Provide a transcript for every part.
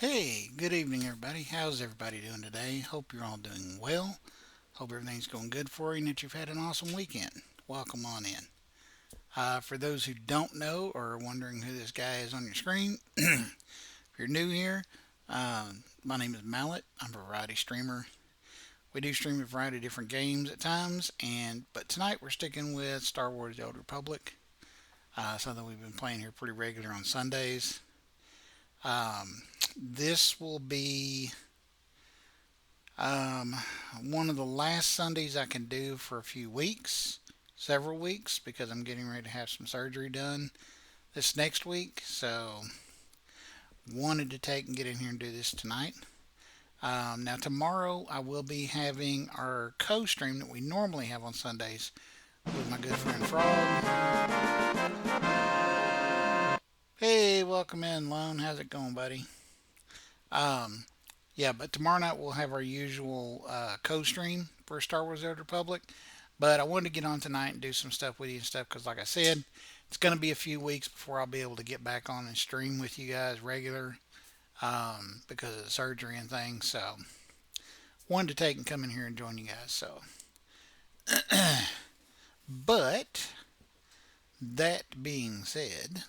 Hey, good evening, everybody. How's everybody doing today? Hope you're all doing well. Hope everything's going good for you and that you've had an awesome weekend. Welcome on in. For those who don't know or are wondering who this guy is on your screen, if you're new here, my name is Mallet. I'm a variety streamer. We do stream a variety of different games at times, but tonight we're sticking with Star Wars: The Old Republic, something we've been playing here pretty regular on Sundays. This will be Um, one of the last Sundays I can do for a few weeks, several weeks, because I'm getting ready to have some surgery done this next week. So, wanted to take and get in here and do this tonight. Now, tomorrow I will be having our co stream that we normally have on Sundays with my good friend Frog. Hey, welcome in, Lone. How's it going, buddy? Um, yeah, but tomorrow night we'll have our usual co stream for Star Wars: The Old Republic. But I wanted to get on tonight and do some stuff with you and stuff because, like I said, it's going to be a few weeks before I'll be able to get back on and stream with you guys regular because of the surgery and things. So, wanted to take and come in here and join you guys. So, but that being said,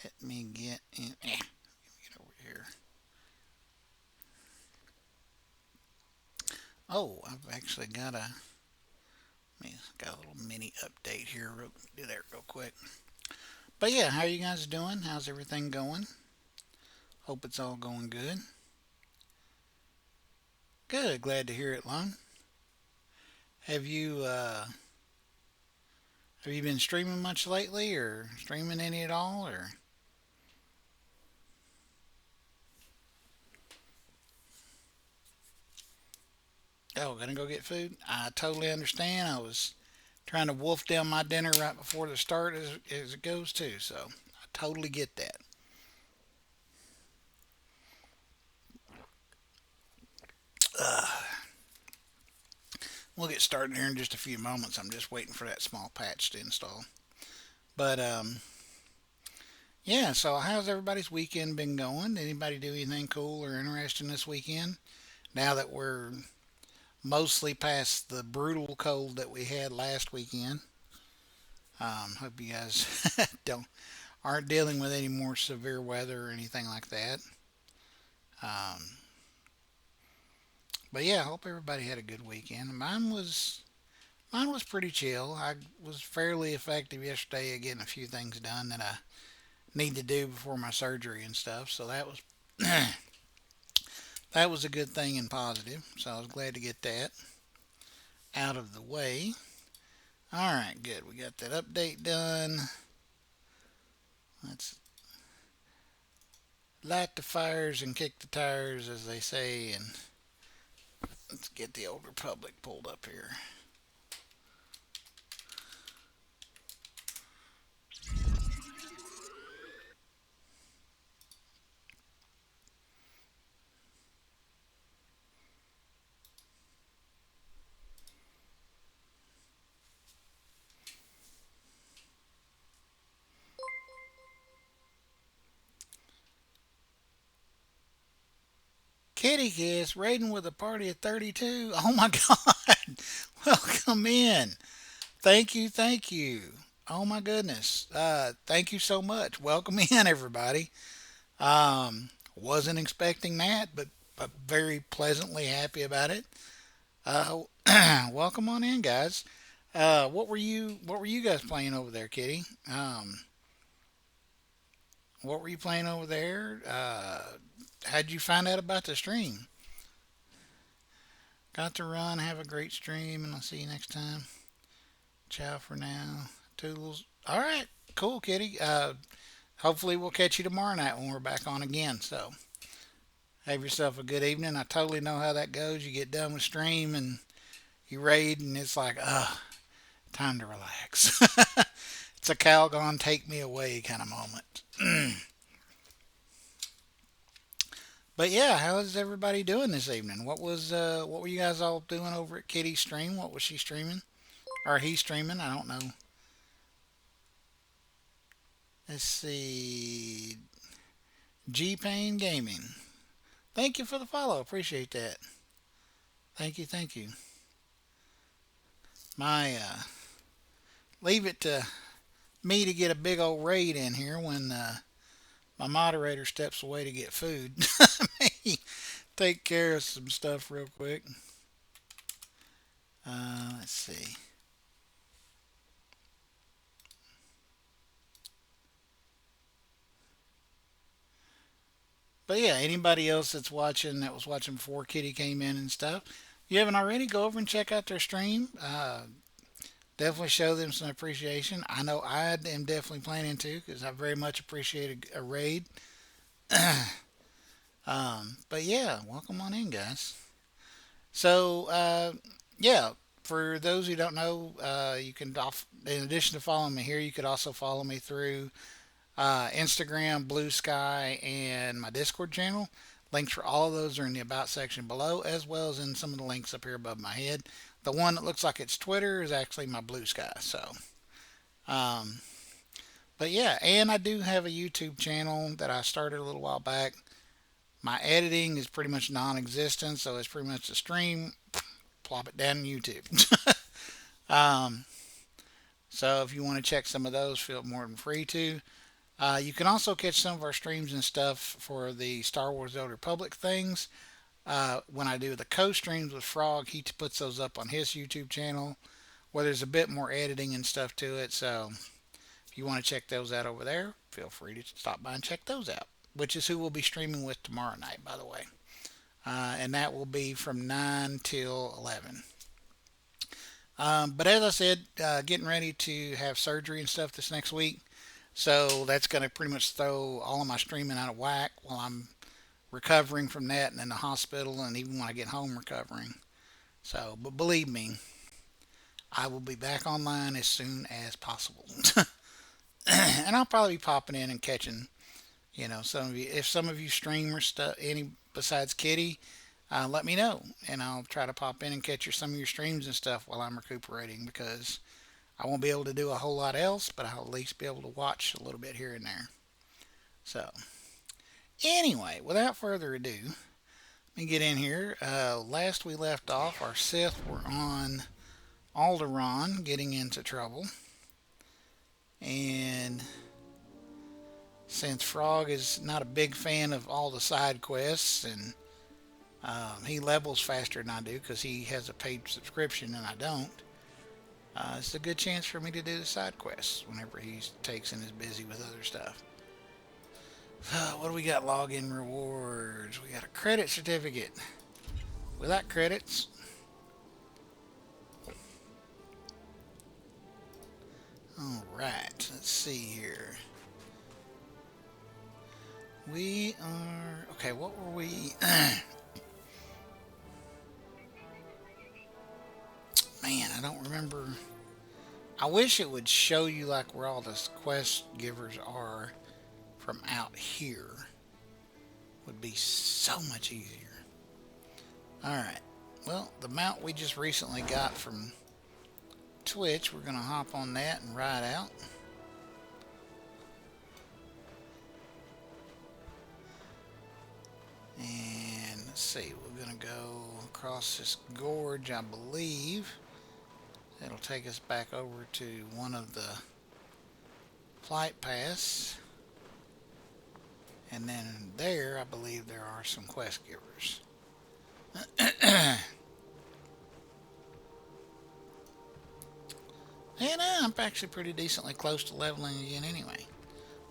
let me get in. Get over here. Oh, I've actually got a little mini update here. Do that real quick. But yeah, how are you guys doing? How's everything going? Hope it's all going good. Good. Glad to hear it, Lon. Have you uh, have you been streaming much lately, or streaming any at all, or? Oh, gonna go get food? I totally understand. I was trying to wolf down my dinner right before the start as it goes too, so I totally get that. Uh, we'll get started here in just a few moments. I'm just waiting for that small patch to install. But yeah. So how's everybody's weekend been going? Anybody do anything cool or interesting this weekend? Now that we're mostly past the brutal cold that we had last weekend. Hope you guys don't aren't dealing with any more severe weather or anything like that. Um, but yeah, I hope everybody had a good weekend. Mine was pretty chill. I was fairly effective yesterday at getting a few things done that I need to do before my surgery and stuff. So that was that was a good thing and positive. So I was glad to get that out of the way. All right, good. We got that update done. Let's light the fires and kick the tires, as they say, and let's get the Old Republic pulled up here. Kitty Kiss raiding with a party of 32. Oh my God. Welcome in. Thank you. Thank you. Oh my goodness. Thank you so much. Welcome in, everybody. Wasn't expecting that, but very pleasantly happy about it. Uh, welcome on in, guys. What were you guys playing over there, Kitty? What were you playing over there? How'd you find out about the stream? Got to run. Have a great stream, and I'll see you next time. Ciao for now. Toodles. All right. Cool, Kitty. Hopefully we'll catch you tomorrow night when we're back on again. So have yourself a good evening. I totally know how that goes. You get done with stream and you raid, and it's like, time to relax. It's a Calgon take me away kind of moment. But yeah, how is everybody doing this evening? What were you guys all doing over at Kitty's stream? What was she streaming? Or he streaming? I don't know. Let's see. G Pain Gaming. Thank you for the follow. Appreciate that. Thank you, thank you. My leave it to me to get a big old raid in here when my moderator steps away to get food. Take care of some stuff real quick. Let's see. But yeah, anybody else that's watching that was watching before Kitty came in and stuff, if you haven't already, go over and check out their stream. Definitely show them some appreciation. I know I am definitely planning to because I very much appreciate a raid. But yeah, welcome on in, guys. So yeah, for those who don't know, you can in addition to following me here, you could also follow me through Instagram, Blue Sky, and my Discord channel. Links for all of those are in the About section below, as well as in some of the links up here above my head. The one that looks like it's Twitter is actually my Blue Sky. So, um, but yeah, and I do have a YouTube channel that I started a little while back. My editing is pretty much non-existent, so it's pretty much a stream. Plop it down on YouTube. um, so if you want to check some of those, feel more than free to. You can also catch some of our streams and stuff for the Star Wars The Old Republic things. When I do the co-streams with Frog, he puts those up on his YouTube channel where there's a bit more editing and stuff to it. So if you want to check those out over there, feel free to stop by and check those out, which is who we'll be streaming with tomorrow night, by the way. And that will be from 9 till 11. But as I said, getting ready to have surgery and stuff this next week. So that's going to pretty much throw all of my streaming out of whack while I'm recovering from that and in the hospital and even when I get home recovering. So, but believe me, I will be back online as soon as possible. And I'll probably be popping in and catching, some of you. If some of you stream or stuff, any besides Kitty, let me know, and I'll try to pop in and catch some of your streams and stuff while I'm recuperating because I won't be able to do a whole lot else, but I'll at least be able to watch a little bit here and there. So, anyway, without further ado, let me get in here. Last we left off, our Sith were on Alderaan getting into trouble. And since Frog is not a big fan of all the side quests, and he levels faster than I do because he has a paid subscription and I don't, it's a good chance for me to do the side quests whenever he takes and is busy with other stuff. What do we got? Login rewards. We got a credit certificate. We like credits. Alright, let's see here. We are... Okay, what were we... Man, I don't remember. I wish it would show you like where all the quest givers are from out here. Would be so much easier. Alright. Well, the mount we just recently got from Twitch, we're going to hop on that and ride out. And let's see, we're going to go across this gorge, I believe. It'll take us back over to one of the flight paths. And then there, I believe there are some quest givers. And I'm actually pretty decently close to leveling again anyway.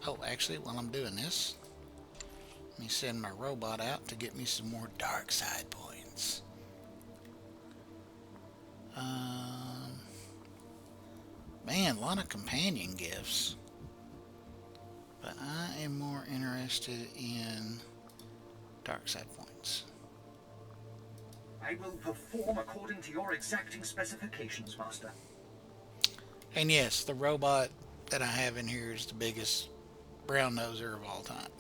Oh, actually, while I'm doing this, let me send my robot out to get me some more dark side points. Man, a lot of companion gifts. But I am more interested in dark side points. I will perform according to your exacting specifications, Master. And yes, the robot that I have in here is the biggest brown noser of all time.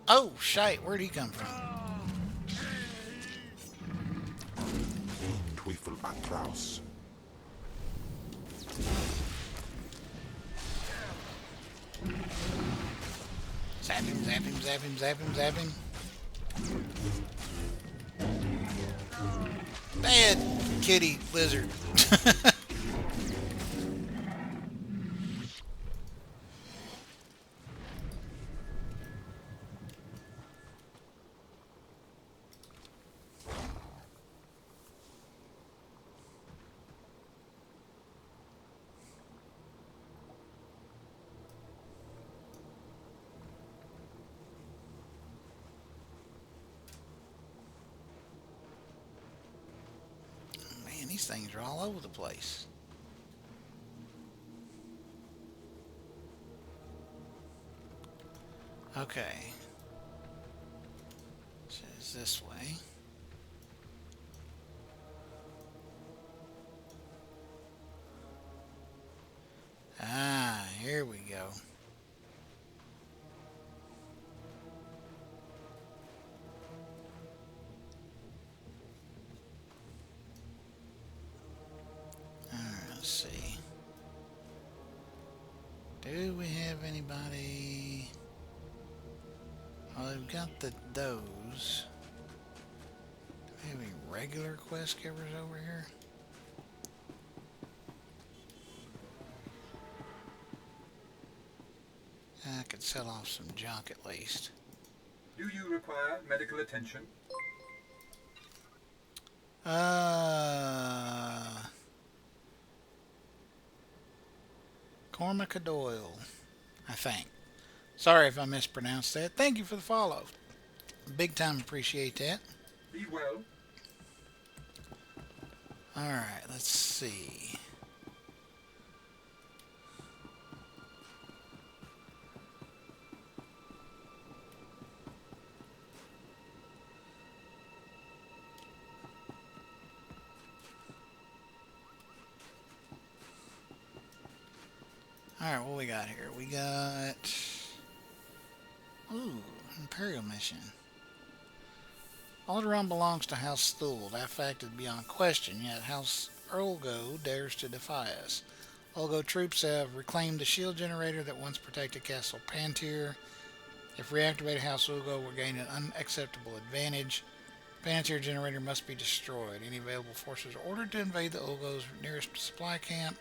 Oh, shite, where'd he come from? Teufel Atraus. Zap him, zap him, zap him, zap him. Bad kitty lizard. Man, these things are all over the place. Okay. So it's this way. Ah, here we go. Alright, let's see. Do we have anybody? Well, we've got those. Do we have any regular quest givers over here? I could sell off some junk at least. Do you require medical attention? Cormac Doyle, I think. Sorry if I mispronounced that. Thank you for the follow. Big time appreciate that. Be well. Alright, let's see. Alright, what we got here? We got... Ooh, Imperial mission. Alderaan belongs to House Thule. That fact is beyond question, yet House Urlgo dares to defy us. Urlgo troops have reclaimed the shield generator that once protected Castle Pantir. If reactivated, House Urlgo will gain an unacceptable advantage. Pantir generator must be destroyed. Any available forces are ordered to invade the Urlgo's nearest supply camp.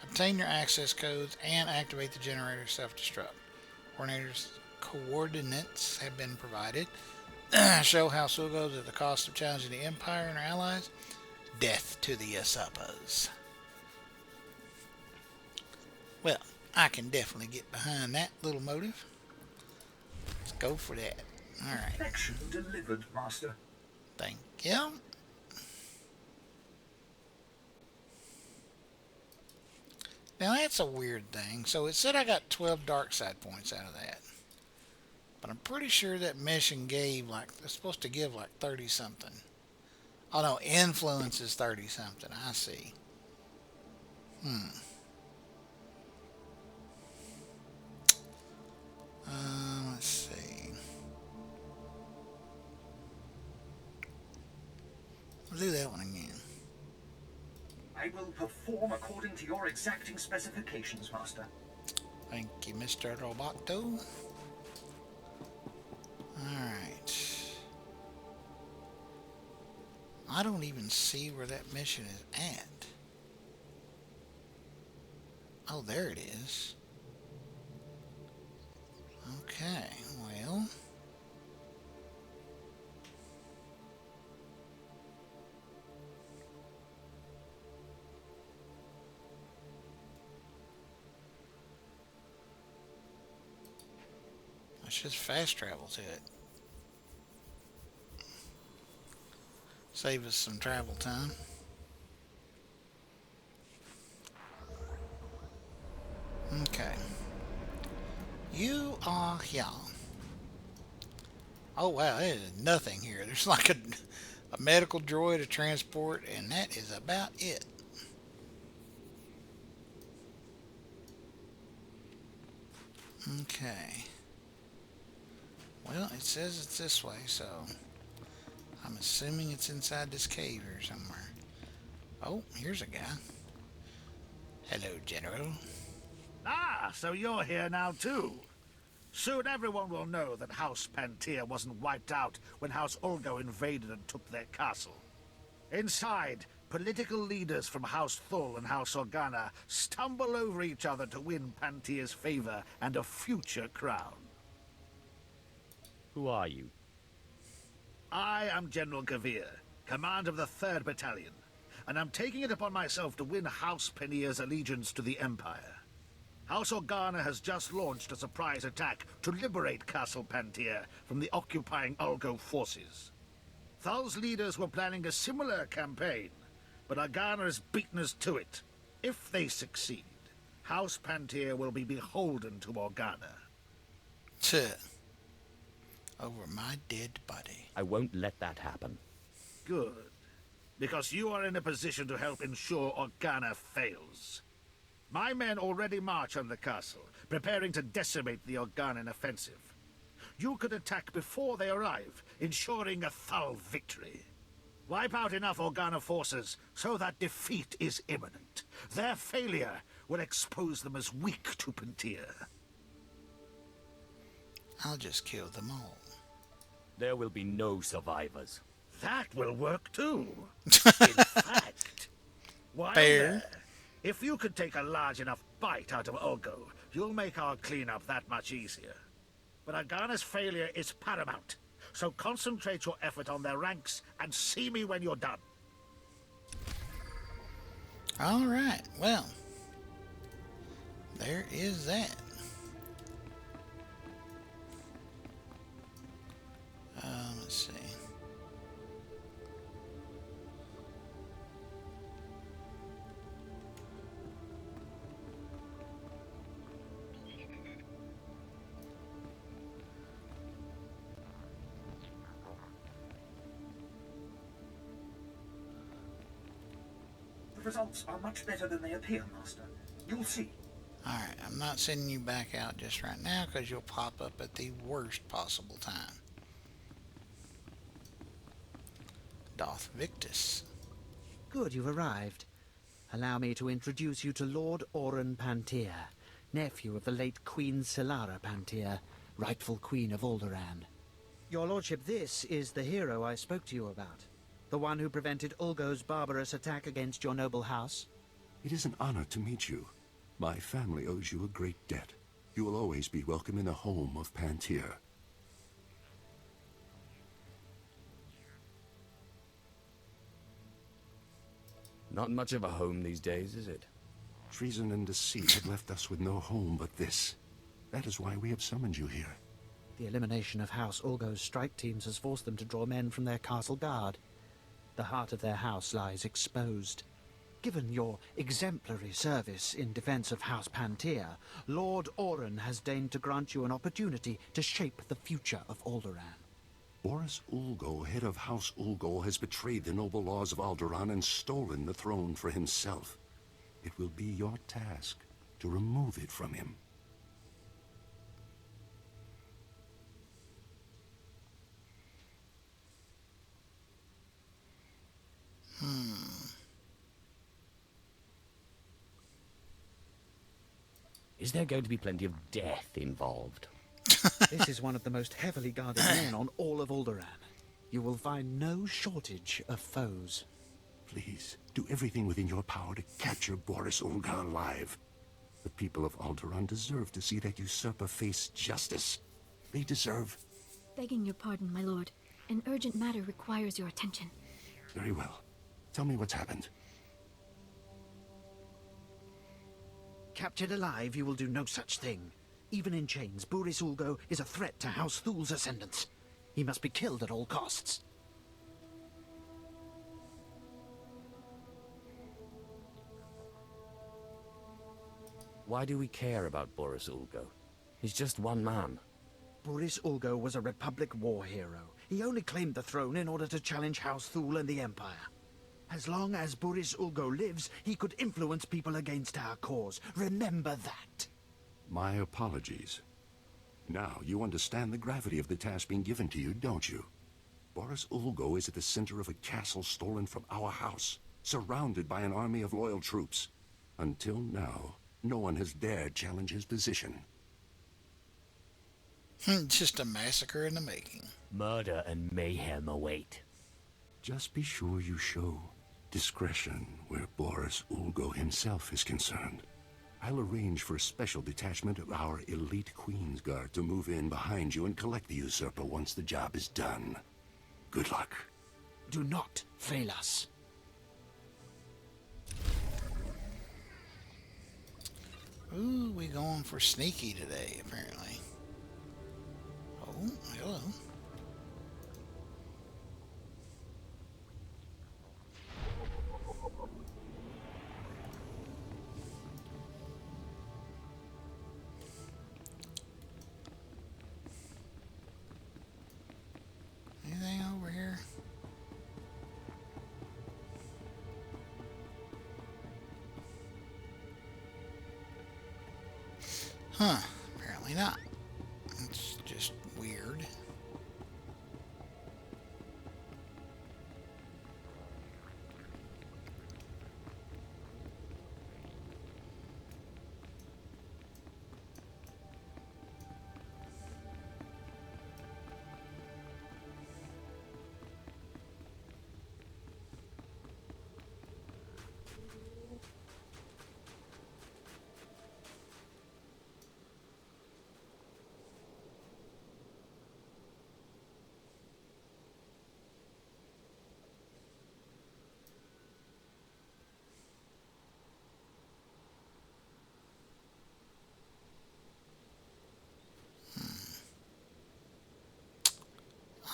Obtain your access codes and activate the generator self-destruct. Coordinates have been provided. Show House Urlgo that the cost of challenging the Empire and our allies. Death to the usurpers. Well, I can definitely get behind that little motive. Let's go for that. Alright. Perfection delivered, Master. Thank you. Now that's a weird thing. So it said I got 12 dark side points out of that. But I'm pretty sure that mission gave like, it's supposed to give like 30 something. Oh no, influence is 30 something. I see. Let's see. We'll do that one again. I will perform according to your exacting specifications, Master. Thank you, Mr. Roboto. Alright. I don't even see where that mission is at. Oh, there it is. Okay, well. Let's just fast travel to it. Save us some travel time. Okay. You are here. Oh wow, there's nothing here. There's like a medical droid, a transport, and that is about it. Okay. Well, it says it's this way, so I'm assuming it's inside this cave here somewhere. Oh, here's a guy. Hello, General. Ah, so you're here now too. Soon everyone will know that House Pantea wasn't wiped out when House Ulgo invaded and took their castle. Inside, political leaders from House Thul and House Organa stumble over each other to win Pantea's favor and a future crown. Who are you? I am General Gavir, command of the 3rd Battalion, and I'm taking it upon myself to win House Penea's allegiance to the Empire. House Organa has just launched a surprise attack to liberate Castle Pantea from the occupying Ulgo forces. Thul's leaders were planning a similar campaign, but Organa has beaten us to it. If they succeed, House Pantea will be beholden to Organa. Over my dead body. I won't let that happen. Good. Because you are in a position to help ensure Organa fails. My men already march on the castle, preparing to decimate the Organan offensive. You could attack before they arrive, ensuring a Thul victory. Wipe out enough Organa forces so that defeat is imminent. Their failure will expose them as weak to Pantea. I'll just kill them all. There will be no survivors. That will work too. In fact, while Fair. there, if you could take a large enough bite out of Ulgo, you'll make our cleanup that much easier. But Organa's failure is paramount, so concentrate your effort on their ranks and see me when you're done. All right, well, there is that. Let's see. The results are much better than they appear, Master. You'll see. Alright, I'm not sending you back out just right now because you'll pop up at the worst possible time. Doth Victus. Good, you've arrived. Allow me to introduce you to Lord Oren Pantea, nephew of the late Queen Silara Pantea, rightful Queen of Alderaan. Your Lordship, this is the hero I spoke to you about. The one who prevented Ulgo's barbarous attack against your noble house. It is an honor to meet you. My family owes you a great debt. You will always be welcome in the home of Pantea. Not much of a home these days, is it? Treason and deceit have left us with no home but this. That is why we have summoned you here. The elimination of House Ulgo's strike teams has forced them to draw men from their castle guard. The heart of their house lies exposed. Given your exemplary service in defense of House Pantea, Lord Oren has deigned to grant you an opportunity to shape the future of Alderaan. Boris Ulgo, head of House Ulgo, has betrayed the noble laws of Alderaan and stolen the throne for himself. It will be your task to remove it from him. Is there going to be plenty of death involved? This is one of the most heavily guarded men on all of Alderaan. You will find no shortage of foes. Please, do everything within your power to capture Boris Ulga alive. The people of Alderaan deserve to see that usurper face justice. They deserve... Begging your pardon, my lord. An urgent matter requires your attention. Very well. Tell me what's happened. Captured alive, you will do no such thing. Even in chains, Boris Ulgo is a threat to House Thul's ascendants. He must be killed at all costs. Why do we care about Boris Ulgo? He's just one man. Boris Ulgo was a Republic war hero. He only claimed the throne in order to challenge House Thul and the Empire. As long as Boris Ulgo lives, he could influence people against our cause. Remember that. My apologies. Now, you understand the gravity of the task being given to you, don't you? Boris Ulgo is at the center of a castle stolen from our house, surrounded by an army of loyal troops. Until now, no one has dared challenge his position. Just a massacre in the making. Murder and mayhem await. Just be sure you show discretion where Boris Ulgo himself is concerned. I'll arrange for a special detachment of our elite Queen's Guard to move in behind you and collect the usurper once the job is done. Good luck. Do not fail us. Ooh, we going for sneaky today, apparently. Oh, hello. Anything over here? Huh, apparently not. It's just weird.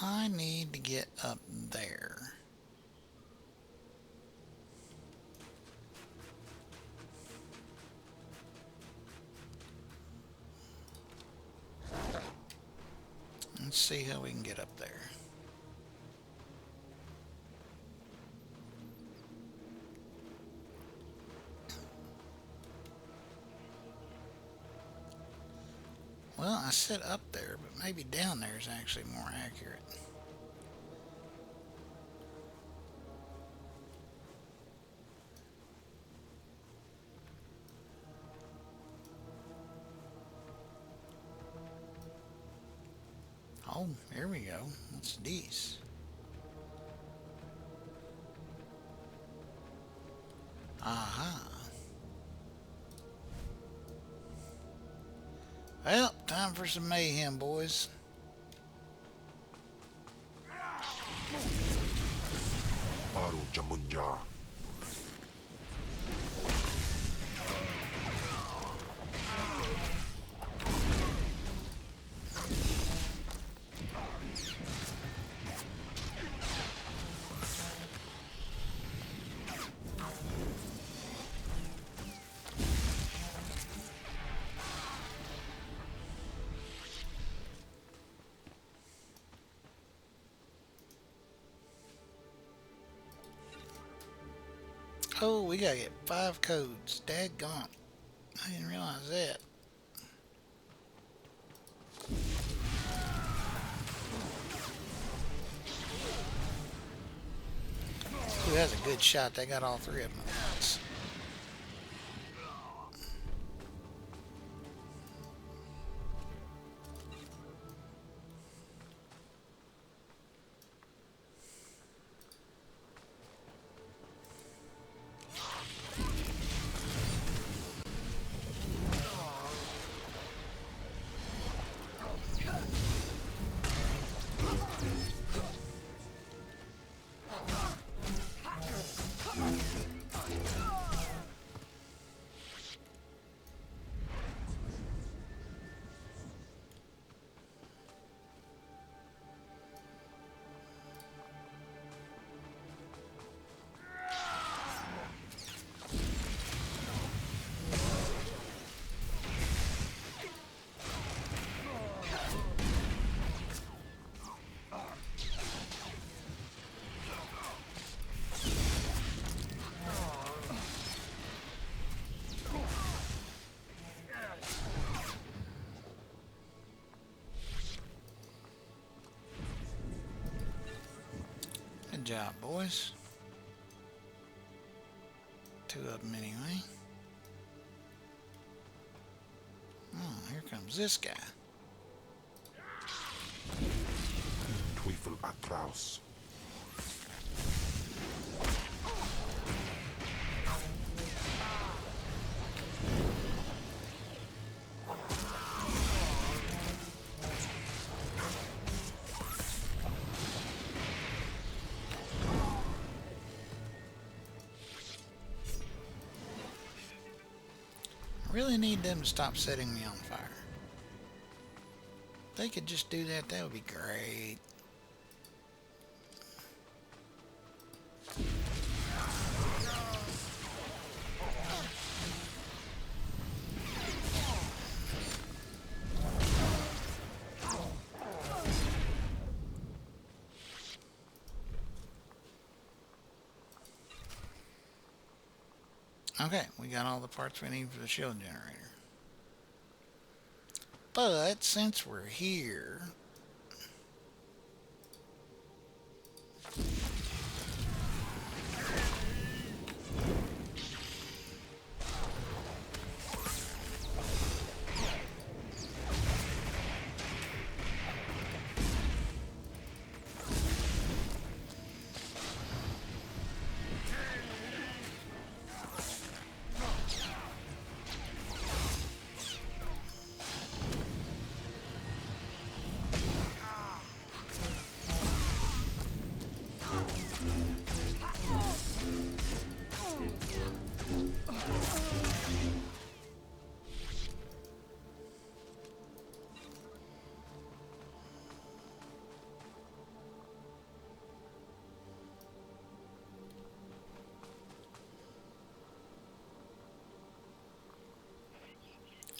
I need to get up there. Let's see how we can get up there. Well, I said up there, but maybe down there is actually more accurate. Oh, here we go. What's these? Aha. Well, time for some mayhem, boys. 바로 전문자. Oh, we gotta get 5 codes. Daggone. I didn't realize that. Ooh, that's a good shot. They got all 3 of them at once. Good job, boys. 2 of them anyway. Oh, here comes this guy. Klaus. I really need them to stop setting me on fire. If they could just do that, that would be great. Okay, we got all the parts we need for the shield generator. But since we're here,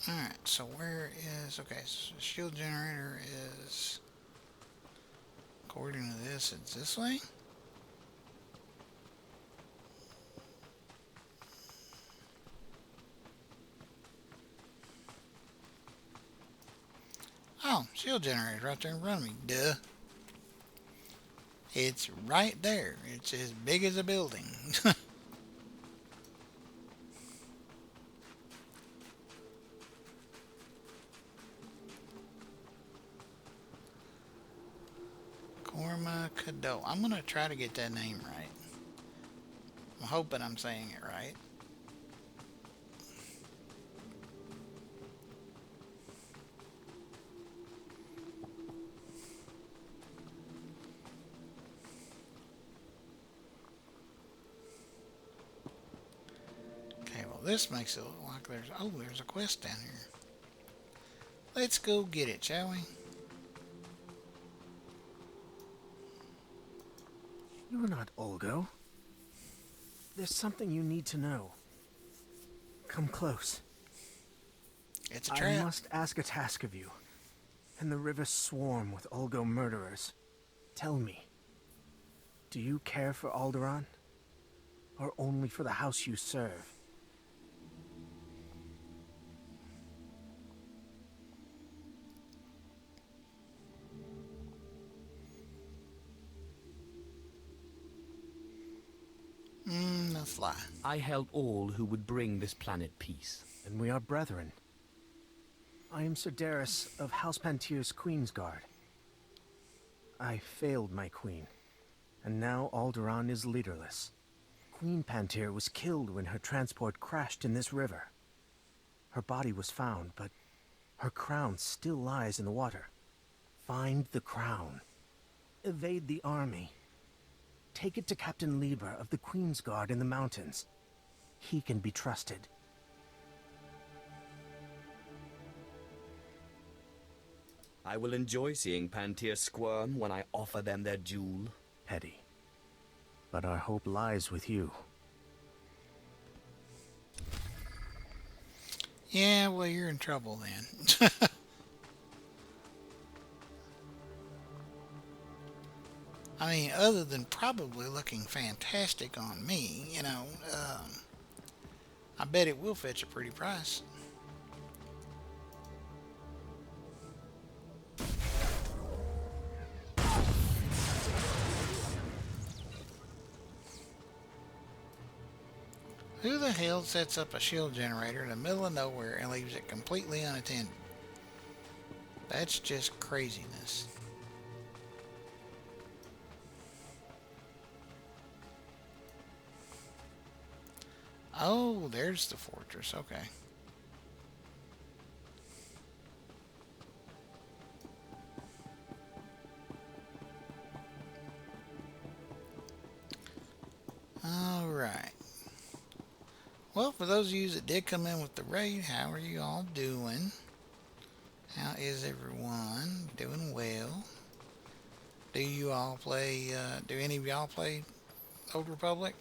alright, so where is, okay, so the shield generator is, according to this, it's this way? Oh, shield generator right there in front of me, duh. It's right there, it's as big as a building. Korma Kado. I'm going to try to get that name right. I'm hoping I'm saying it right. Okay, well this makes it look like there's a quest down here. Let's go get it, shall we? You're not Olgo. There's something you need to know. Come close. It's a trap. I must ask a task of you. And the rivers swarm with Olgo murderers. Tell me, do you care for Alderaan? Or only for the house you serve? No fly. I held all who would bring this planet peace. And we are brethren. I am Sedaris of House Pantier's Queen's Guard. I failed my queen, and now Alderaan is leaderless. Queen Pantier was killed when her transport crashed in this river. Her body was found, but her crown still lies in the water. Find the crown. Evade the army. Take it to Captain Lieber of the Queen's Guard in the mountains. He can be trusted. I will enjoy seeing Pantier squirm when I offer them their jewel. Petty. But our hope lies with you. Yeah, well, you're in trouble then. I mean, other than probably looking fantastic on me, you know, I bet it will fetch a pretty price. Who the hell sets up a shield generator in the middle of nowhere and leaves it completely unattended? That's just craziness. Oh, there's the fortress. Okay. All right. Well, for those of you that did come in with the raid, how are you all doing? How is everyone? Doing well. Do you all play, do any of y'all play Old Republic?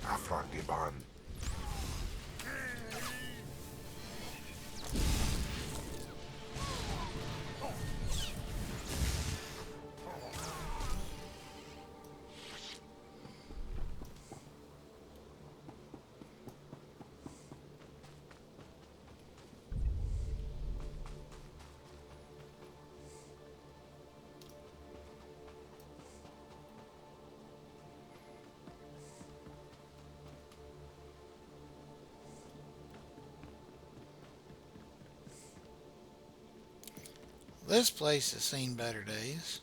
Afrangiban. This place has seen better days.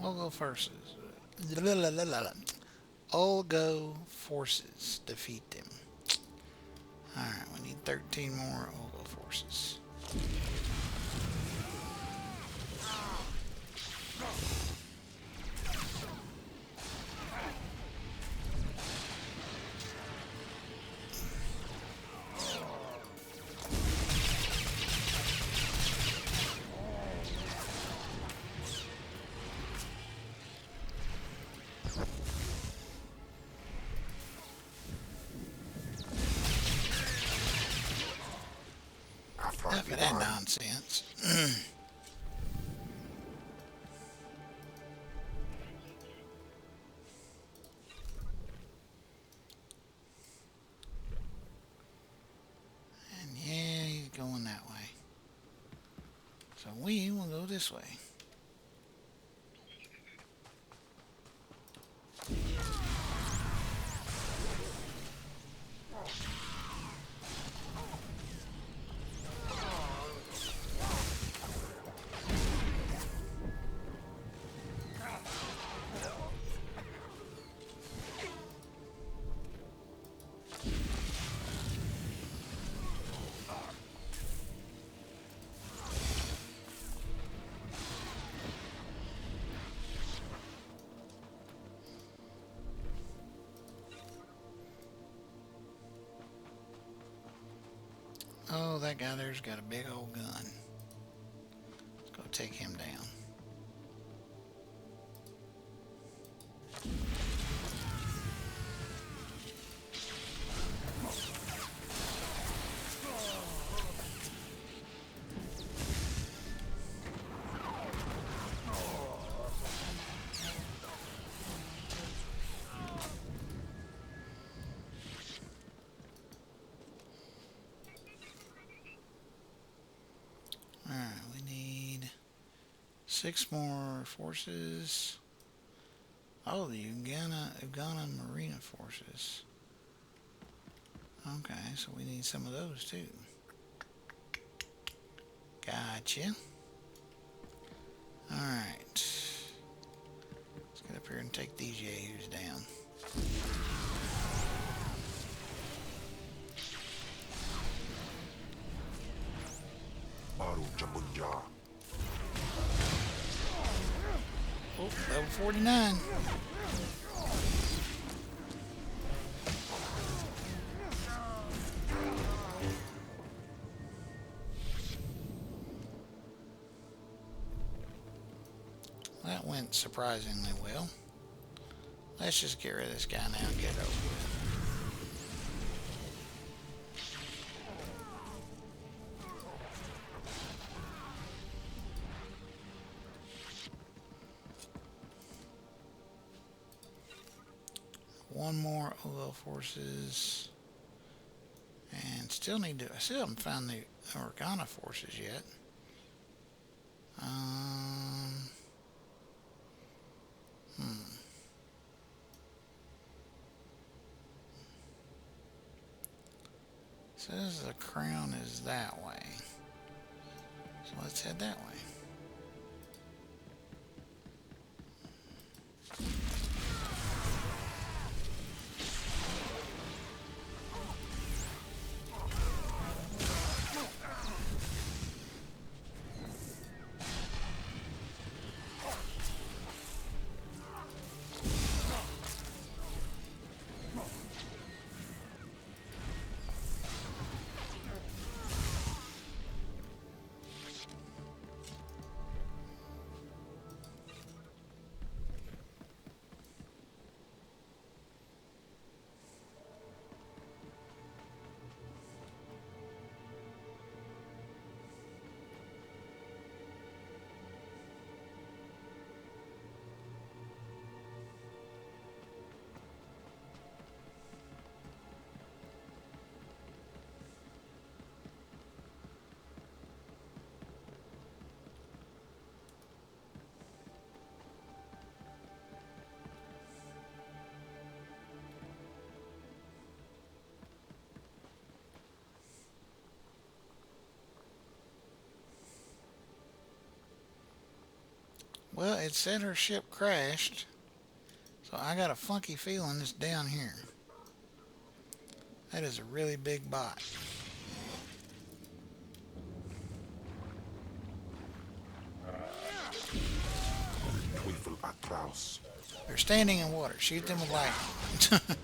Olgo forces. Olgo forces defeat them. Alright, we need 13 more Olgo forces. Enough of that nonsense. And yeah, he's going that way. So we will go this way. Oh, that guy there's got a big old gun. Let's go take him down. Alright, we need 6 more forces. Oh, the Uganda Marina forces. Okay, so we need some of those too. Gotcha. Alright. Let's get up here and take these yahoos down. Baru Jabunja. Oh, level 49. That went surprisingly well. Let's just get rid of this guy now and get it over with. One more OL forces. And still need to, I still haven't found the Organa forces yet. Says the crown is that way. So let's head that way. Well, it said her ship crashed, so I got a funky feeling it's down here. That is a really big bot. They're standing in water. Shoot them with lightning.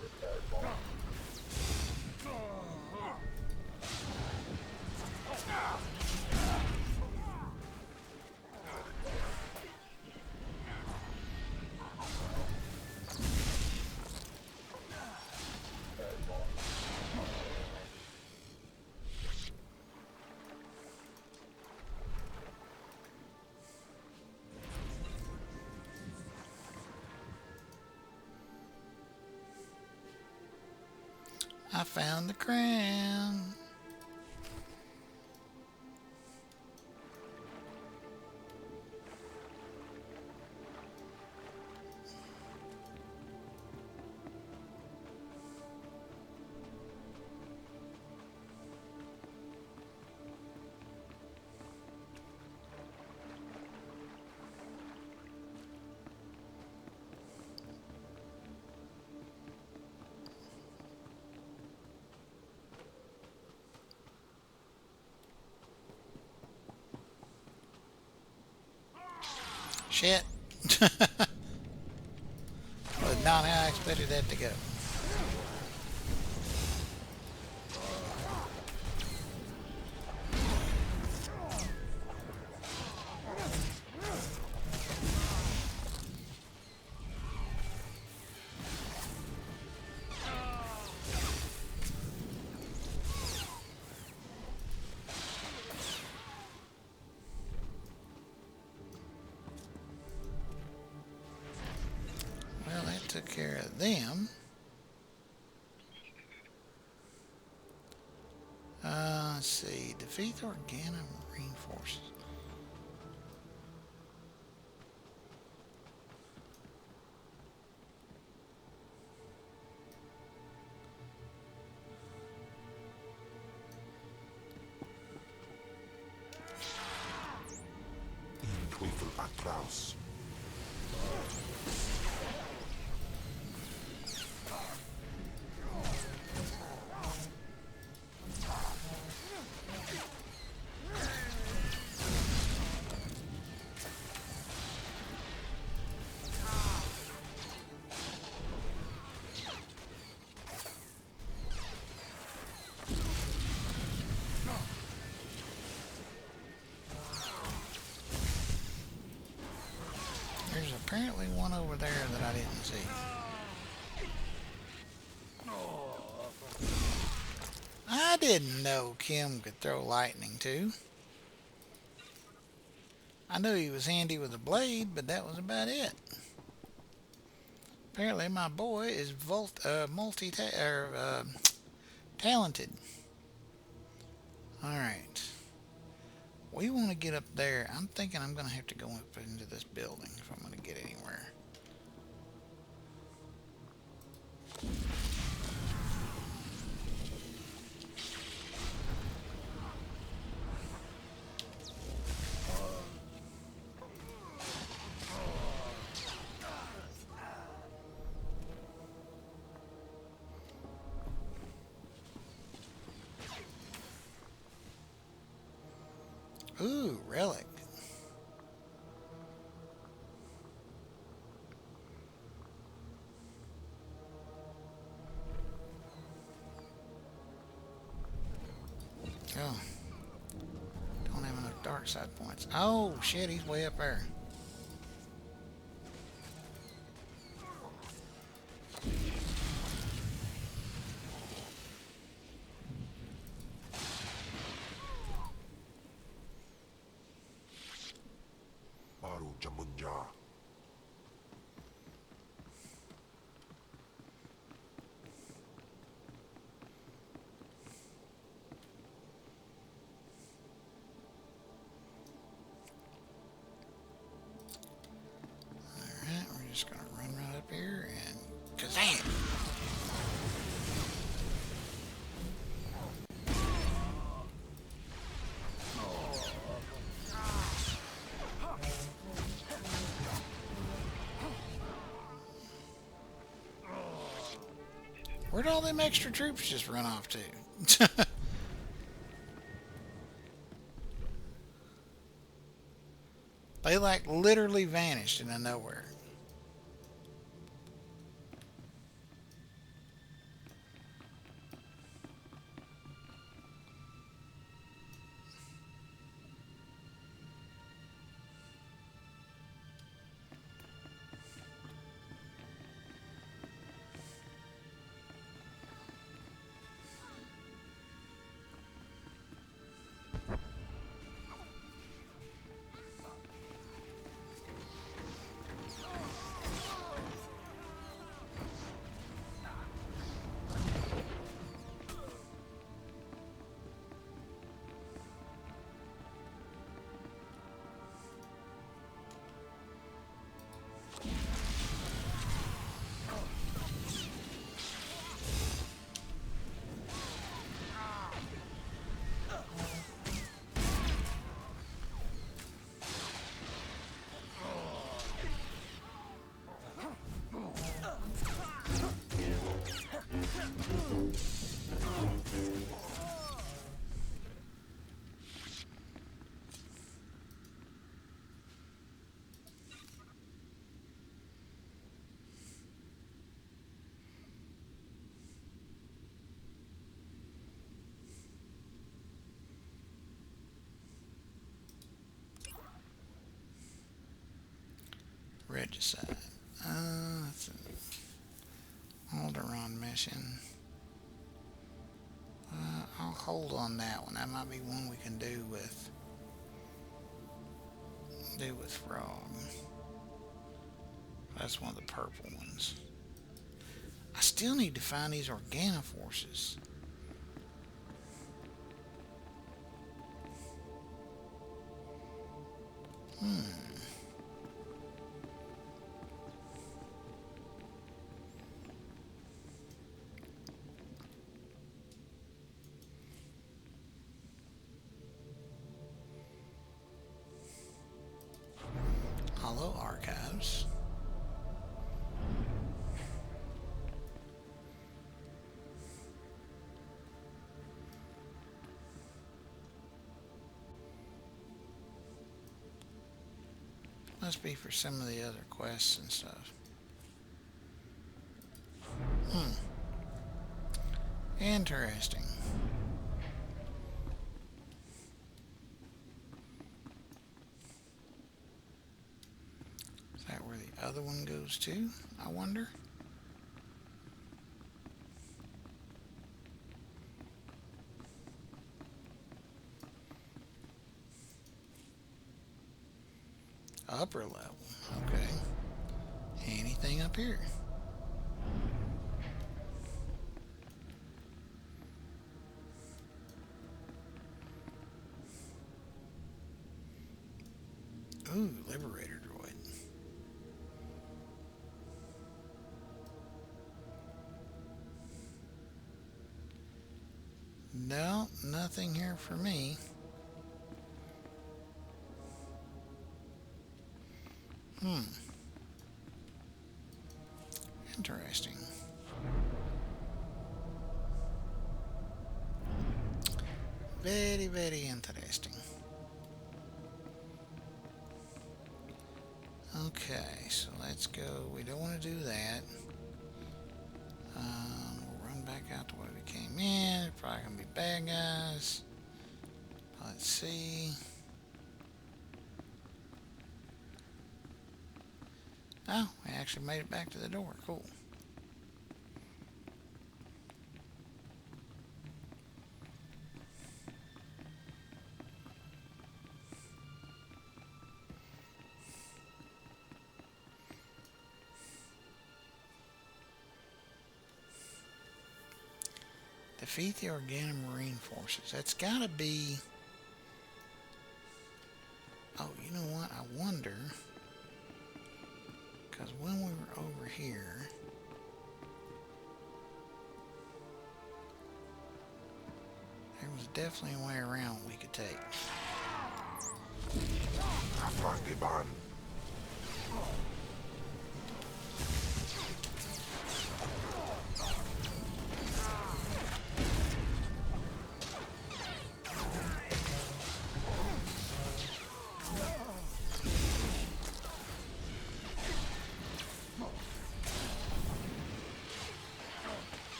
I found the crown. Shit. Was not how I expected that to go. Took care of them. Let's see. Defeat the Organa Marine forces. apparently one over there that I didn't see. I didn't know Kim could throw lightning too. I knew he was handy with a blade, but that was about it. Apparently my boy is talented. Alright. We want to get up there. I'm thinking I'm going to have to go up into this building if I'm going to get anywhere. Ooh, relic. Oh. Don't have enough dark side points. Oh, shit, he's way up there. Baru Jamunja. Alright, we're just going to run right up here and kazam! Where'd all them extra troops just run off to? They like literally vanished into nowhere. Regicide. That's an Alderaan mission. I'll hold on that one. That might be one we can do with Frog. That's one of the purple ones. I still need to find these Organa forces. Hollow Archives. Must be for some of the other quests and stuff. Interesting. Is that where the other one goes to, I wonder? Upper level. Okay. Anything up here? Ooh, Liberator droid. No, nothing here for me. Interesting. Very, very interesting. Okay, so let's go. We don't want to do that. We'll run back out the way we came in. Probably gonna be bad guys. Let's see. Oh, we actually made it back to the door. Cool. Defeat the Organa Marine forces. That's gotta be... Oh, you know what? I wonder... Because when we were over here... There was definitely a way around we could take.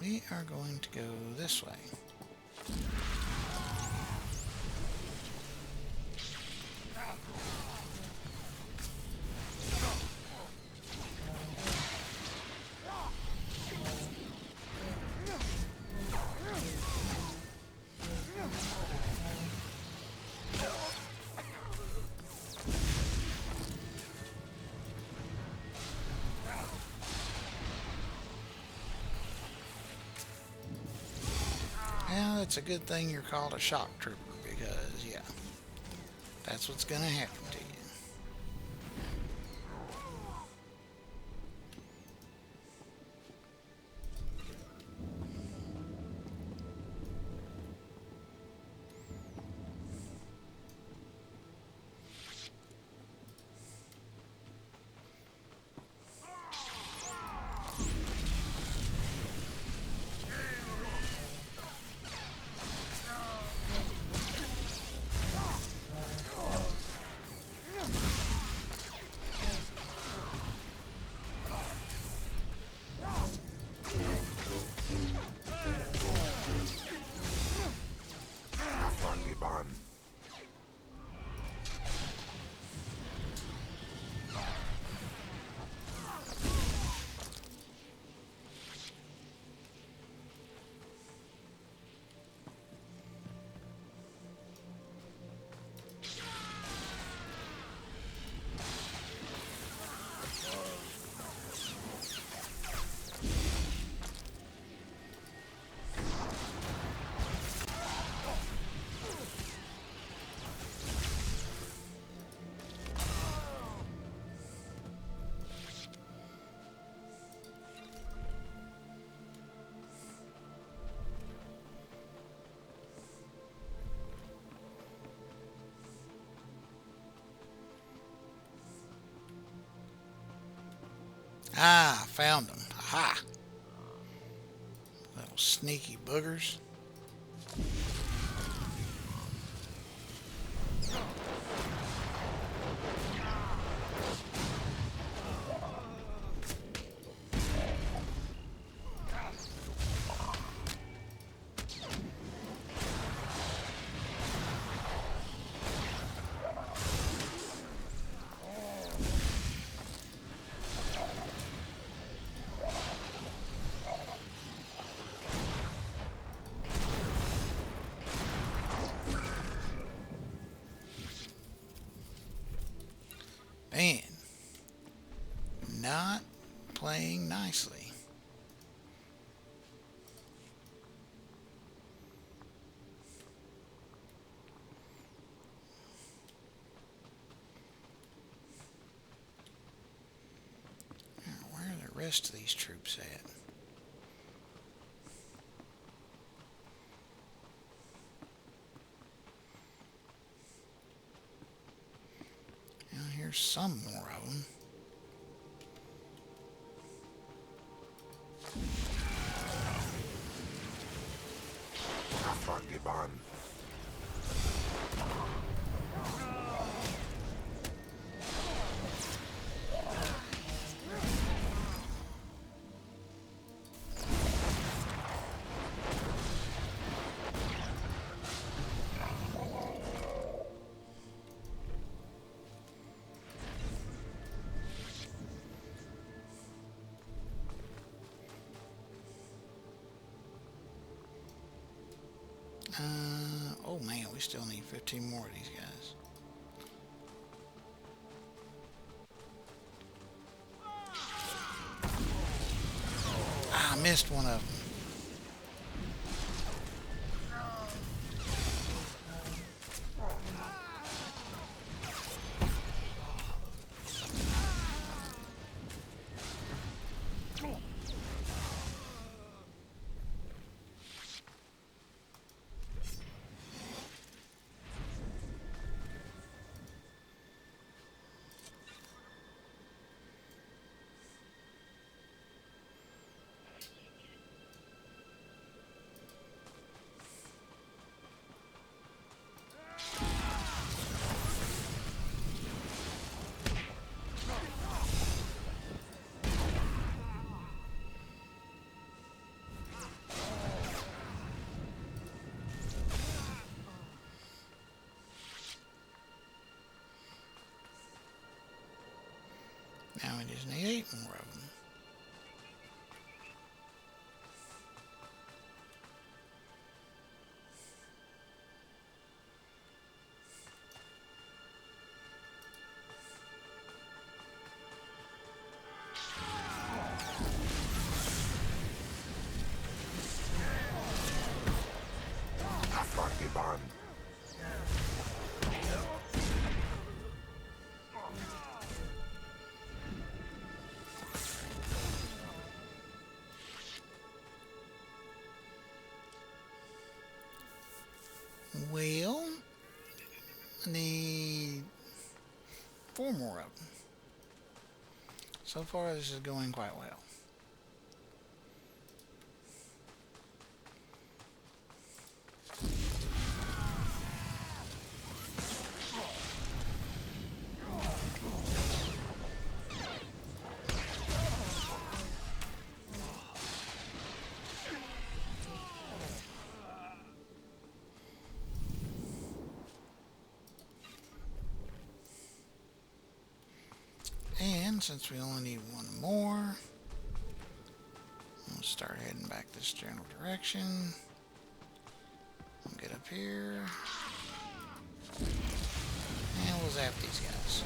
We are going to go this way. Well, it's a good thing you're called a shock trooper because, yeah, that's what's going to happen to you. Ah, found them. Aha! Little sneaky boogers. rest of these troops at? Now here's some more of them. Oh man, we still need 15 more of these guys. Ah, I missed one of them. Now we just need 8 more of them. Well, I need 4 more of them. So far, this is going quite well. And since we only need 1 more, we'll start heading back this general direction. We'll get up here. And we'll zap these guys.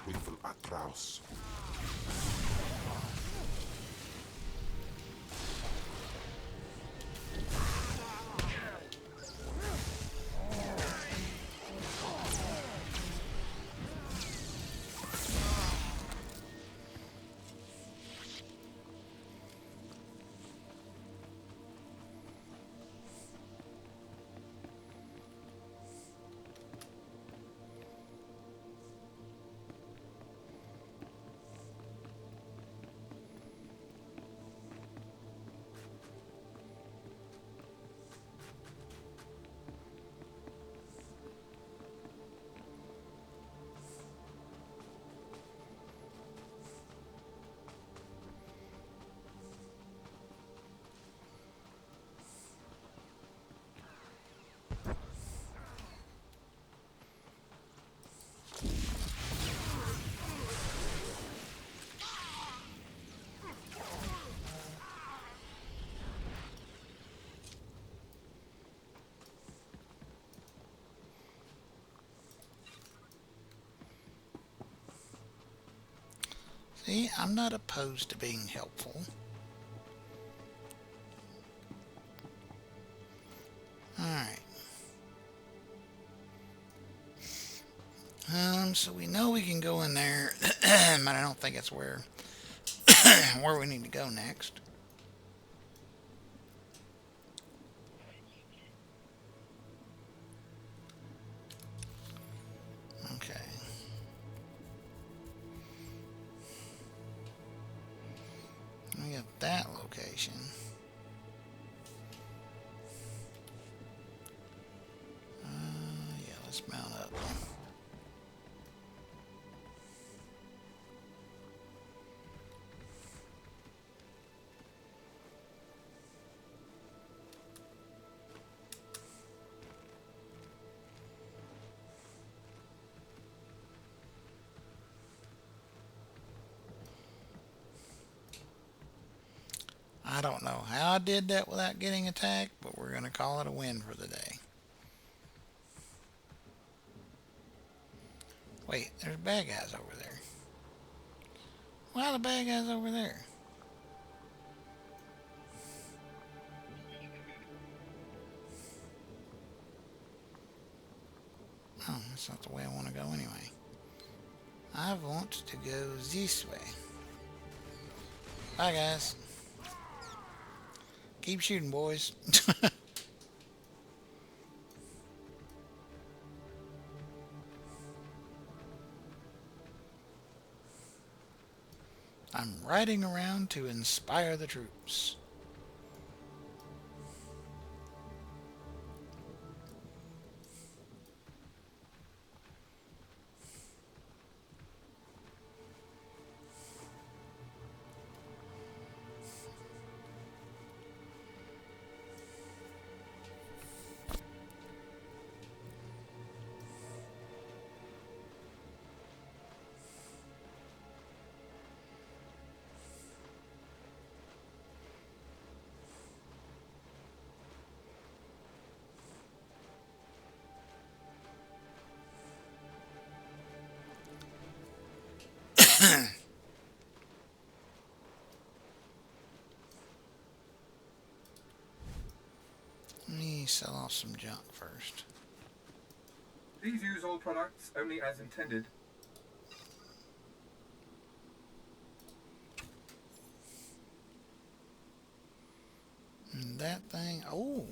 Teufel atroz. See, I'm not opposed to being helpful. Alright. So we know we can go in there, but I don't think it's where we need to go next. Okay. We got that location. Yeah, let's mount up. I don't know how I did that without getting attacked, but we're going to call it a win for the day. Wait, there's bad guys over there. Why are the bad guys over there? Oh, that's not the way I want to go anyway. I want to go this way. Bye, guys. Keep shooting, boys. I'm riding around to inspire the troops. Let me sell off some junk first. Please use all products only as intended. And that thing, oh.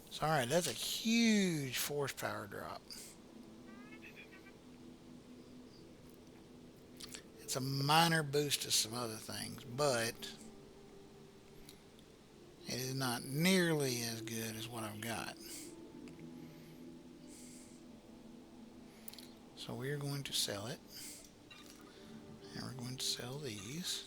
It's alright, that's a huge force power drop. It's a minor boost to some other things, but it is not nearly as good as what I've got. So we're going to sell it. And we're going to sell these.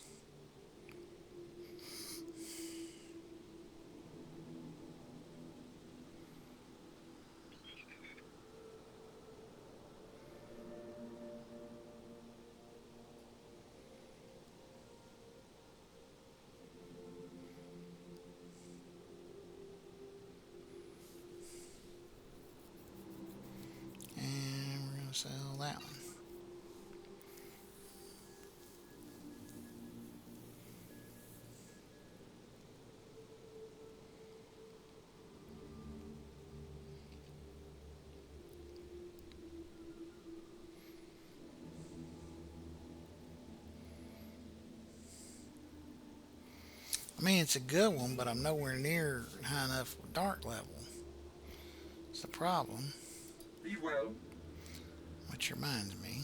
Sell that one. I mean, it's a good one, but I'm nowhere near high enough dark level. It's the problem. Be well. Which reminds me.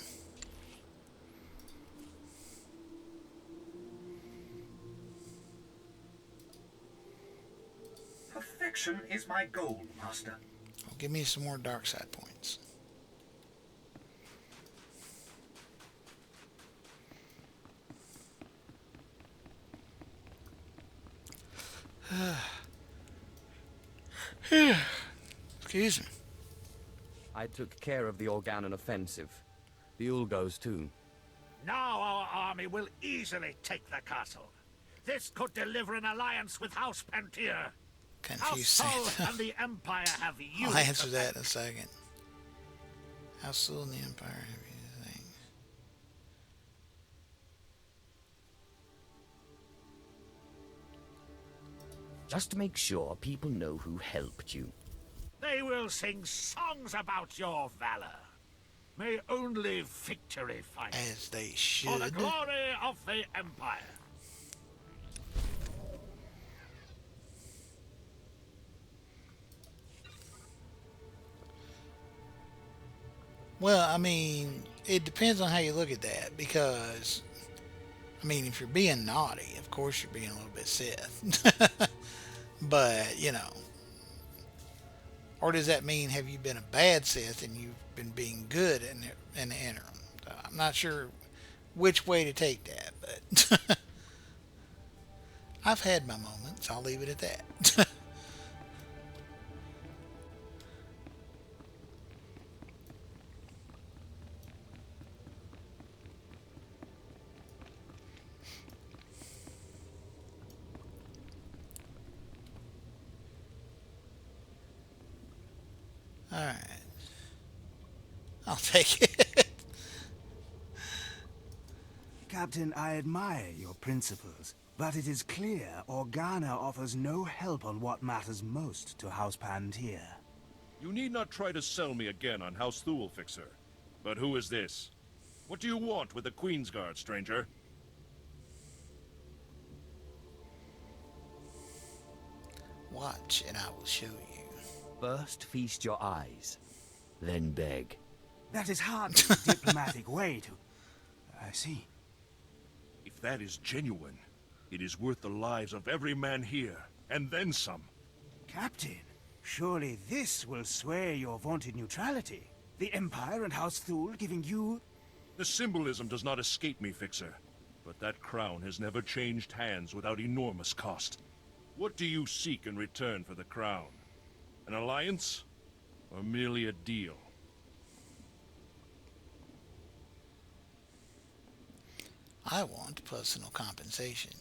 Perfection is my goal, Master. Well, give me some more dark side points. Excuse me. I took care of the Organon offensive. The Ulgos too. Now our army will easily take the castle. This could deliver an alliance with House Pantier. House Confused. Sol and the Empire have you. I'll answer that in a second. How Sol and the Empire have you things? Just make sure people know who helped you. They will sing songs about your valor. May only victory find As they for the should. glory of the Empire. Well, I mean, it depends on how you look at that because, I mean, if you're being naughty, of course you're being a little bit Sith. But, you know, or does that mean have you been a bad Sith and you've been being good in the interim? I'm not sure which way to take that, but I've had my moments. I'll leave it at that. All right, I'll take it. Captain, I admire your principles, but it is clear Organa offers no help on what matters most to House Pantier. You need not try to sell me again on House Thule, Fixer. But who is this? What do you want with the Queen's Guard, stranger? Watch, and I will show you. First feast your eyes, then beg. That is hardly a diplomatic way to... I see. If that is genuine, it is worth the lives of every man here, and then some. Captain, surely this will sway your vaunted neutrality. The Empire and House Thule giving you... The symbolism does not escape me, Fixer. But that crown has never changed hands without enormous cost. What do you seek in return for the crown? An alliance? Or merely a deal? I want personal compensation.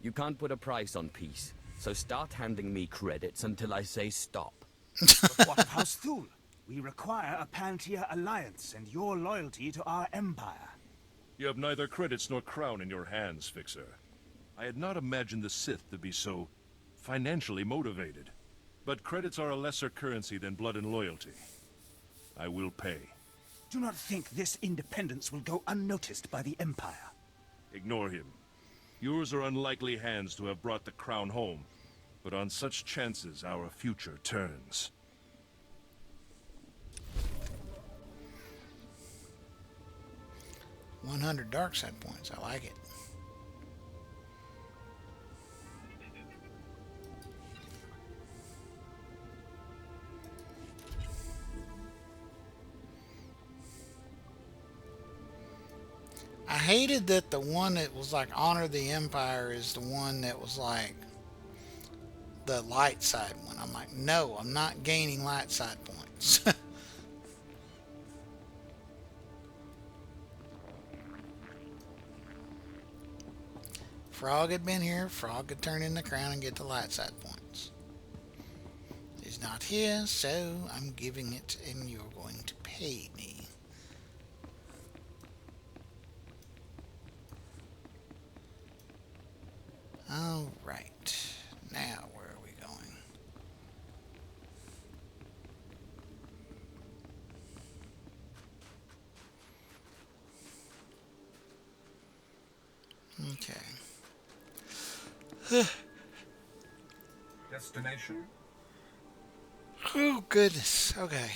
You can't put a price on peace, so start handing me credits until I say stop. But what of House Thule? We require a Pantier alliance and your loyalty to our empire. You have neither credits nor crown in your hands, Fixer. I had not imagined the Sith to be so financially motivated. But credits are a lesser currency than blood and loyalty. I will pay. Do not think this independence will go unnoticed by the Empire. Ignore him. Yours are unlikely hands to have brought the crown home. But on such chances, our future turns. 100 dark side points. I like it. I hated that the one that was like Honor the Empire is the one that was like the light side one. I'm like, no, I'm not gaining light side points. Frog had been here, Frog could turn in the crown and get the light side points. He's not here, so I'm giving it and you're going to pay me. Alright, now where are we going? Okay. Destination? Oh, goodness. Okay.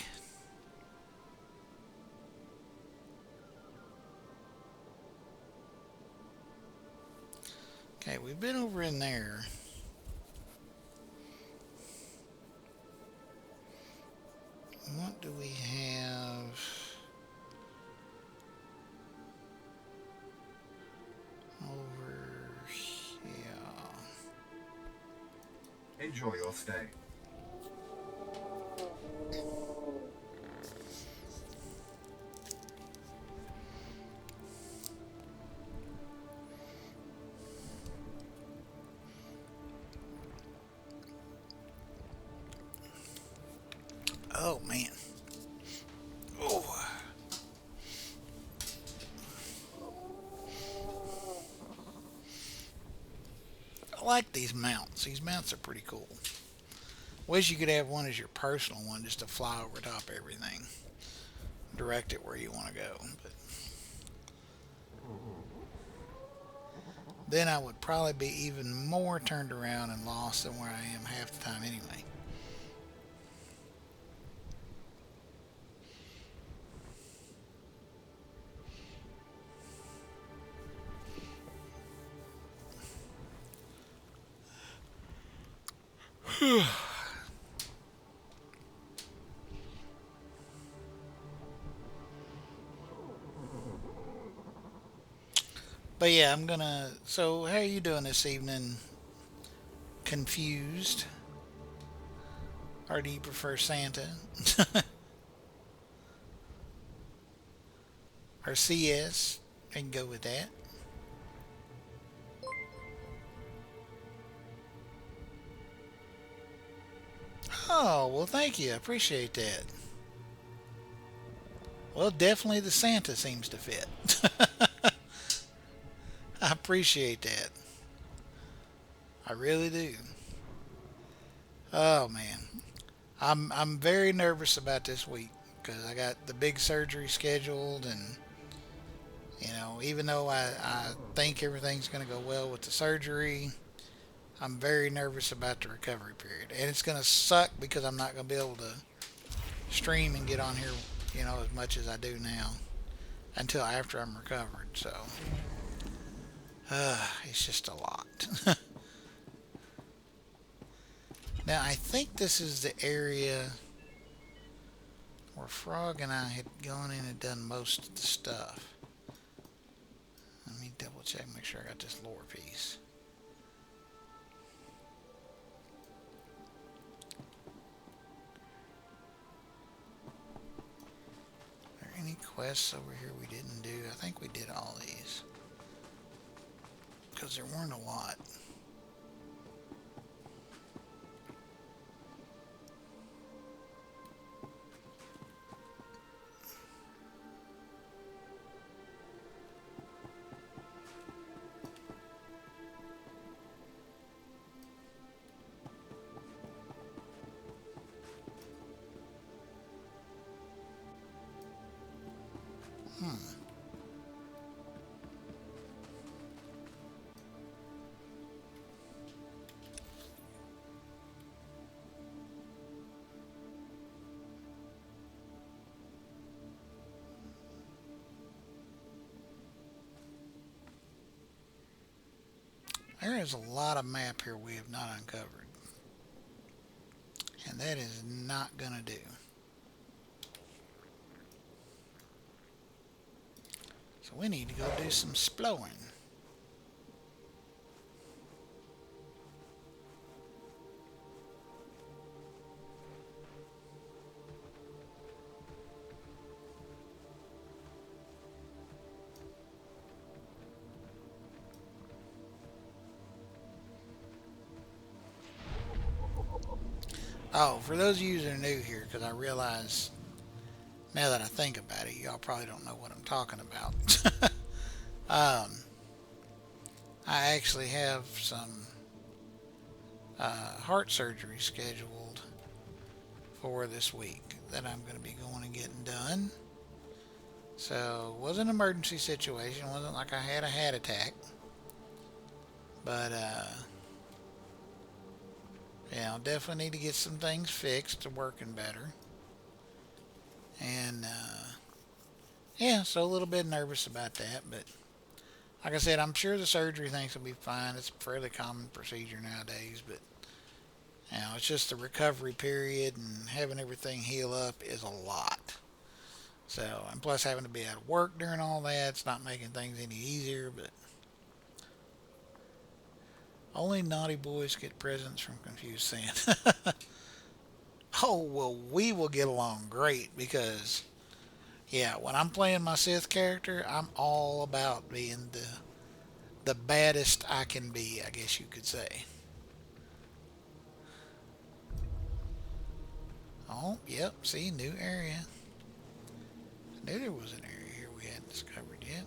Okay, we've been over in there. What do we have? Over here. Enjoy your stay. Oh, man. Oh. like these mounts. These mounts are pretty cool. Wish you could have one as your personal one just to fly over top everything. Direct it where you want to go. But then I would probably be even more turned around and lost than where I am half the time anyway. But yeah, I'm gonna. So, how are you doing this evening? Confused? Or do you prefer Santa? Or CS? I can go with that. Oh, well, thank you. I appreciate that. Well, definitely the Santa seems to fit. I appreciate that. I really do. Oh man, I'm very nervous about this week because I got the big surgery scheduled, and even though I think everything's going to go well with the surgery, I'm very nervous about the recovery period, and it's going to suck because I'm not going to be able to stream and get on here, as much as I do now until after I'm recovered. So, it's just a lot. Now, I think this is the area where Frog and I had gone in and done most of the stuff. Let me double check, make sure I got this lore piece. Are there any quests over here we didn't do? I think we did all these, because there weren't a lot. There is a lot of map here we have not uncovered. And that is not going to do. So we need to go do some exploring. Oh, for those of you that are new here, because I realize now that I think about it, y'all probably don't know what I'm talking about. I actually have some heart surgery scheduled for this week that I'm going to be going and getting done. So it was an emergency situation. It wasn't like I had a heart attack. But, yeah, I'll definitely need to get some things fixed to working better. And, yeah, so a little bit nervous about that. But, like I said, I'm sure the surgery things will be fine. It's a fairly common procedure nowadays. But, it's just the recovery period and having everything heal up is a lot. So, and plus having to be out of work during all that, it's not making things any easier. But only naughty boys get presents from Confused Santa. Oh, well, we will get along great because, yeah, when I'm playing my Sith character, I'm all about being the baddest I can be, I guess you could say. Oh, yep, see, new area. I knew there was an area here we hadn't discovered yet.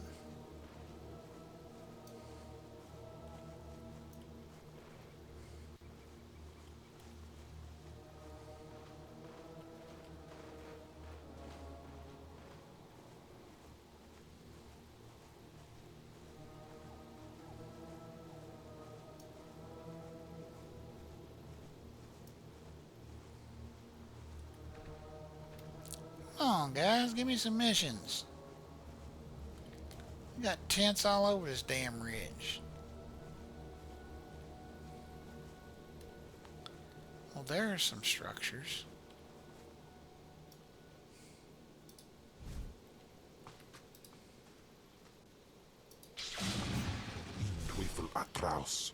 on, guys, give me some missions. We got tents all over this damn ridge. Well, there are some structures. Teufel atraus.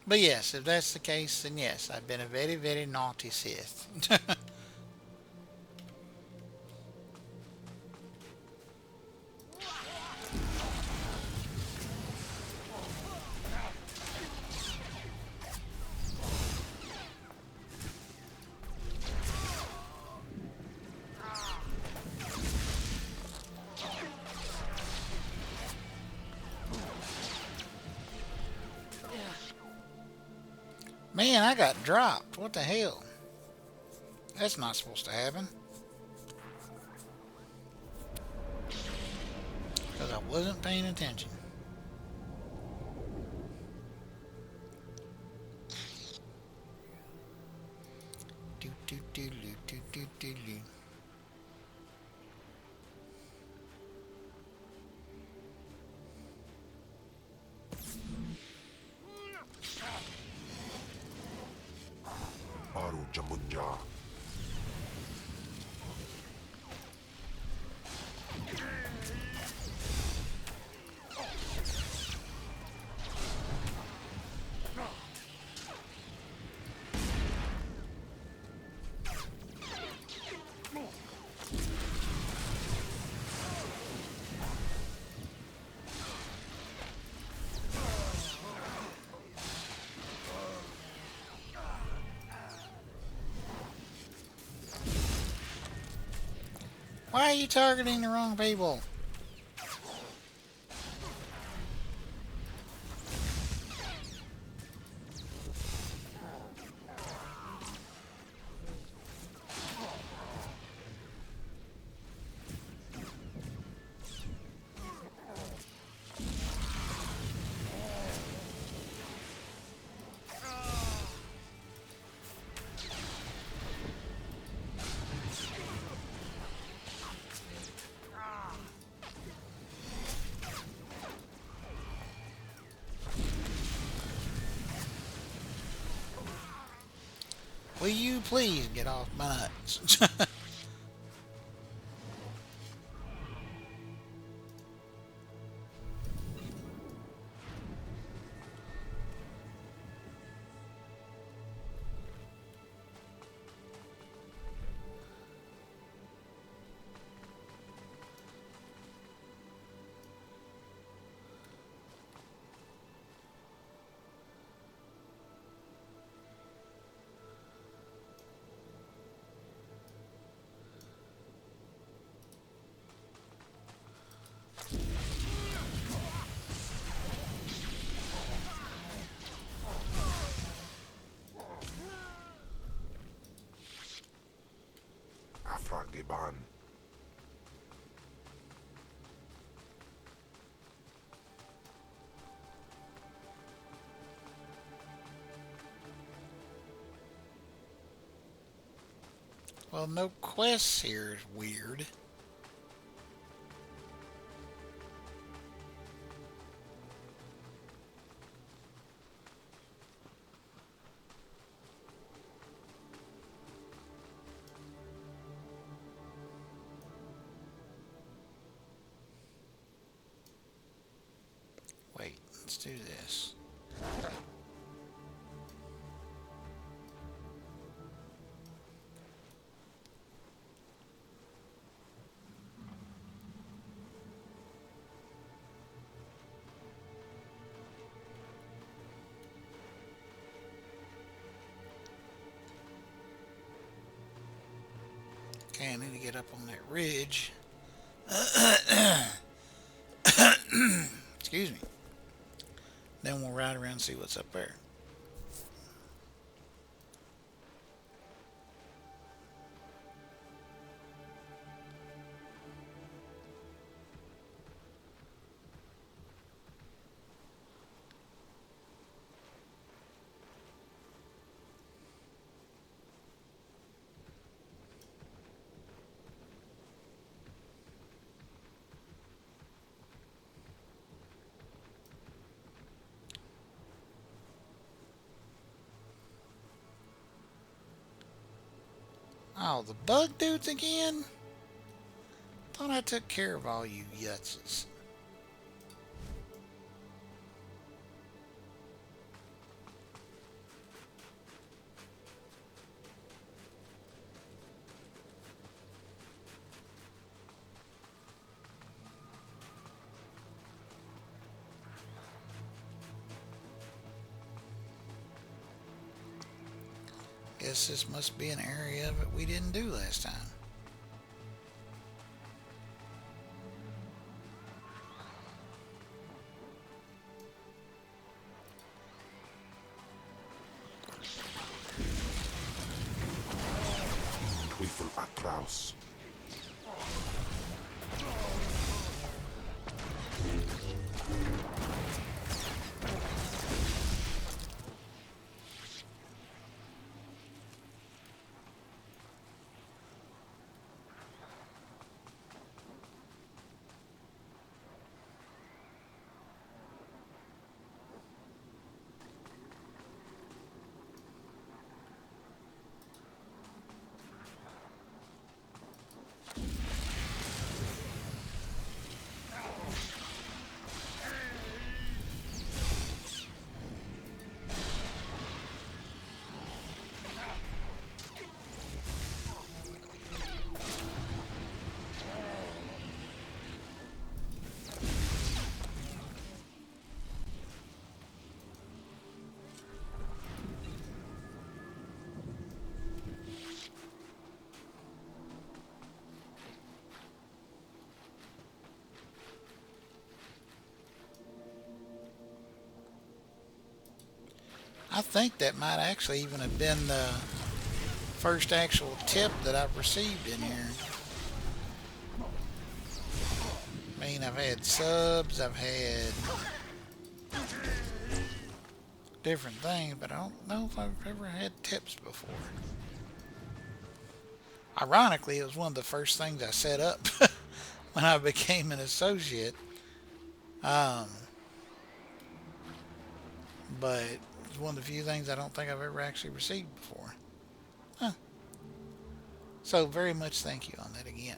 But yes, if that's the case, then yes, I've been a very, very naughty Sith. Man, I got dropped. What the hell? That's not supposed to happen. Because I wasn't paying attention. Do, do, do, do, do, do, do, do. Aru Jamunja. Why are you targeting the wrong people? Will you please get off my nuts? Afragiban. Well, no quests here is weird. Wait, let's do this. Okay, I need to get up on that ridge. Excuse me. Then we'll ride around and see what's up there. Oh, the bug dudes again? Thought I took care of all you yutzes. Guess this must be an area of it we didn't do last time. Teufel atroz. I think that might actually even have been the first actual tip that I've received in here. I mean, I've had subs, I've had different things, but I don't know if I've ever had tips before. Ironically, it was one of the first things I set up when I became an associate. But it's one of the few things I don't think I've ever actually received before. Huh. So very much thank you on that again.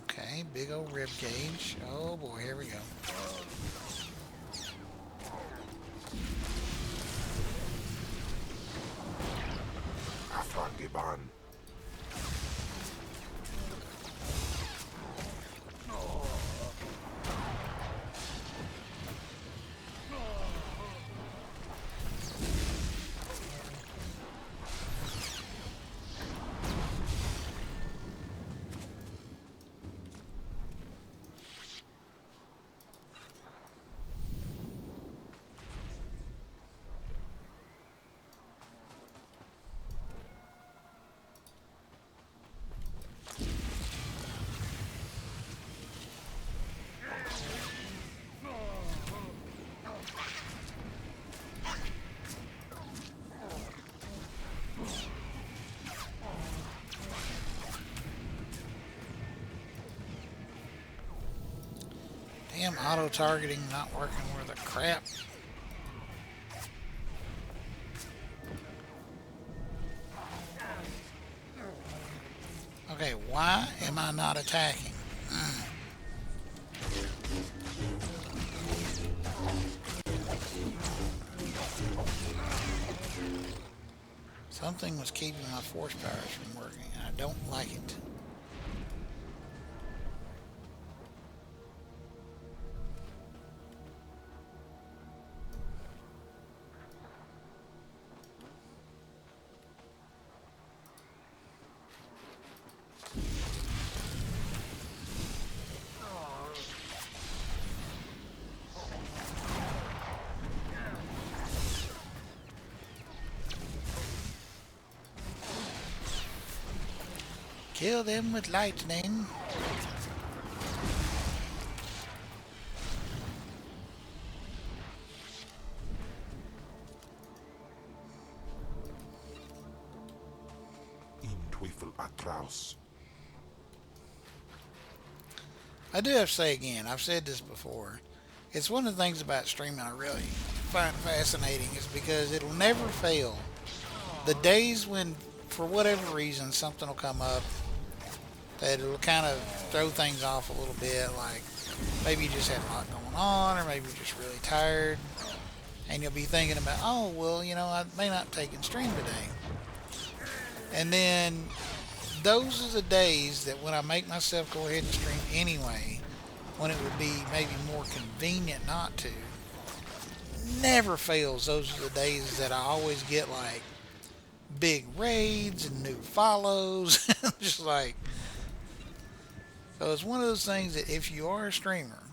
Okay, big old rib cage. Oh boy, here we go. Afrangiban. Damn auto-targeting not working worth a crap. Okay, why am I not attacking? Something was keeping my force powers from working, and I don't like it. Kill them with lightning. Im Teufel Atraus. I do have to say again, I've said this before. It's one of the things about streaming I really find fascinating is because it'll never fail. The days when, for whatever reason, something will come up that it'll kind of throw things off a little bit, like maybe you just had a lot going on, or maybe you're just really tired, and you'll be thinking about, oh, well, you know, I may not take and stream today. And then those are the days that when I make myself go ahead and stream anyway, when it would be maybe more convenient not to, never fails. Those are the days that I always get like big raids and new follows. Just like, so it's one of those things that if you are a streamer,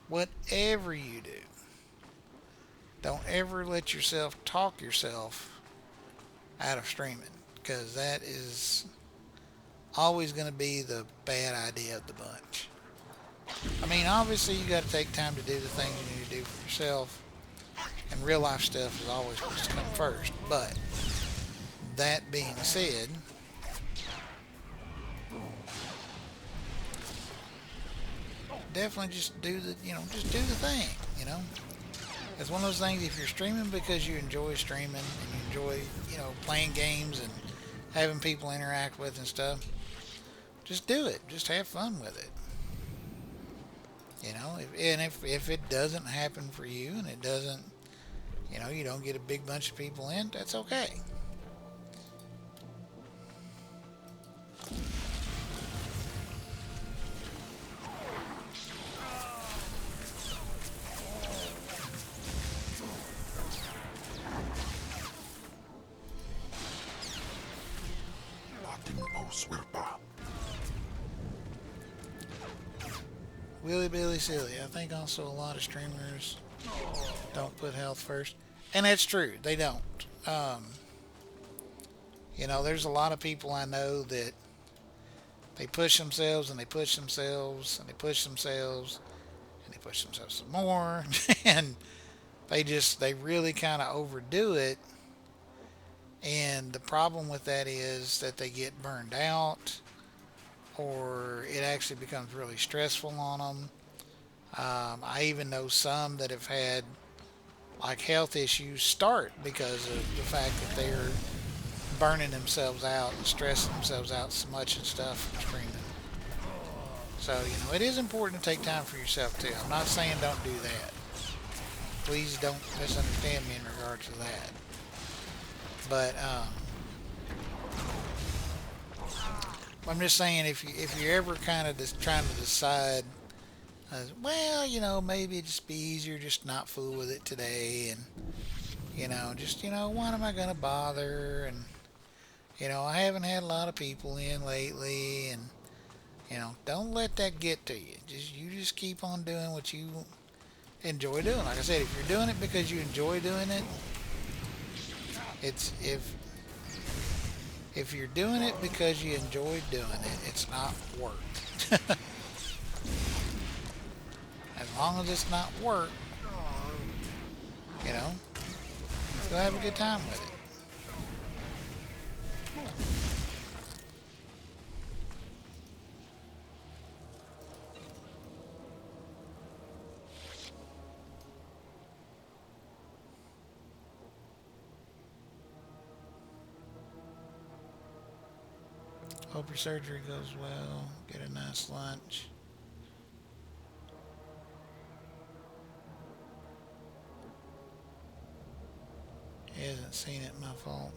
whatever you do, don't ever let yourself talk yourself out of streaming, because that is always going to be the bad idea of the bunch. I mean, obviously you got to take time to do the things you need to do for yourself, and real life stuff is always supposed to come first. But that being said, definitely just do the, just do the thing, It's one of those things, if you're streaming because you enjoy streaming and you enjoy, playing games and having people interact with and stuff, just do it. Just have fun with it. If it doesn't happen for you and it doesn't, you don't get a big bunch of people in, that's okay. Willy Billy Silly. I think also a lot of streamers don't put health first. And that's true. They don't. There's a lot of people I know that they push themselves and they push themselves and they push themselves and they push themselves some more. And they really kind of overdo it. And the problem with that is that they get burned out, or it actually becomes really stressful on them. I even know some that have had like health issues start because of the fact that they're burning themselves out and stressing themselves out so much and stuff from streaming. So, it is important to take time for yourself too. I'm not saying don't do that. Please don't misunderstand me in regards to that. But I'm just saying, if you're ever kind of just trying to decide, maybe it'd just be easier just not fool with it today, and why am I gonna bother? And I haven't had a lot of people in lately, and don't let that get to you. You just keep on doing what you enjoy doing. Like I said, if you're doing it because you enjoy doing it, if you're doing it because you enjoy doing it, it's not work. As long as it's not work, you'll have a good time with it. Hope your surgery goes well. Get a nice lunch. He hasn't seen it, my fault.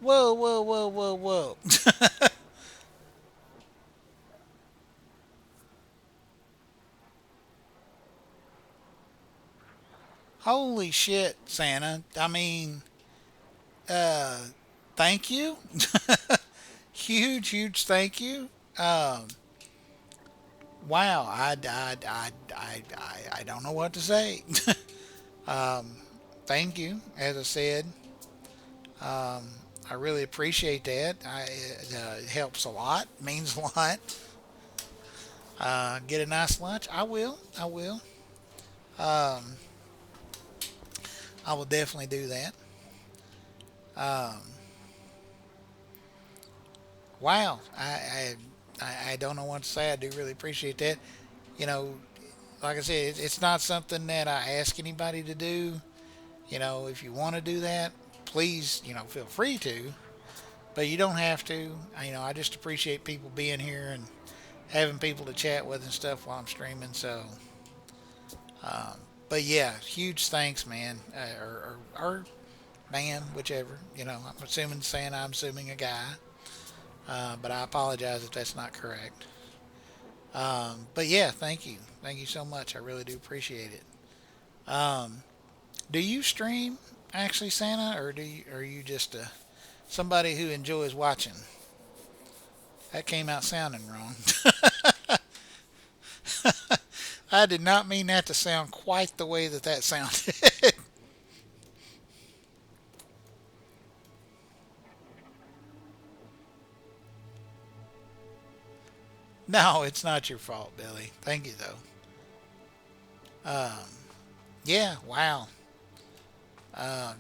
Whoa, whoa, whoa, whoa, whoa. Holy shit, Santa. I mean, thank you. Huge, huge thank you. Wow, I don't know what to say. Thank you, as I said. I really appreciate that. It helps a lot, means a lot. Get a nice lunch. I will. I will. Um, I will definitely do that. Um, wow. I don't know what to say. I do really appreciate that. You know, like I said, it's not something that I ask anybody to do. You know, if you want to do that, please, feel free to. But you don't have to. I just appreciate people being here and having people to chat with and stuff while I'm streaming. So, um, but yeah, huge thanks, man, or man, whichever. I'm assuming a guy, but I apologize if that's not correct. But yeah, thank you so much. I really do appreciate it. Do you stream actually, Santa, or are you just somebody who enjoys watching? That came out sounding wrong. I did not mean that to sound quite the way that sounded. No, it's not your fault, Billy. Thank you, though. Yeah, wow.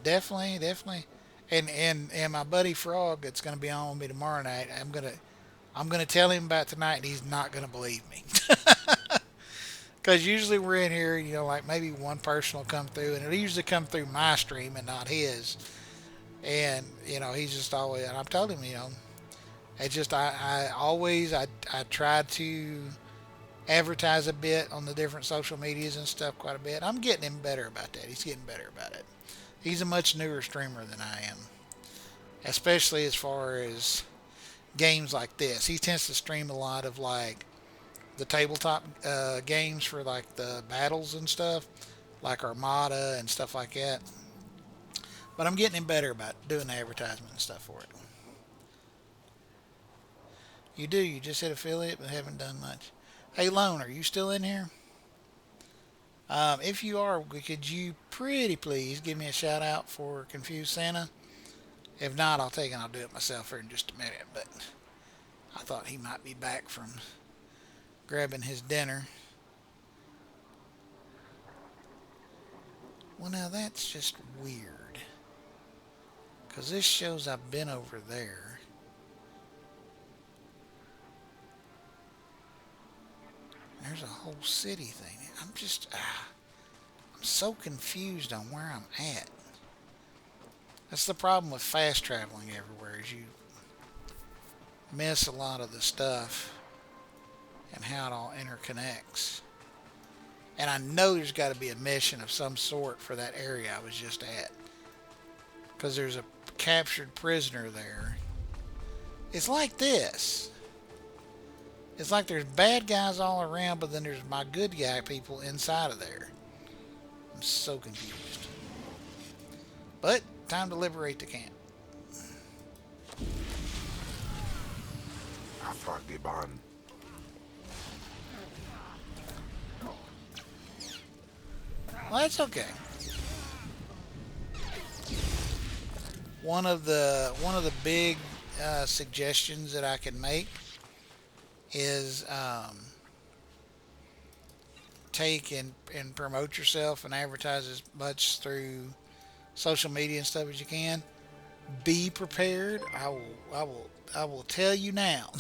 Definitely, definitely. And my buddy Frog that's going to be on with me tomorrow night. I'm gonna tell him about tonight, and he's not gonna believe me. Because usually we're in here, like maybe one person will come through, and it'll usually come through my stream and not his. And he's just always. And I've told him, it's just I try to advertise a bit on the different social medias and stuff quite a bit. I'm getting him better about that. He's getting better about it. He's a much newer streamer than I am, especially as far as games like this. He tends to stream a lot of like the tabletop games for like the battles and stuff, like Armada and stuff like that. But I'm getting him better about doing the advertisement and stuff for it. You do. You just hit affiliate, but haven't done much. Hey, Lone, are you still in here? If you are, could you pretty please give me a shout out for Confused Santa? If not, I'll take it and I'll do it myself here in just a minute. But I thought he might be back from grabbing his dinner. Well, now that's just weird. Because this shows I've been over there. There's a whole city thing. I'm so confused on where I'm at. That's the problem with fast traveling everywhere, is you miss a lot of the stuff and how it all interconnects. And I know there's got to be a mission of some sort for that area I was just at. Because there's a captured prisoner there. It's like this. It's like there's bad guys all around, but then there's my good guy people inside of there. I'm so confused. But time to liberate the camp. Well, that's okay. One of the big suggestions that I can make is take and promote yourself and advertise as much through social media and stuff as you can. Be prepared. I will tell you now.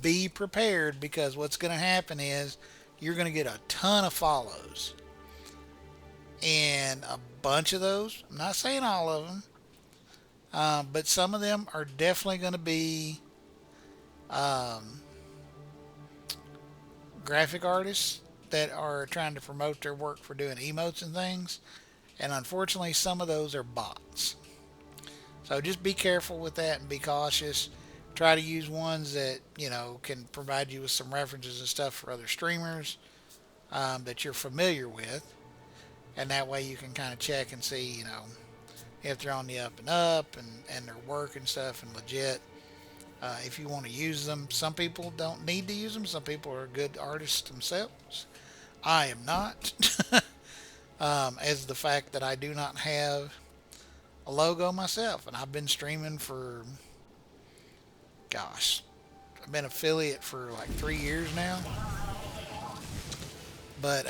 Be prepared, because what's going to happen is you're going to get a ton of follows. And a bunch of those, I'm not saying all of them, but some of them are definitely going to be graphic artists that are trying to promote their work for doing emotes and things. And unfortunately, some of those are bots. So just be careful with that and be cautious. Try to use ones that, can provide you with some references and stuff for other streamers that you're familiar with. And that way you can kind of check and see, if they're on the up and their work and stuff and legit. If you want to use them, some people don't need to use them. Some people are good artists themselves. I am not. As the fact that I do not have a logo myself, and I've been streaming for, gosh, I've been affiliate for like 3 years now. But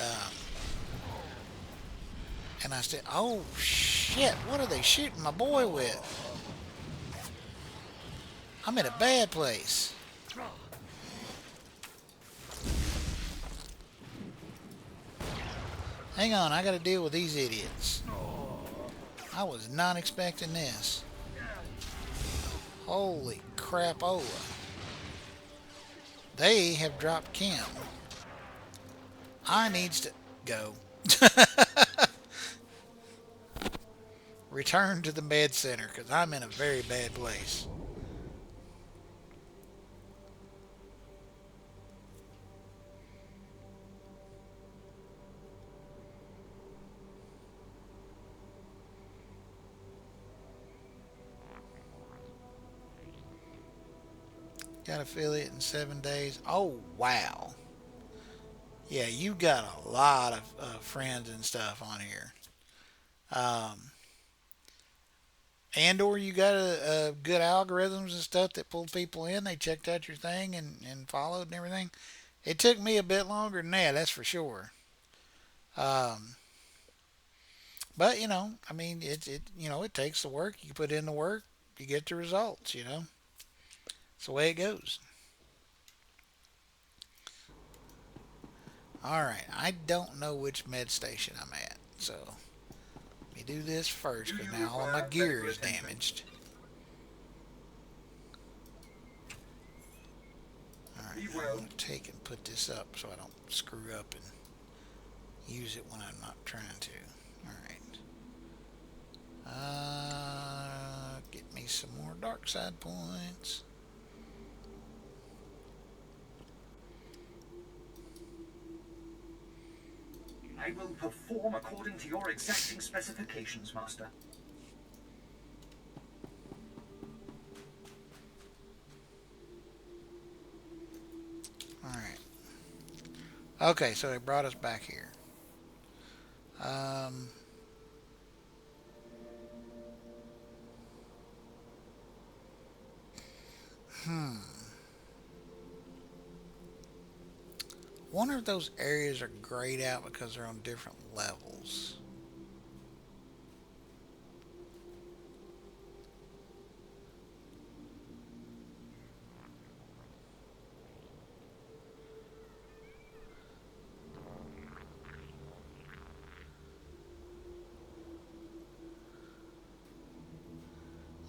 and I said, oh shit, what are they shooting my boy with? I'm in a bad place. Hang on, I gotta deal with these idiots. I was not expecting this. Holy crapola. They have dropped Kim. I needs to go. Return to the med center, because I'm in a very bad place. Got affiliate in 7 days. Oh, wow. Yeah, you got a lot of friends and stuff on here. Um, and or you got a good algorithms and stuff that pulled people in. They checked out your thing and followed and everything. It took me a bit longer than that, that's for sure. Um, but I mean, it takes the work. You put in the work, you get the results. It's the way it goes. All right, I don't know which med station I'm at, so let me do this first because now all of my gear is damaged. All right, I'm going to take and put this up so I don't screw up and use it when I'm not trying to. All right. Get me some more dark side points. I will perform according to your exacting specifications, Master. Alright. Okay, so they brought us back here. Um... Wonder if those areas are grayed out because they're on different levels.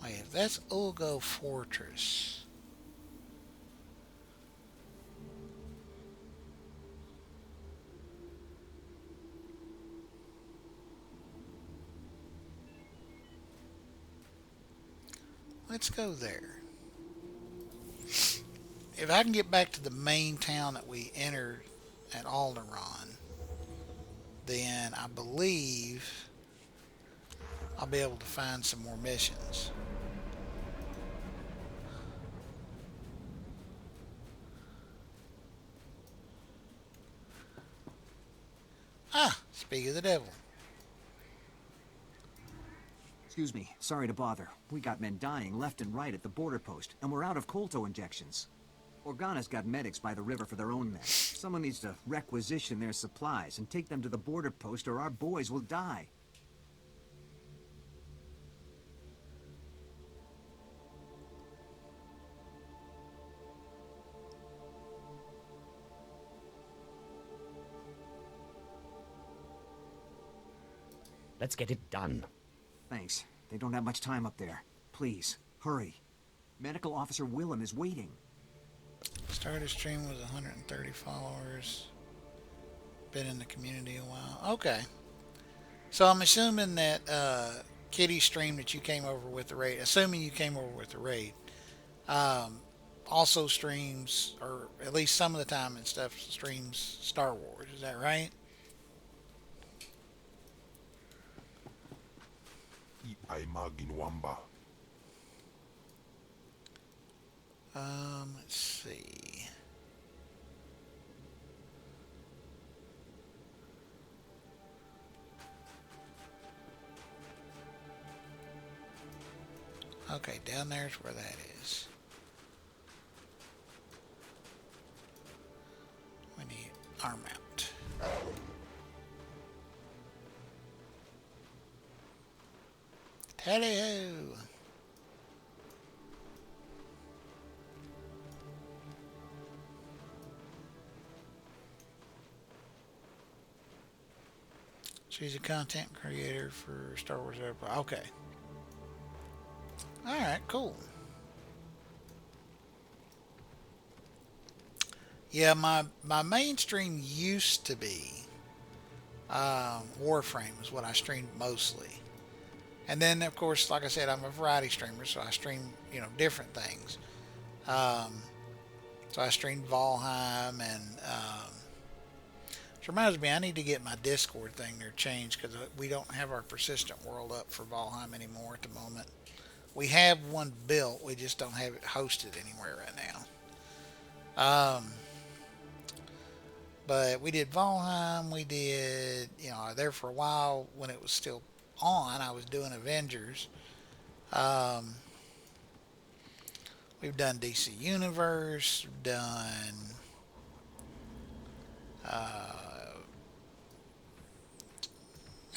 Wait, if that's Ulgo Fortress. Let's go there. If I can get back to the main town that we entered at Alderaan, then I believe I'll be able to find some more missions. Ah, speak of the devil. Excuse me, sorry to bother. We got men dying left and right at the border post, and we're out of Kolto injections. Organa's got medics by the river for their own men. Someone needs to requisition their supplies and take them to the border post or our boys will die. Let's get it done. Thanks. They don't have much time up there. Please, hurry. Medical Officer Willem is waiting. Started stream with 130 followers. Been in the community a while. Okay. So I'm assuming that Kitty stream that you came over with the raid, assuming you came over with the raid, also streams, or at least some of the time and stuff, streams Star Wars. Is that right? Let's see. Okay, down there's where that is. We need our mount. Tally-ho! She's a content creator for Star Wars Airplane. Okay. Alright, cool. Yeah, my mainstream used to be Warframe is what I streamed mostly. And then, of course, like I said, I'm a variety streamer, so I stream, different things. So I streamed Valheim, and which reminds me, I need to get my Discord thing there changed, because we don't have our persistent world up for Valheim anymore at the moment. We have one built, we just don't have it hosted anywhere right now. But we did Valheim, we did, there for a while when it was still on, I was doing Avengers. We've done DC Universe, we've done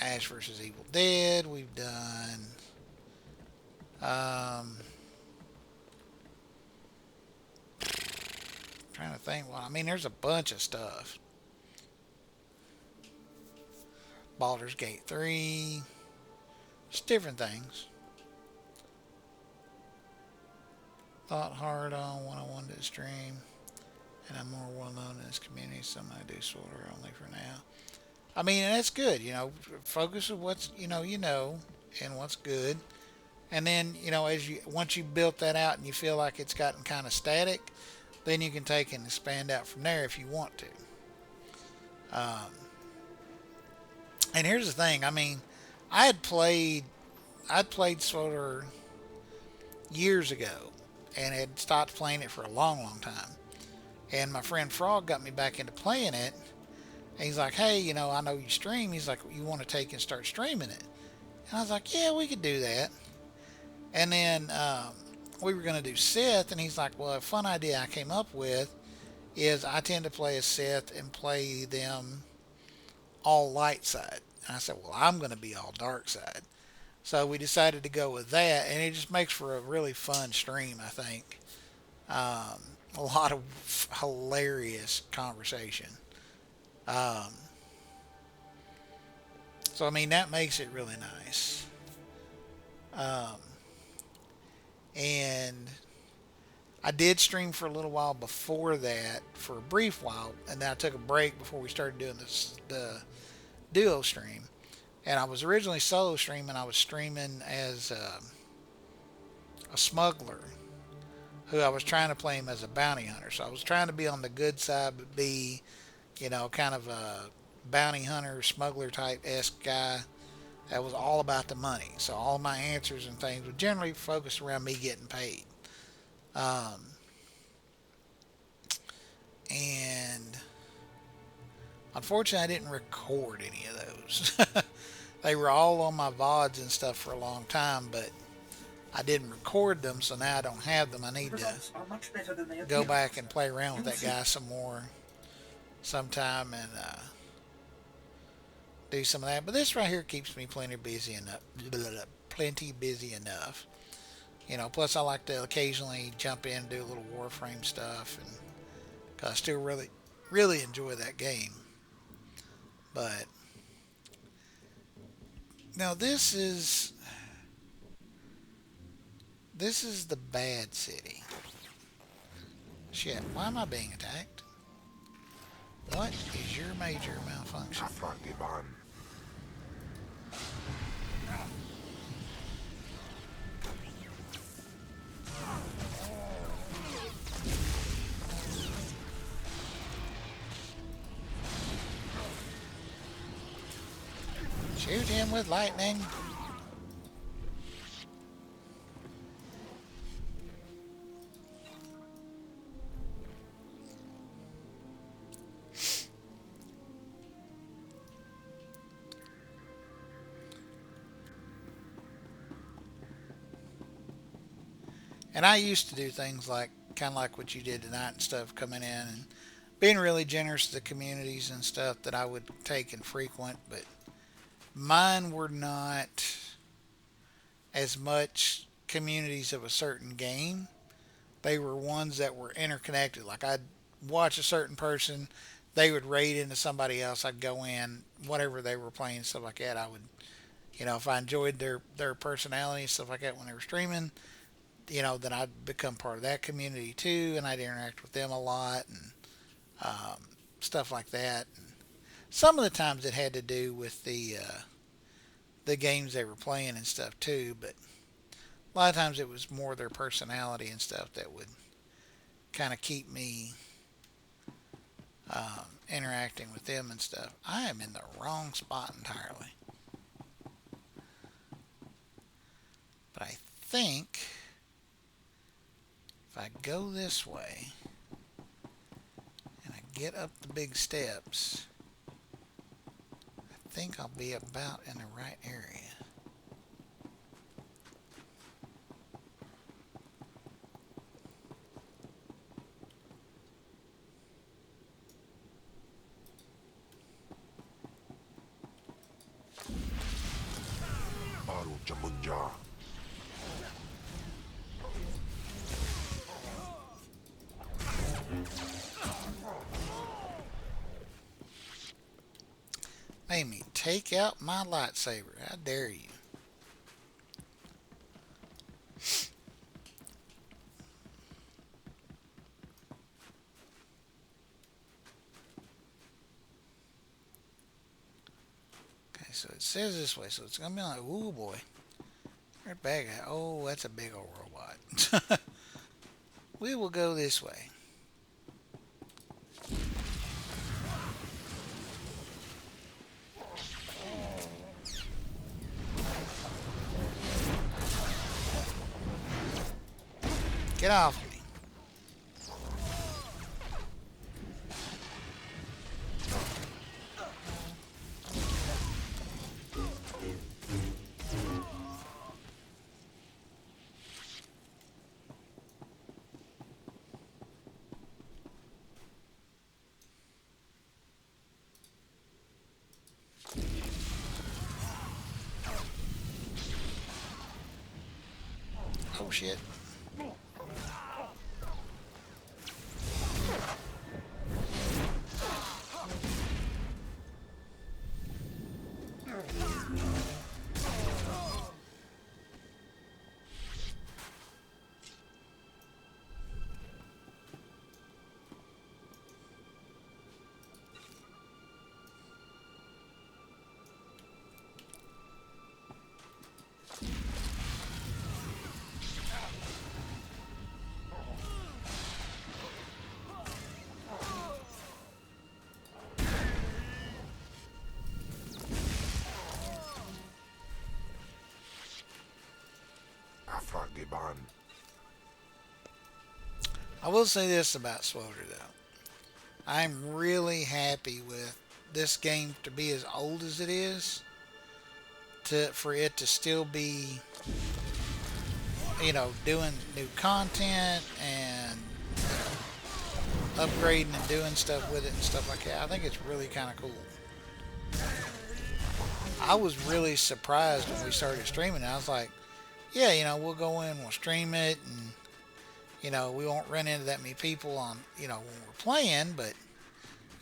Ash vs. Evil Dead, we've done trying to think. Well, I mean, there's a bunch of stuff. Baldur's Gate 3. Just different things. Thought hard on what I wanted to stream. And I'm more well known in this community. Something I do sort of only for now. I mean, and that's good. Focus on what's, and what's good. And then, once you built that out and you feel like it's gotten kind of static, then you can take and expand out from there if you want to. And here's the thing. I mean, I'd played SWTOR years ago and had stopped playing it for a long, long time. And my friend Frog got me back into playing it. And he's like, hey, I know you stream. He's like, you want to take and start streaming it? And I was like, yeah, we could do that. And then we were going to do Sith, and he's like, well, a fun idea I came up with is I tend to play a Sith and play them all light side. And I said, well, I'm going to be all dark side. So we decided to go with that, and it just makes for a really fun stream, I think. A lot of hilarious conversation. So, I mean, that makes it really nice. And I did stream for a little while before that, for a brief while, and then I took a break before we started doing the duo stream. And I was originally solo streaming. I was streaming as a smuggler, who I was trying to play him as a bounty hunter. So I was trying to be on the good side, but be, kind of a bounty hunter, smuggler type-esque guy. That was all about the money. So all my answers and things would generally focus around me getting paid. And unfortunately, I didn't record any of those. They were all on my VODs and stuff for a long time, but I didn't record them, so now I don't have them. I need to go back and play around with that guy some more sometime and do some of that. But this right here keeps me plenty busy enough. Plus I like to occasionally jump in and do a little Warframe stuff, and 'cause I still really, really enjoy that game. But now this is the bad city. Shit, why am I being attacked? What is your major malfunction? Shoot him with lightning. And I used to do things like kind of like what you did tonight and stuff, coming in and being really generous to the communities and stuff that I would take and frequent, but mine were not as much communities of a certain game. They were ones that were interconnected. Like I'd watch a certain person, they would raid into somebody else. I'd go in, whatever they were playing, stuff like that. I would, if I enjoyed their personality and stuff like that when they were streaming, then I'd become part of that community too, and I'd interact with them a lot and stuff like that. And some of the times it had to do with the games they were playing and stuff too, but a lot of times it was more their personality and stuff that would kind of keep me interacting with them and stuff. I am in the wrong spot entirely. But I think if I go this way and I get up the big steps, I think I'll be about in the right area. Made me take out my lightsaber. How dare you? Okay, so it says this way, so it's gonna be like, ooh boy. Right back. Oh, that's a big old robot. We will go this way. Get off me. Oh shit. I will say this about Swoter though. I'm really happy with this game to be as old as it is, for it to still be, doing new content and upgrading and doing stuff with it and stuff like that. I think it's really kind of cool. I was really surprised when we started streaming. I was like, yeah, we'll go in, we'll stream it, and we won't run into that many people on, when we're playing, but,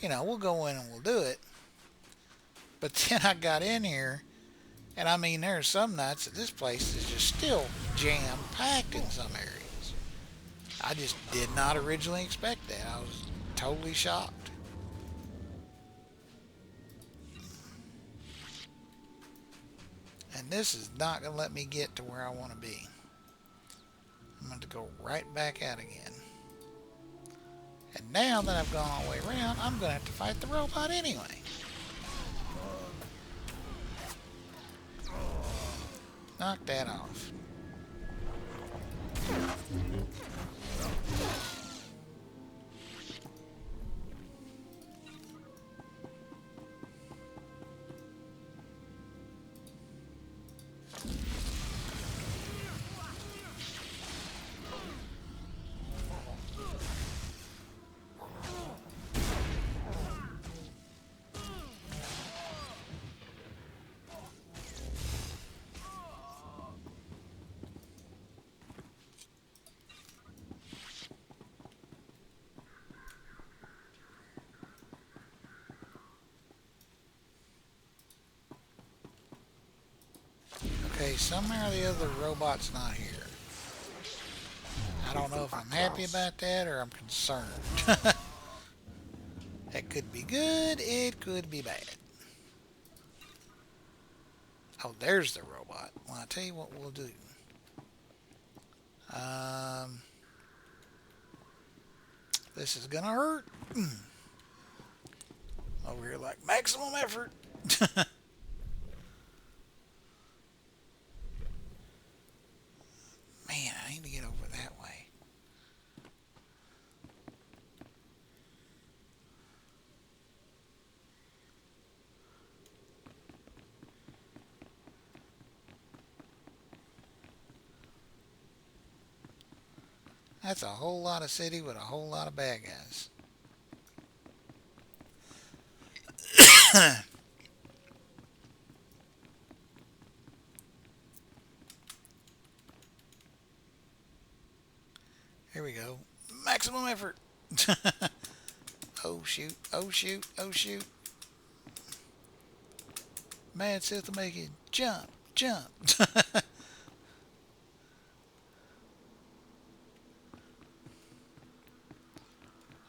we'll go in and we'll do it. But then I got in here, and I mean, there are some nights that this place is just still jam-packed in some areas. I just did not originally expect that. I was totally shocked. And this is not going to let me get to where I want to be. I'm going to go right back out again. And now that I've gone all the way around, I'm going to have to fight the robot anyway. Knock that off. Okay, somehow or the other, the robot's not here. I don't know if I'm happy about that or I'm concerned. That could be good, it could be bad. Oh, there's the robot. Well, I'll tell you what we'll do. This is gonna hurt. Over here like maximum effort. Man, I need to get over that way. That's a whole lot of city with a whole lot of bad guys. Here we go. Maximum effort. Oh shoot, oh shoot, oh shoot. Mad Sith will make it jump, jump.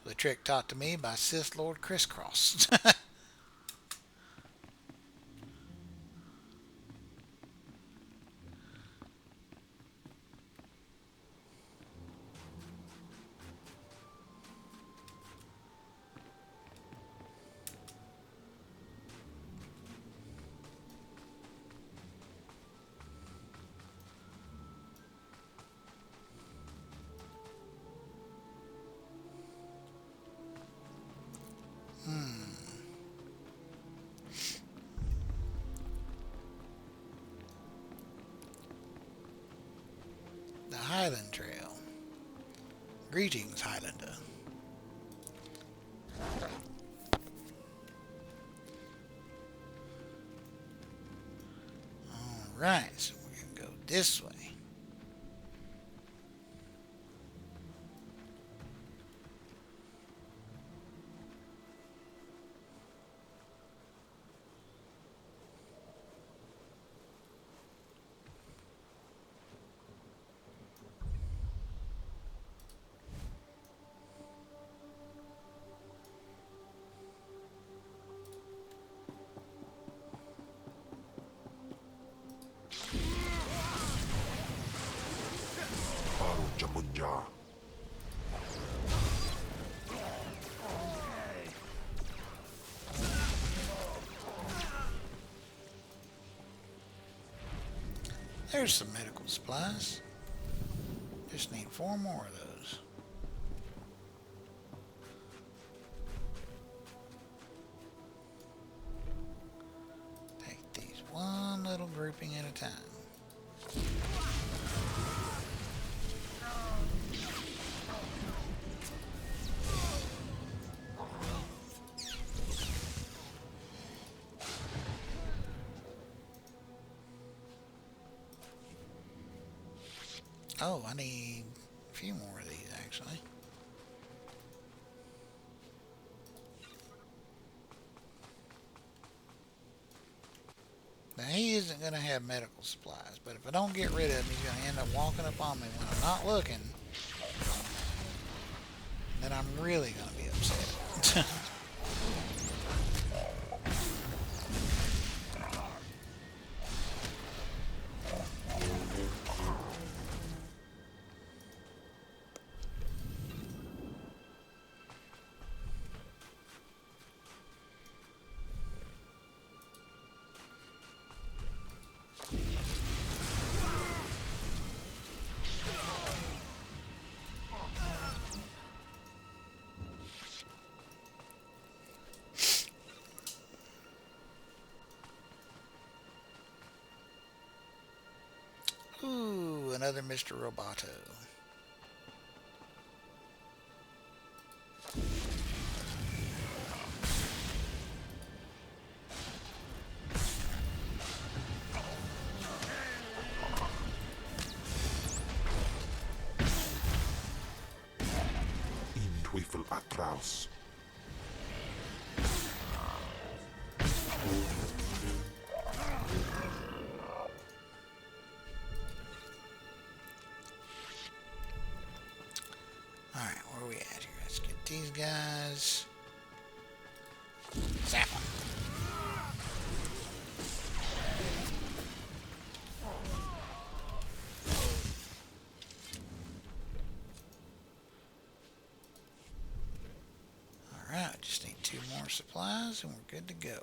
The trick taught to me by Sith Lord Crisscross. The Highland Trail. Greetings, Highlander. Alright, so we're going to go this way. There's some medical supplies. Just need 4 more of those. Take these one little grouping at a time. Oh, I need a few more of these, actually. Now, he isn't going to have medical supplies, but if I don't get rid of him, he's going to end up walking up on me when I'm not looking. Then I'm really going to be upset. Ooh, another Mr. Roboto. In Teufel atraus. supplies and we're good to go.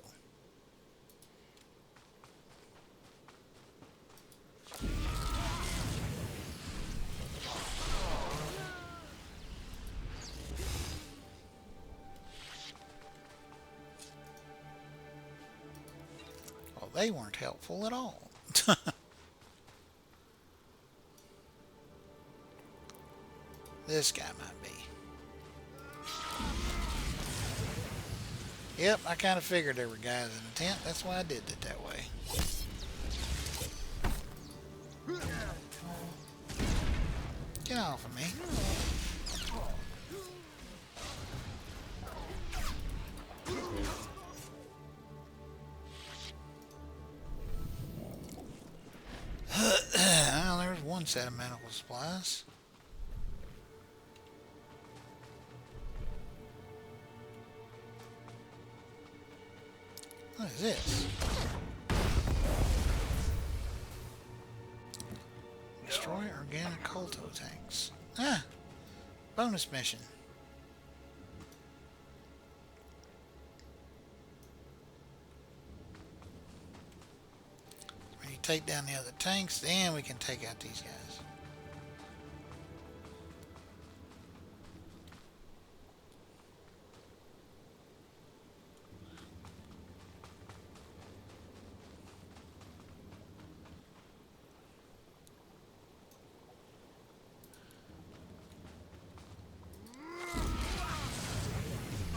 Well, they weren't helpful at all. This guy might be. Yep, I kind of figured there were guys in the tent. That's why I did it that way. Get off of me. Well, there's one set of medical supplies. What is this? Destroy organic colto tanks. Ah! Bonus mission. When you take down the other tanks, then we can take out these guys.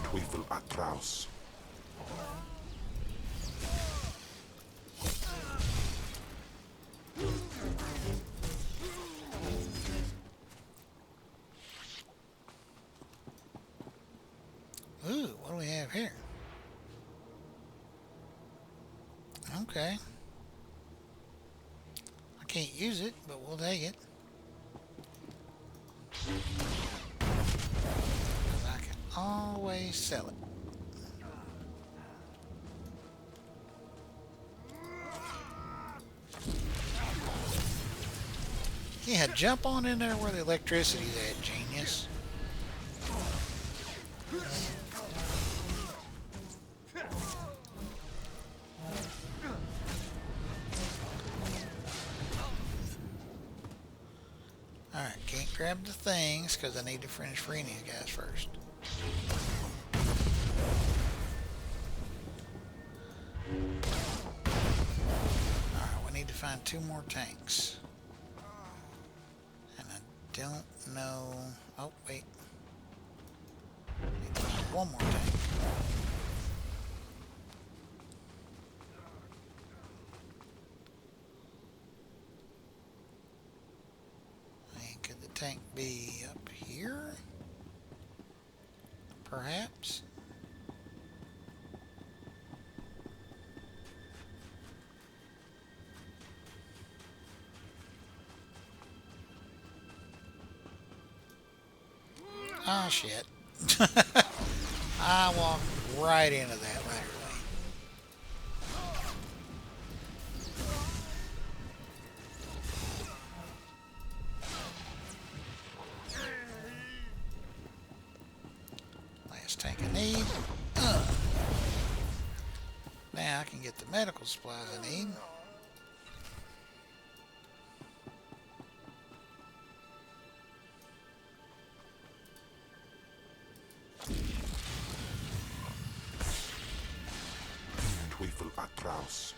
Teufel atraus. Ooh, what do we have here? Okay. I can't use it, but we'll take it. 'Cause I can always sell it. Yeah, jump on in there where the electricity's at, genius. Alright, can't grab the things because I need to finish freeing these guys first. Alright, we need to find 2 more tanks. And I don't know... Oh, wait. Need to find 1 more tank. And could the tank be up here? Perhaps? Ah, shit. I walked right into that right away. Last tank I need. Now I can get the medical supplies I need. Teufel atraus.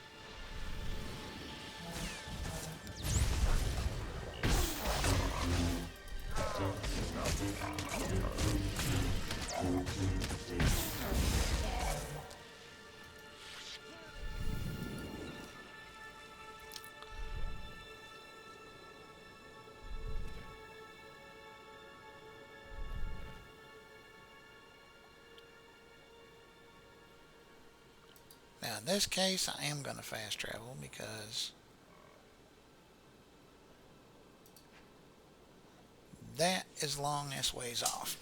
Now in this case I am going to fast travel because that is long this ways off.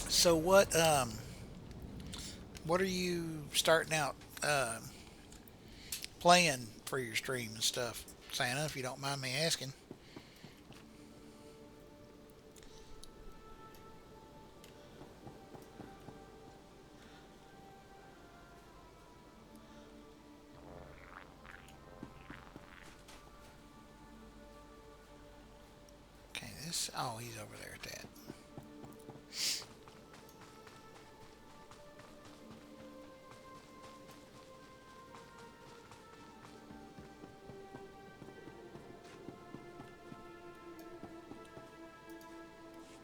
So what are you starting out playing for your stream and stuff, Santa, if you don't mind me asking. Okay, this, oh, he's over there at that.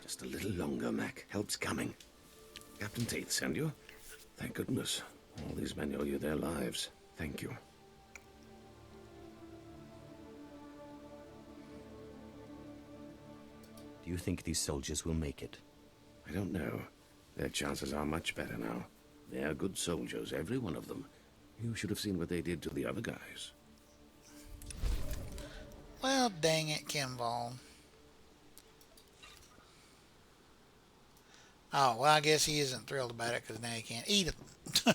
Just a little longer, Mac. Help's coming. Captain Tate send you? Thank goodness. All these men owe you their lives. Thank you. Do you think these soldiers will make it? I don't know. Their chances are much better now. They're good soldiers, every one of them. You should have seen what they did to the other guys. Well, dang it, Kimball. Oh, well, I guess he isn't thrilled about it because now he can't eat them.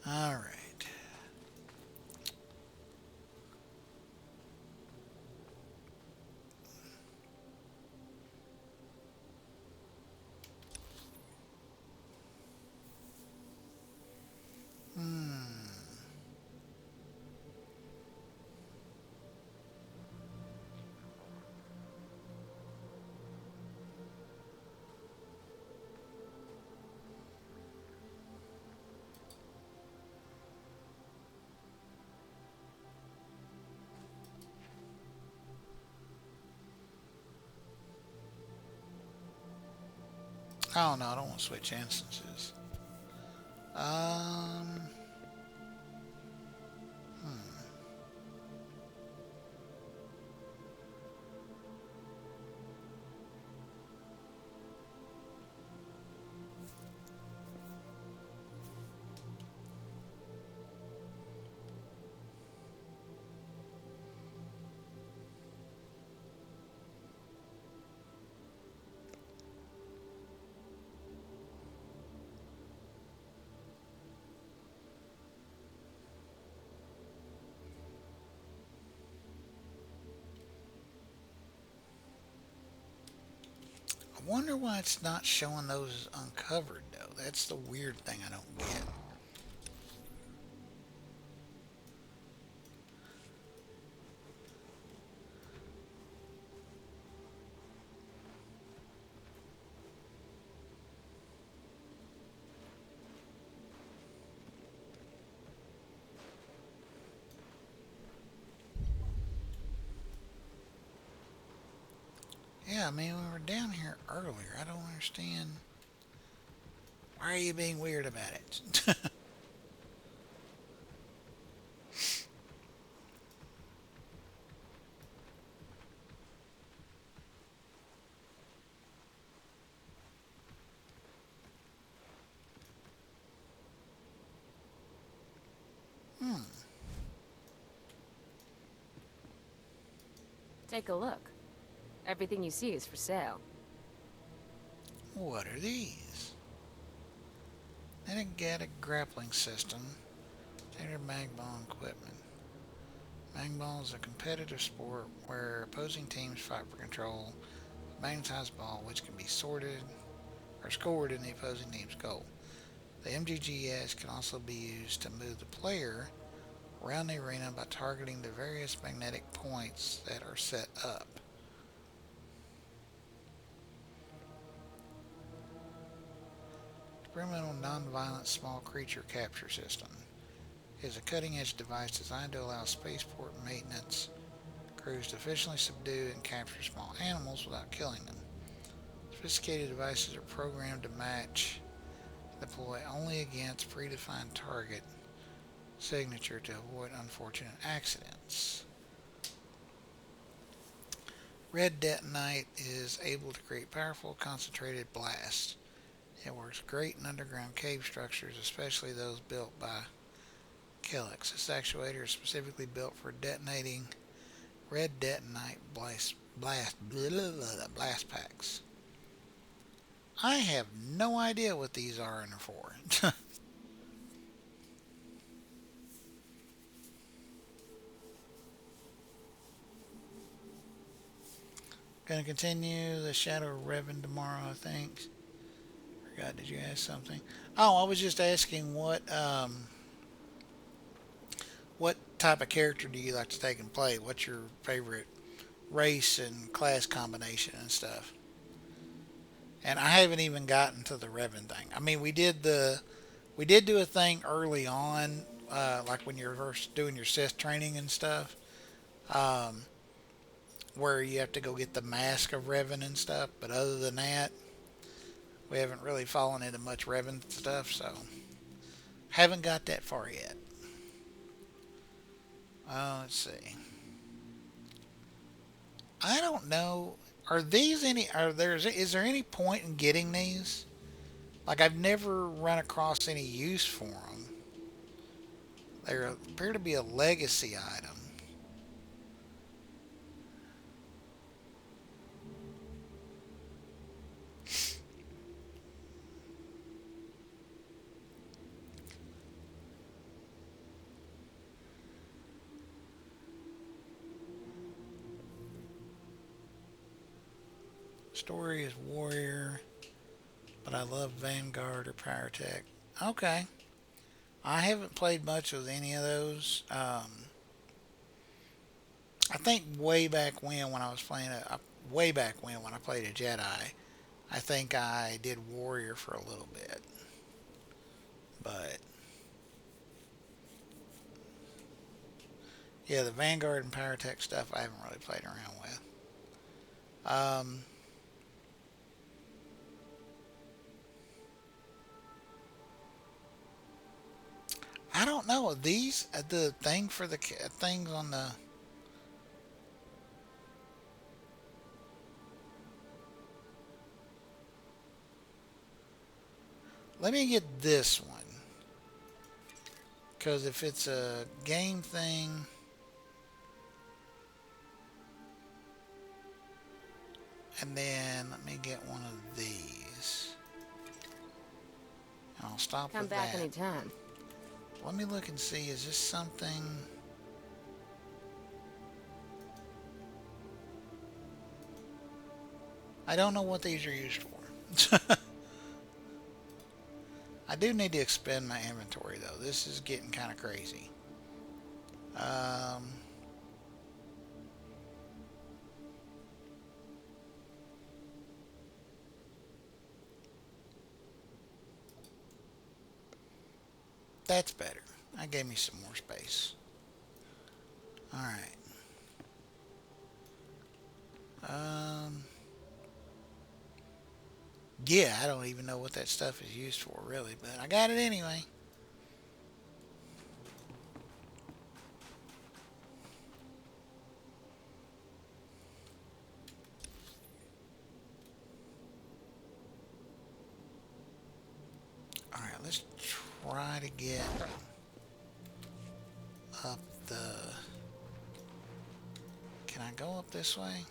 All right. Oh no, I don't want to switch instances. Hmm. I wonder why it's not showing those uncovered, though. That's the weird thing I don't get. Yeah, I mean, we were down here earlier. I don't understand. Why are you being weird about it? Take a look. Everything you see is for sale. What are these? Negatic grappling system. Standard mag ball equipment. Mag ball is a competitive sport where opposing teams fight for control of a magnetized ball which can be sorted or scored in the opposing team's goal. The MGGS can also be used to move the player around the arena by targeting the various magnetic points that are set up. Experimental non-violent small creature capture system is a cutting-edge device designed to allow spaceport maintenance crews to efficiently subdue and capture small animals without killing them. Sophisticated devices are programmed to match and deploy only against predefined target signature to avoid unfortunate accidents. Red Detonite is able to create powerful concentrated blasts. It works great in underground cave structures, especially those built by Kellex. This actuator is specifically built for detonating red detonite blast packs. I have no idea what these are and are for. Gonna continue the Shadow of Revan tomorrow, I think. Forgot, did you ask something? Oh, I was just asking what type of character do you like to take and play? What's your favorite race and class combination and stuff? And I haven't even gotten to the Revan thing. I mean, we did do a thing early on, like when you're first doing your Sith training and stuff, um, where you have to go get the mask of Revan and stuff. But other than that, we haven't really fallen into much Revan stuff, so haven't got that far yet. Let's see. I don't know. Are these any? Are there? Is there any point in getting these? Like I've never run across any use for them. They appear to be a legacy item. Story is warrior, but I love Vanguard or Power Tech. Okay. I haven't played much with any of those. I think way back when I was playing way back when I played a Jedi, I think I did warrior for a little bit. But yeah, the Vanguard and Power Tech stuff I haven't really played around with. I don't know. These the thing for the things on the. Let me get this one. Because if it's a game thing. And then let me get one of these. And I'll stop Come with back that. anytime. Let me look and see. Is this something? I don't know what these are used for. I do need to expand my inventory though. This is getting kind of crazy. That's better. That gave me some more space. Alright. Yeah, I don't even know what that stuff is used for really, but I got it anyway. Alright, let's try to get up the... Can I go up this way?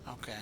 Okay.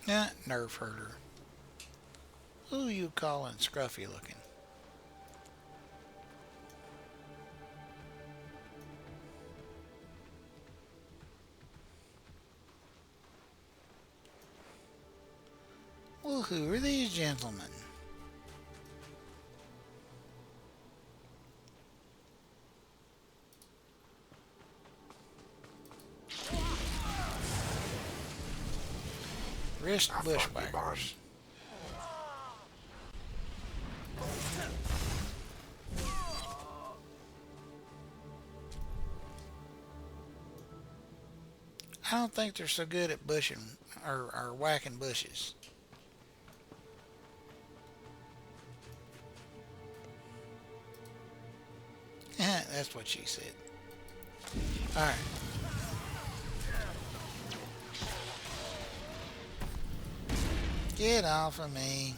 Nerf herder. Who you calling scruffy looking? Well, who are these gentlemen? Wrist bushwhackers. I don't think they're so good at bushing or whacking bushes. That's what she said. Alright. Get off of me.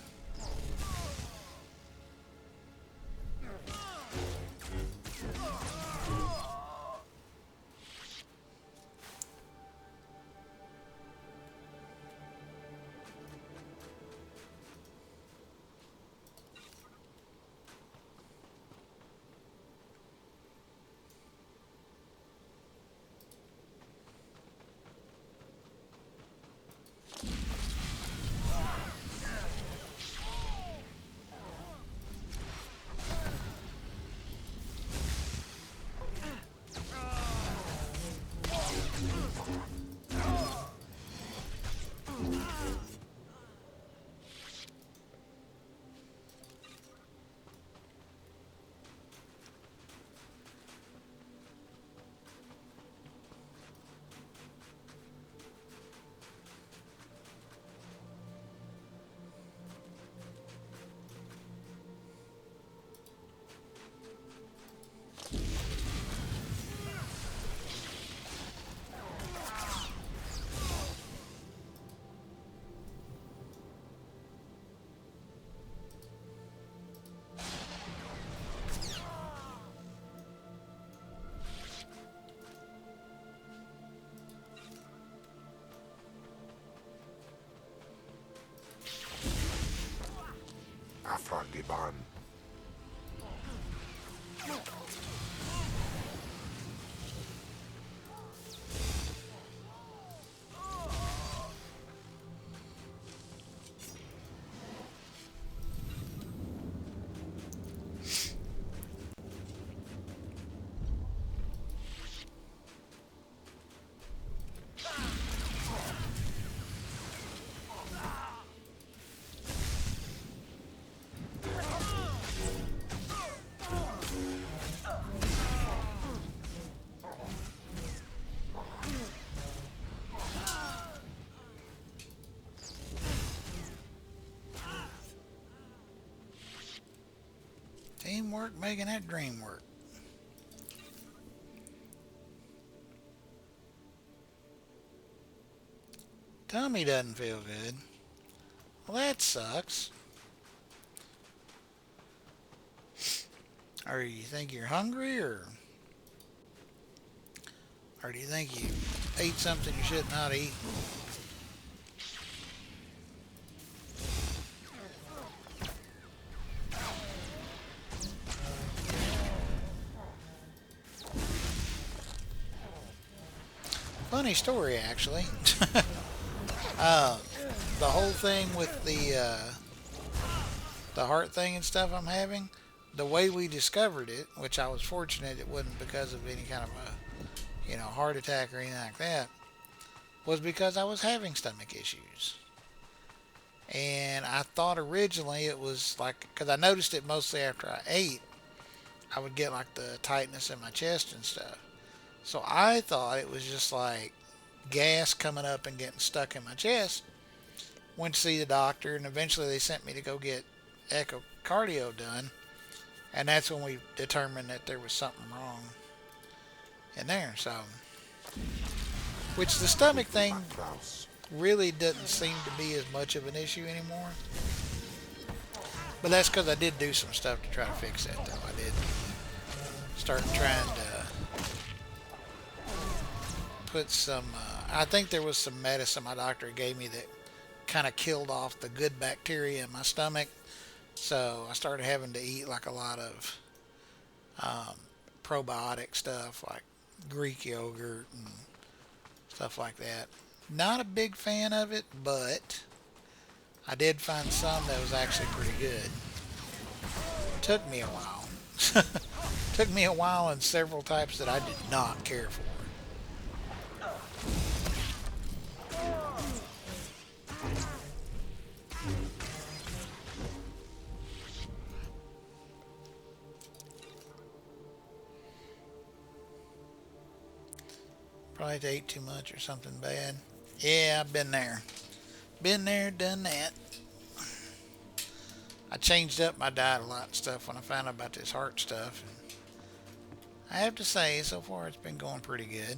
Afrandiban. Teamwork making that dream work. Tummy doesn't feel good. Well, that sucks. Or you think you're hungry, or do you think you ate something you should not eat? Funny story, actually. The whole thing with the heart thing and stuff I'm having, the way we discovered it, which I was fortunate it wasn't because of any kind of a, heart attack or anything like that, was because I was having stomach issues. And I thought originally it was like, because I noticed it mostly after I ate, I would get like the tightness in my chest and stuff. So I thought it was just like gas coming up and getting stuck in my chest. Went to see the doctor, and eventually they sent me to go get echocardio done. And that's when we determined that there was something wrong in there. So, which the stomach thing really doesn't seem to be as much of an issue anymore. But that's because I did do some stuff to try to fix that, though. I did start trying to put some, I think there was some medicine my doctor gave me that kind of killed off the good bacteria in my stomach. So I started having to eat like a lot of um, probiotic stuff like Greek yogurt and stuff like that. Not a big fan of it, but I did find some that was actually pretty good. Took me a while. Took me a while and several types that I did not care for. Probably ate too much or something bad. Yeah, I've been there. Been there, done that. I changed up my diet a lot and stuff when I found out about this heart stuff. And I have to say, so far it's been going pretty good.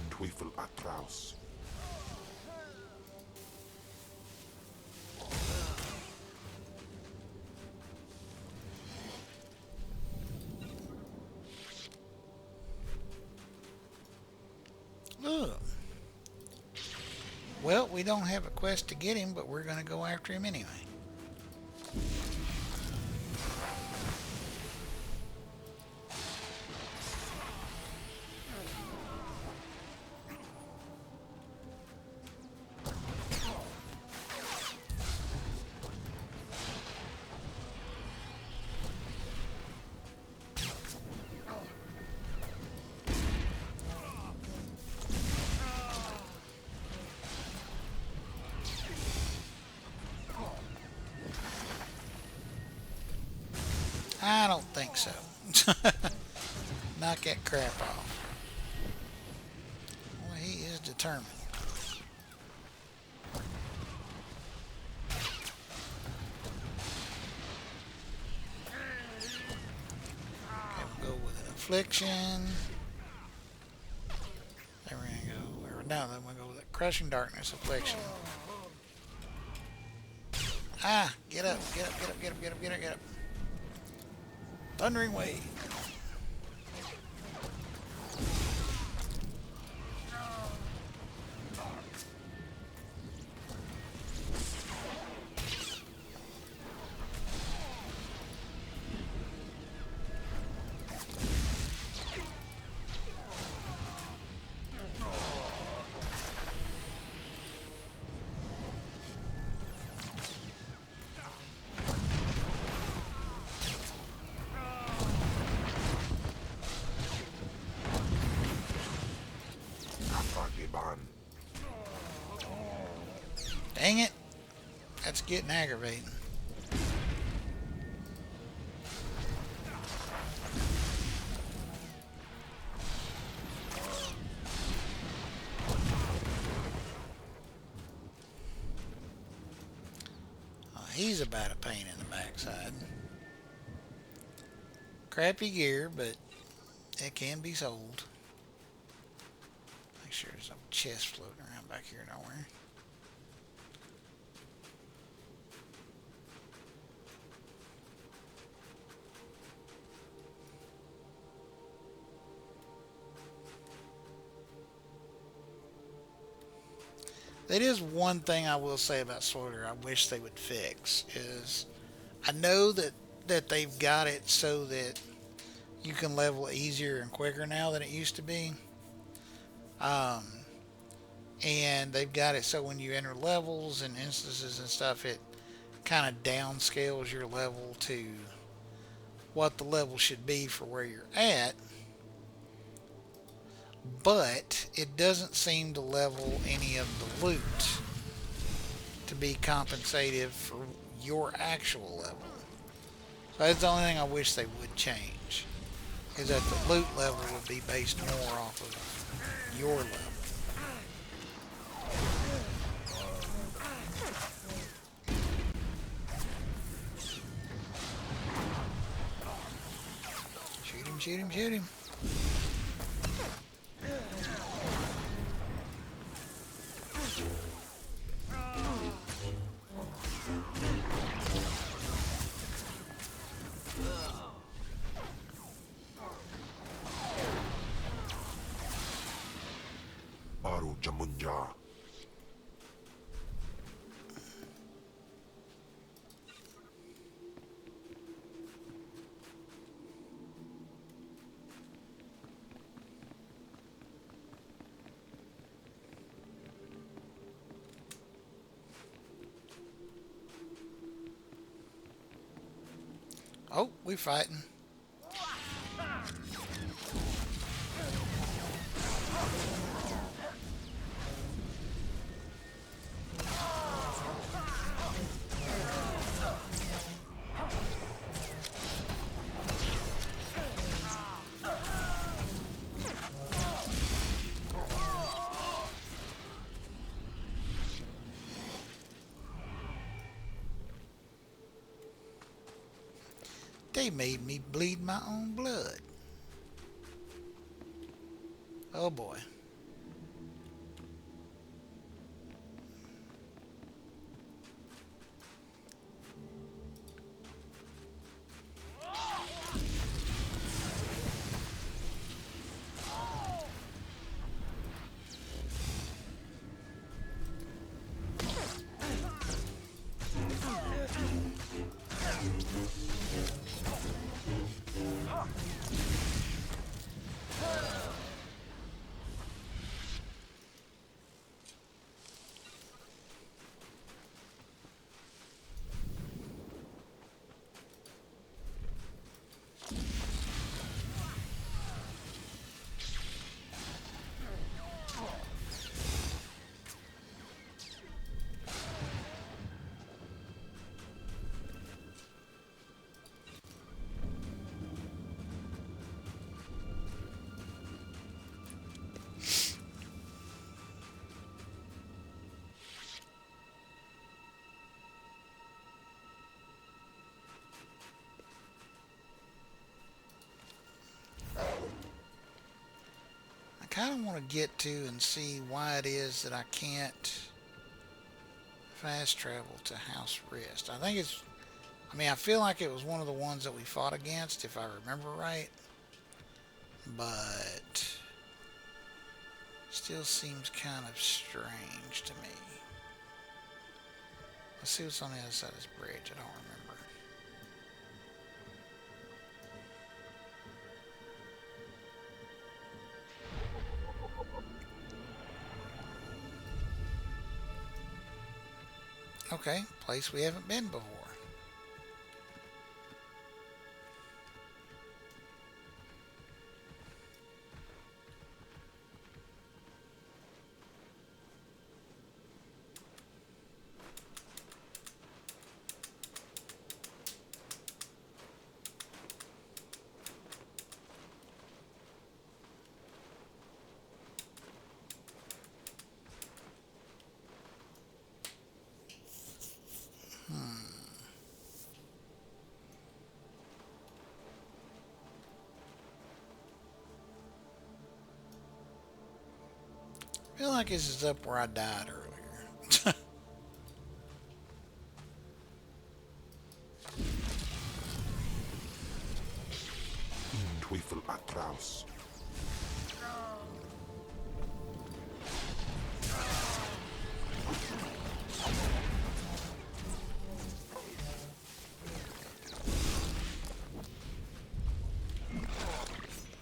Teufel atraus. Ugh. Well, we don't have a quest to get him, but we're going to go after him anyway. I don't think so. Knock that crap off. Well, he is determined. Okay, we'll go with an affliction. There we're gonna go. Or no, then we'll go with a crushing darkness affliction. Ah, get up, get up, get up, get up, get up, get up, get up. Thundering Wave. Dang it. That's getting aggravating. Oh, he's about a pain in the backside. Crappy gear, but it can be sold. Make sure there's no chest floating around back here nowhere. That is one thing I will say about Slaughter I wish they would fix is I know that they've got it so that you can level easier and quicker now than it used to be. And they've got it so when you enter levels and instances and stuff, kind of downscales your level to what the level should be for where you're at, but it doesn't seem to level any of the loot to be compensative for your actual level. So that's the only thing I wish they would change, is that the loot level would be based more off of your level. Shoot him, shoot him, shoot him. Baru Jamunja. Oh, we fighting. They made me bleed my own blood. Oh boy. I kind of want to get to and see why it is that I can't fast travel to House Rest. I think it's, I mean, I feel like it was one of the ones that we fought against, if I remember right, but still seems kind of strange to me. Let's see what's on the other side of this bridge. I don't remember. Okay, place we haven't been before. I feel like this is up where I died earlier. Teufel atraus.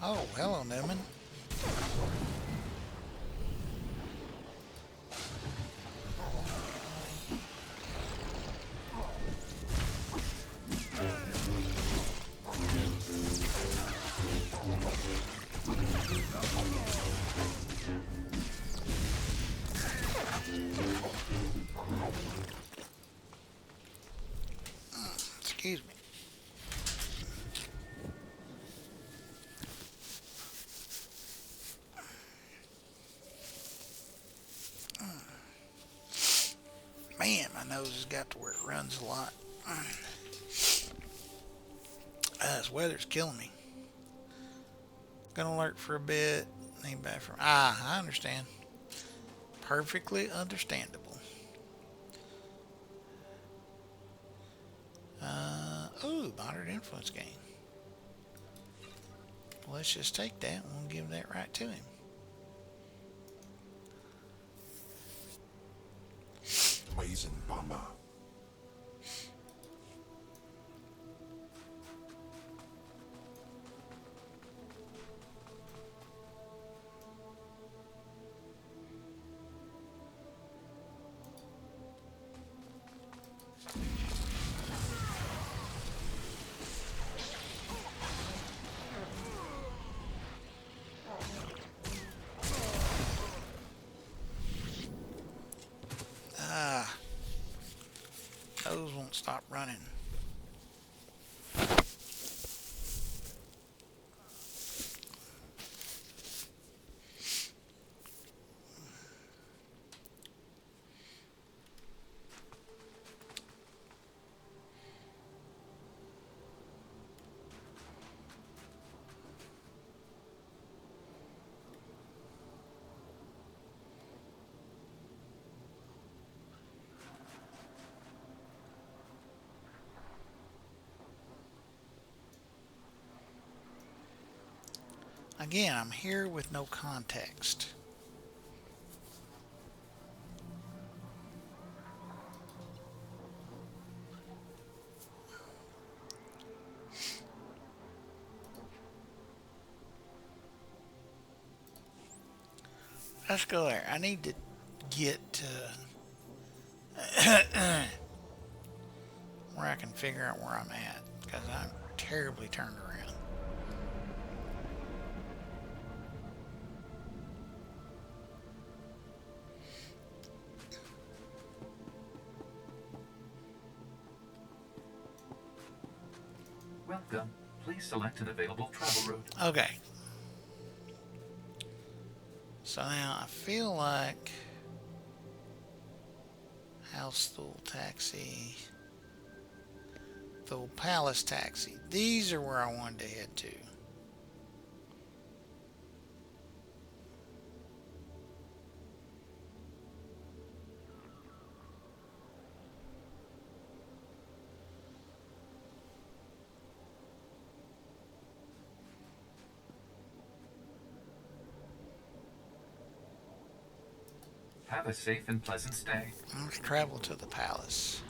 Oh, hello, Newman. Excuse me. Man, my nose has got to where it runs a lot. This weather's killing me. Gonna lurk for a bit. Need bathroom. I understand. Perfectly understandable. Ooh, moderate influence gain. Let's just take that and we'll give that right to him. Amazing bomber. Those won't stop running. Again, I'm here with no context. Let's go there. I need to get where I can figure out where I'm at, because I'm terribly turned around. Welcome. Please select an available travel route. Okay. So now I feel like House Thule Taxi, Thule Palace Taxi. These are where I wanted to head to. Have a safe and pleasant stay. Let's travel to the palace.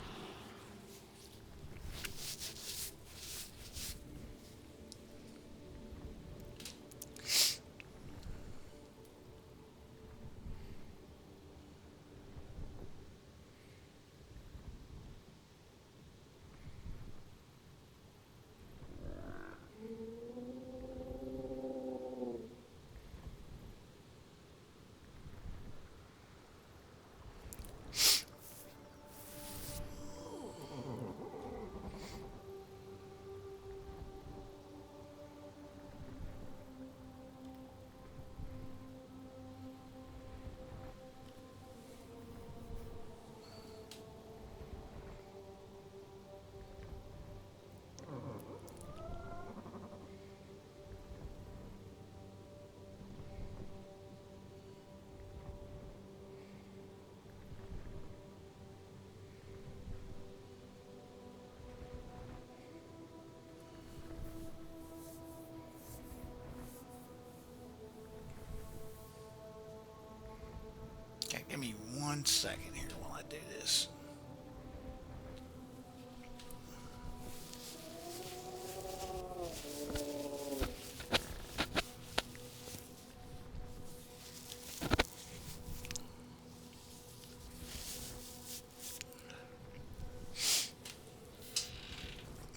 Okay, give me 1 second here while I do this.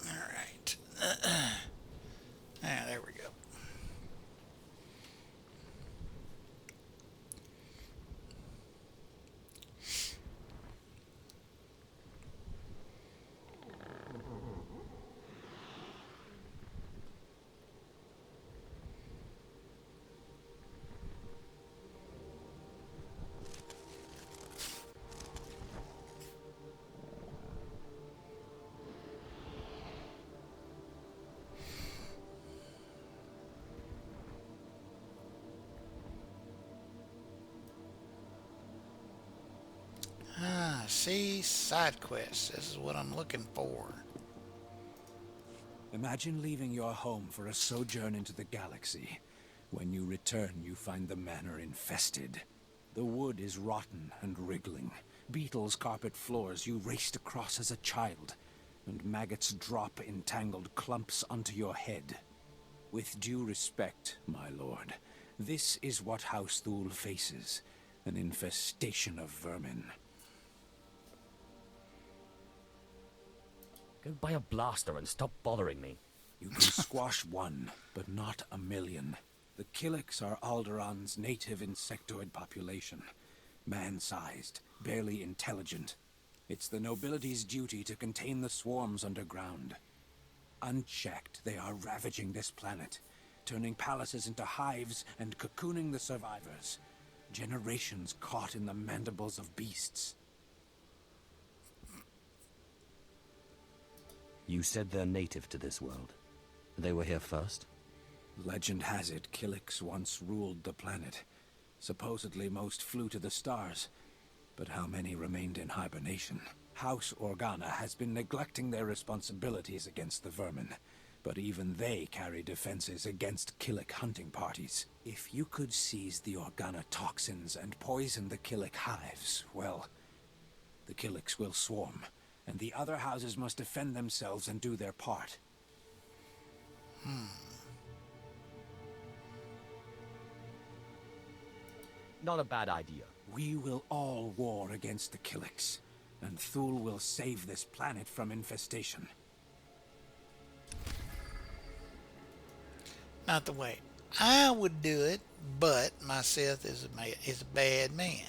All right. There we go. see, side quests. This is what I'm looking for. Imagine leaving your home for a sojourn into the galaxy. When you return, you find the manor infested. The wood is rotten and wriggling. Beetles carpet floors you raced across as a child, and maggots drop in tangled clumps onto your head. With due respect, my lord, this is what House Thule faces. An infestation of vermin. Go buy a blaster and stop bothering me. You can squash one, but not a million. The Killiks are Alderaan's native insectoid population. Man-sized, barely intelligent. It's the nobility's duty to contain the swarms underground. Unchecked, they are ravaging this planet, turning palaces into hives and cocooning the survivors. Generations caught in the mandibles of beasts. You said they're native to this world. They were here first? Legend has it Killiks once ruled the planet. Supposedly most flew to the stars, but how many remained in hibernation? House Organa has been neglecting their responsibilities against the vermin, but even they carry defenses against Killik hunting parties. If you could seize the Organa toxins and poison the Killik hives, well, the Killiks will swarm, and the other houses must defend themselves and do their part. Not a bad idea. We will all war against the Killiks, and Thule will save this planet from infestation. Not the way I would do it, but my Sith is a bad man.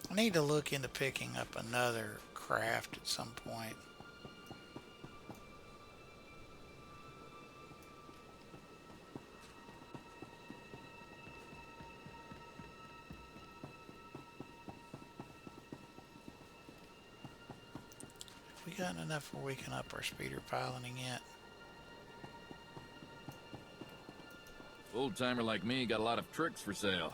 I need to look into picking up another craft at some point. Have we gotten enough where we can up our speeder piloting yet? Old-timer like me got a lot of tricks for sale.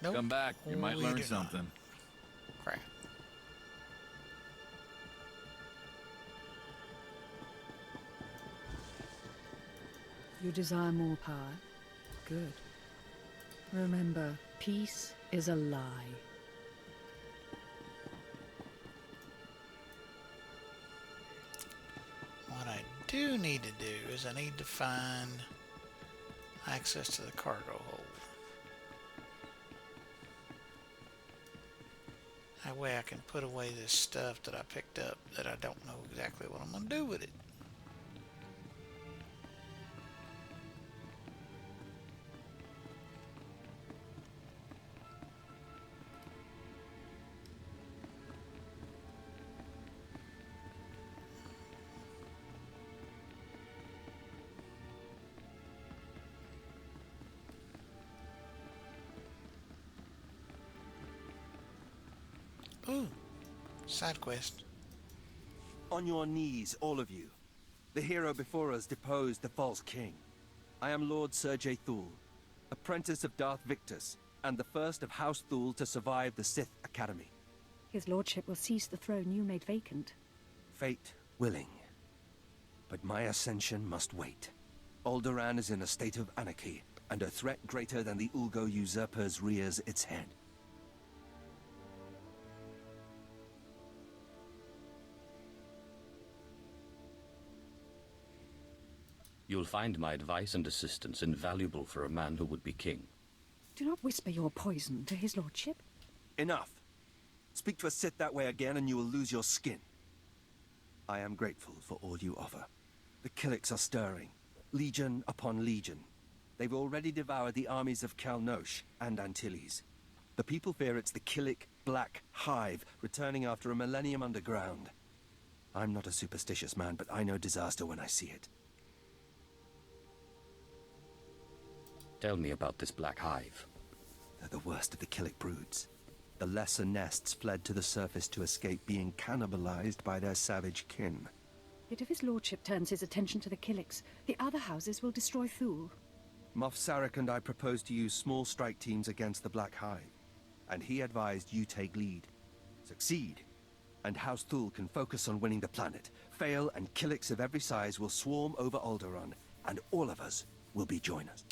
Nope. Come back, you might we learn do something. Not. Crap. You desire more power? Good. Remember, peace is a lie. What I do need to do is I need to find access to the cargo hold. That way I can put away this stuff that I picked up that I don't know exactly what I'm going to do with it. Ooh, side quest. On your knees, all of you. The hero before us deposed the false king. I am Lord Sergei Thule, apprentice of Darth Victus, and the first of House Thule to survive the Sith Academy. His lordship will seize the throne you made vacant. Fate willing. But my ascension must wait. Alderaan is in a state of anarchy, and a threat greater than the Ulgo usurpers rears its head. You'll find my advice and assistance invaluable for a man who would be king. Do not whisper your poison to his lordship. Enough. Speak to a Sith that way again and you will lose your skin. I am grateful for all you offer. The Killiks are stirring, legion upon legion. They've already devoured the armies of Kalnosh and Antilles. The people fear it's the Killik Black Hive returning after a millennium underground. I'm not a superstitious man, but I know disaster when I see it. Tell me about this Black Hive. They're the worst of the Killik broods. The lesser nests fled to the surface to escape being cannibalized by their savage kin. Yet if his lordship turns his attention to the Killiks, the other houses will destroy Thule. Moff Sarek and I proposed to use small strike teams against the Black Hive, and he advised you take lead. Succeed, and House Thule can focus on winning the planet. Fail, and Killiks of every size will swarm over Alderaan, and all of us will be joiners.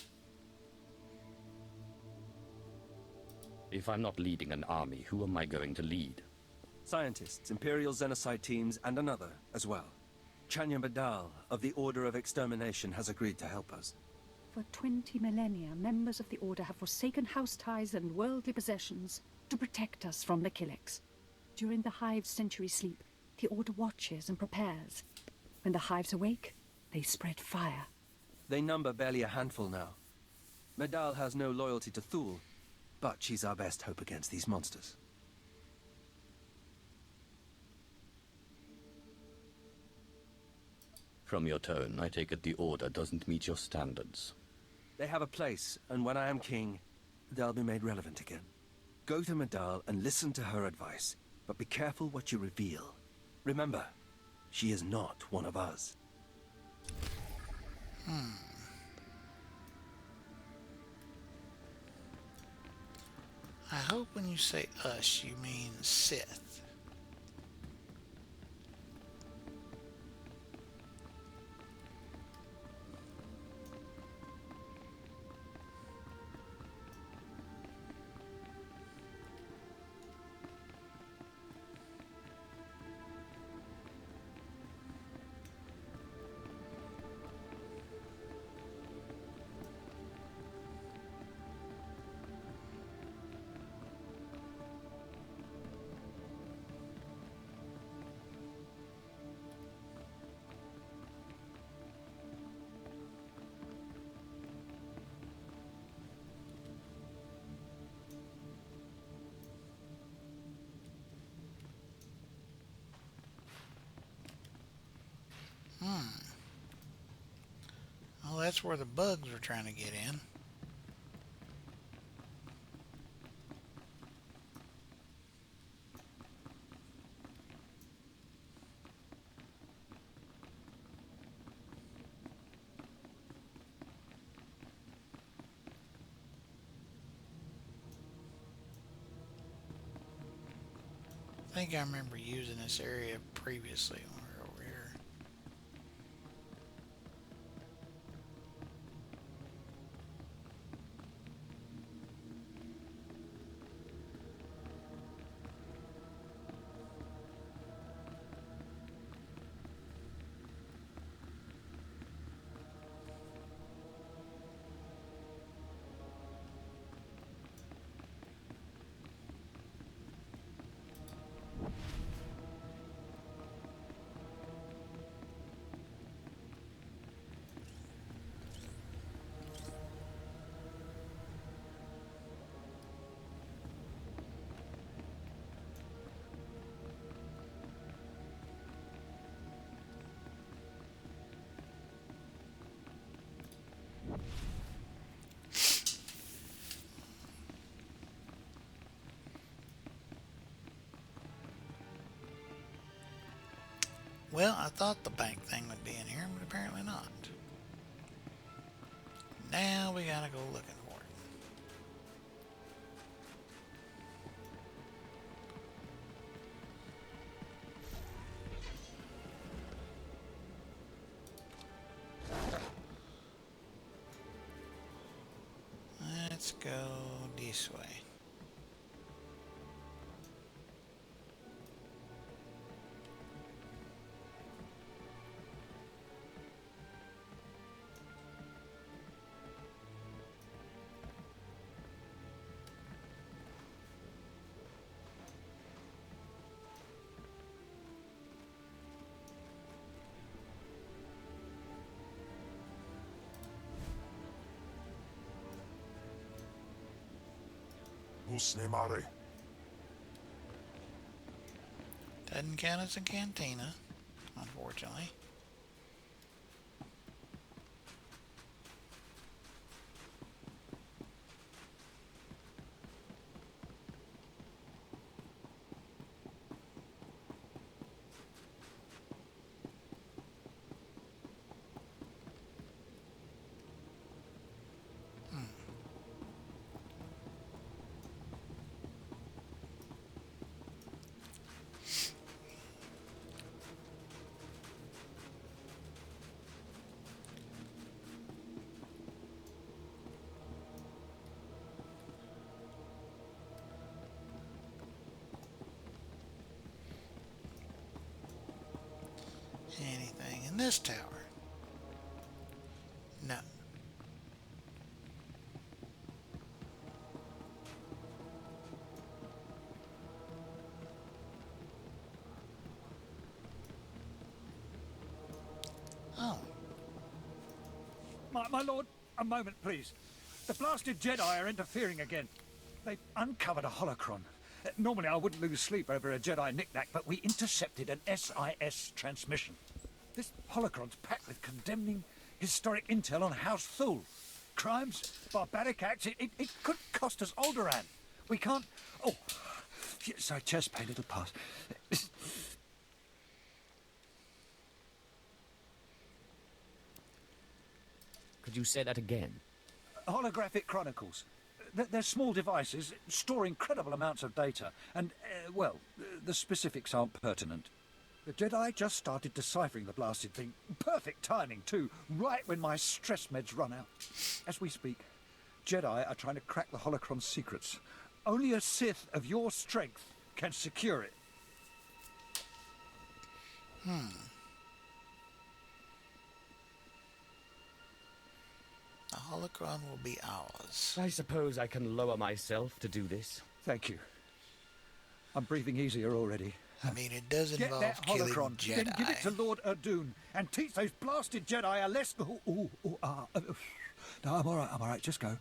If I'm not leading an army, who am I going to lead? Scientists, Imperial Xenocide teams, and another as well. Chanya Badal of the Order of Extermination has agreed to help us. For 20 millennia, members of the Order have forsaken house ties and worldly possessions to protect us from the Killiks. During the Hive's century sleep, the Order watches and prepares. When the Hives awake, they spread fire. They number barely a handful now. Medal has no loyalty to Thule, but she's our best hope against these monsters. From your tone, I take it the Order doesn't meet your standards. They have a place, and when I am king, they'll be made relevant again. Go to Medal and listen to her advice, but be careful what you reveal. Remember, she is not one of us. I hope when you say us, you mean Sith. Well, that's where the bugs are trying to get in. I think I remember using this area previously when we were over here. Well, I thought the bank thing would be in here, but apparently not. Now we gotta go looking for it. Let's go this way. Doesn't count as a cantina, unfortunately. Anything in this tower? No. Oh. My lord, a moment, please. The blasted Jedi are interfering again. They've uncovered a holocron. Normally I wouldn't lose sleep over a Jedi knick-knack, but we intercepted an SIS transmission. This holocron's packed with condemning historic intel on House Thule. Crimes, barbaric acts, it could cost us Alderaan. We can't... Oh, sorry, chest pain, it'll pass. Could you say that again? Holographic chronicles. They're small devices, store incredible amounts of data, and, well, the specifics aren't pertinent. The Jedi just started deciphering the blasted thing. Perfect timing, too, right when my stress meds run out. As we speak, Jedi are trying to crack the holocron's secrets. Only a Sith of your strength can secure it. The holocron will be ours. I suppose I can lower myself to do this. Thank you. I'm breathing easier already. I mean, it does Get involve that killing holocron, Jedi. then give it to Lord Erdoon, and teach those blasted Jedi a lesson. No, I'm all right, just go.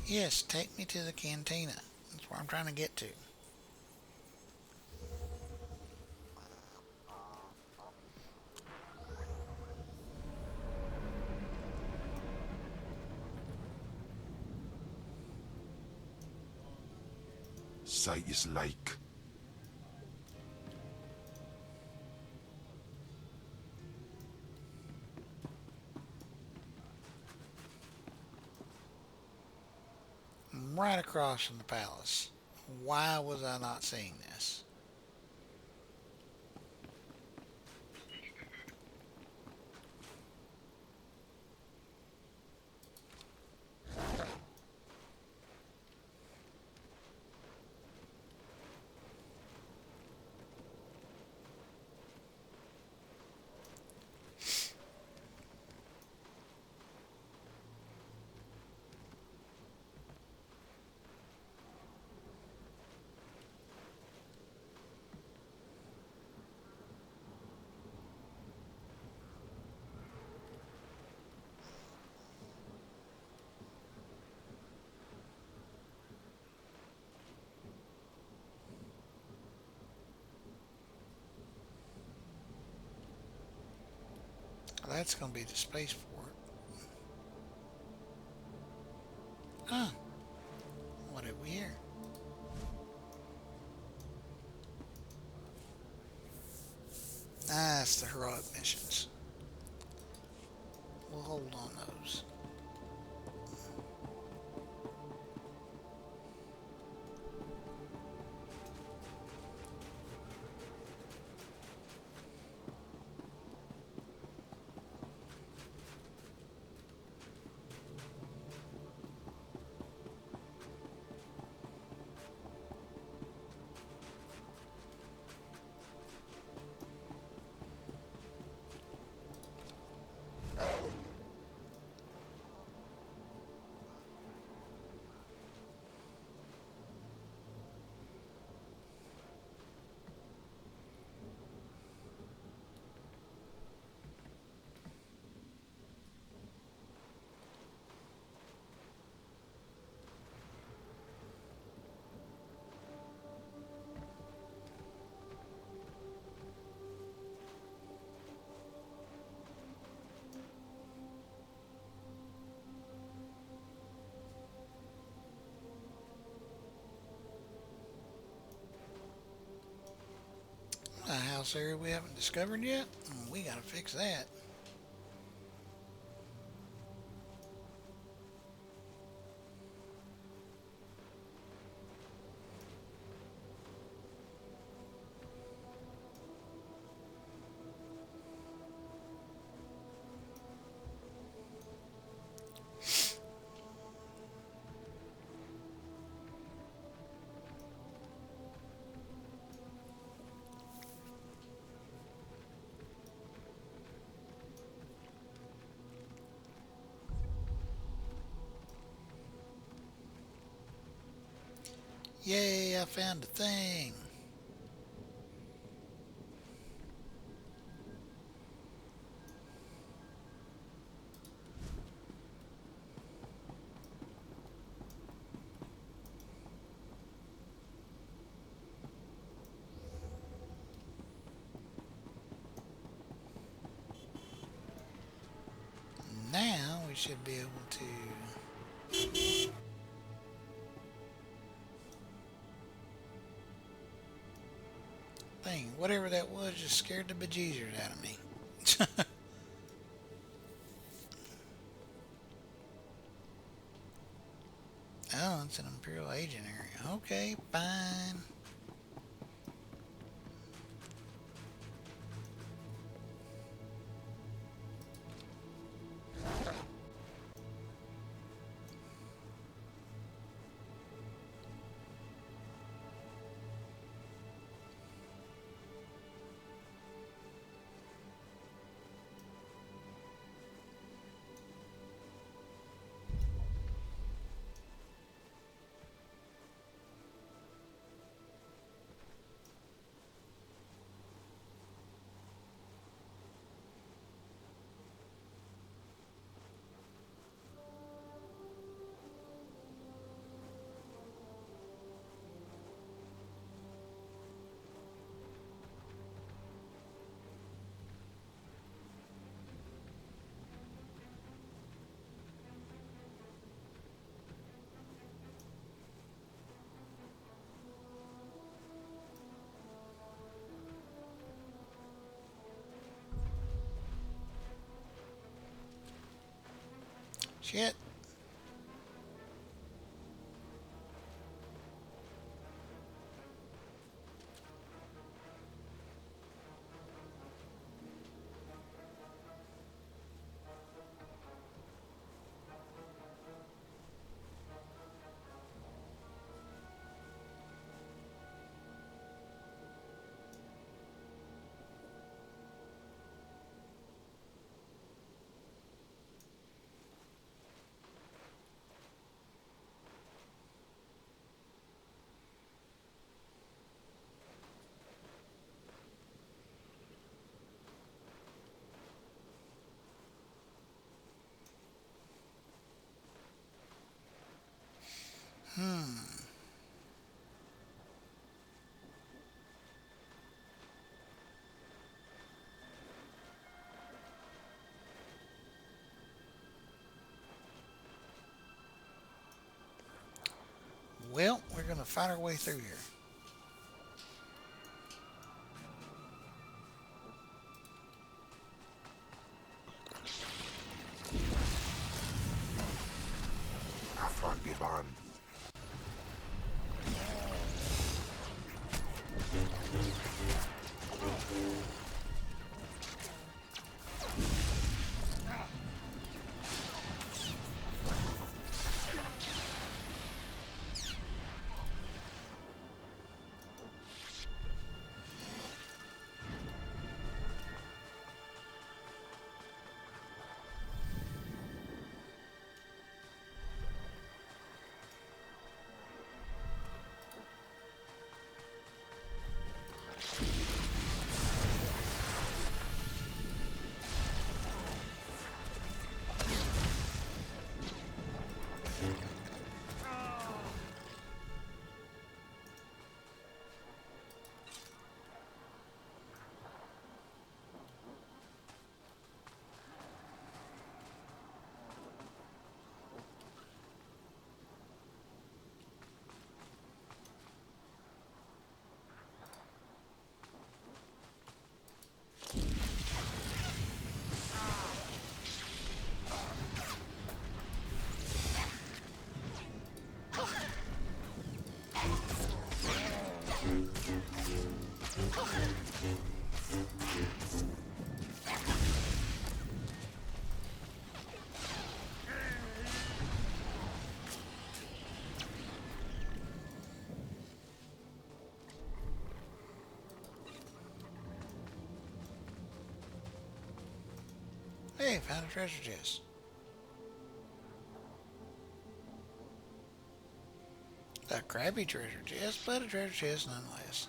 Yes, take me to the cantina. That's where I'm trying to get to. Sight is like. I'm right across from the palace. Why was I not seeing this? That's going to be the spaceport. Huh. What did we hear? Ah, it's the heroic missions. We'll hold on those. A house area we haven't discovered yet? We gotta fix that. Yay, I found a thing. Now we should be able to... Thing, whatever that was just scared the bejesus out of me. Oh, it's an Imperial agent area. Okay, fine. shit. Well, we're going to fight our way through here. Hey, found a treasure chest. A crappy treasure chest, but a treasure chest nonetheless.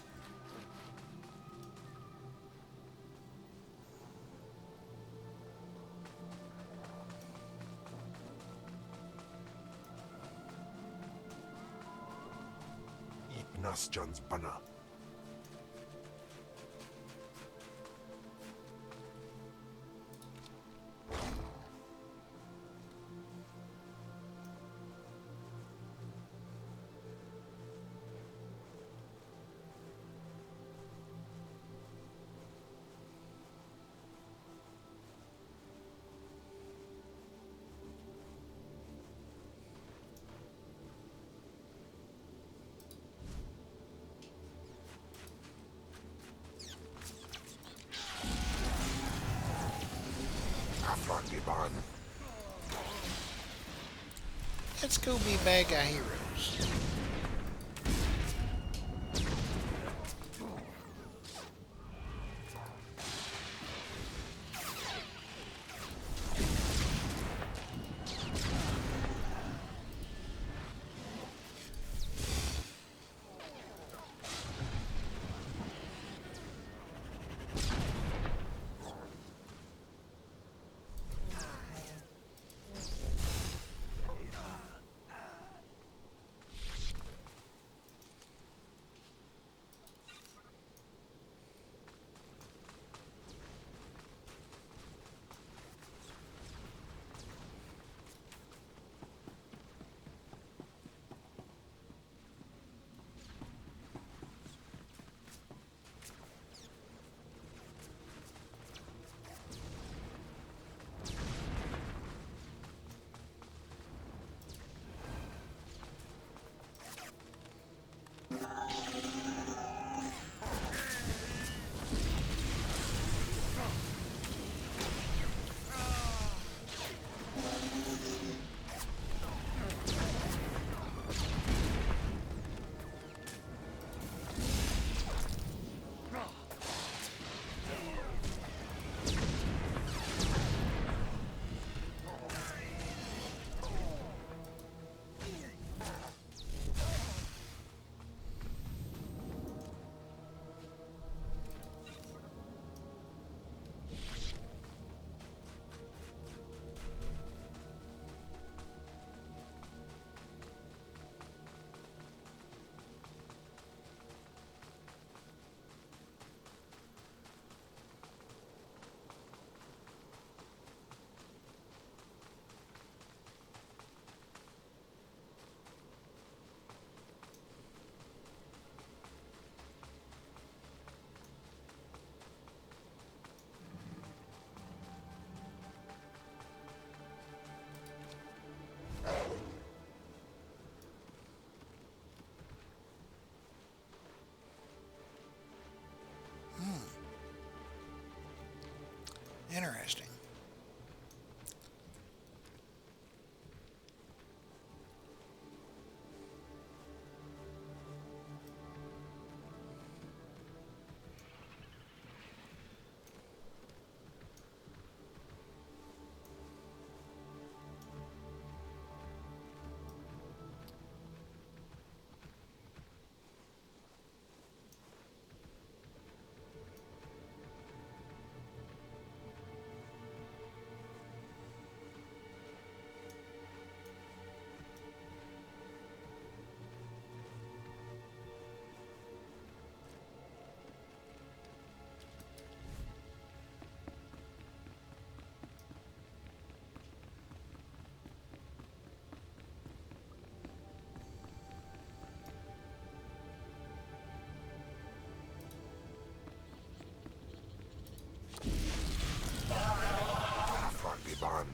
John's banner. Let's go be bad guy heroes. Interesting. Barn.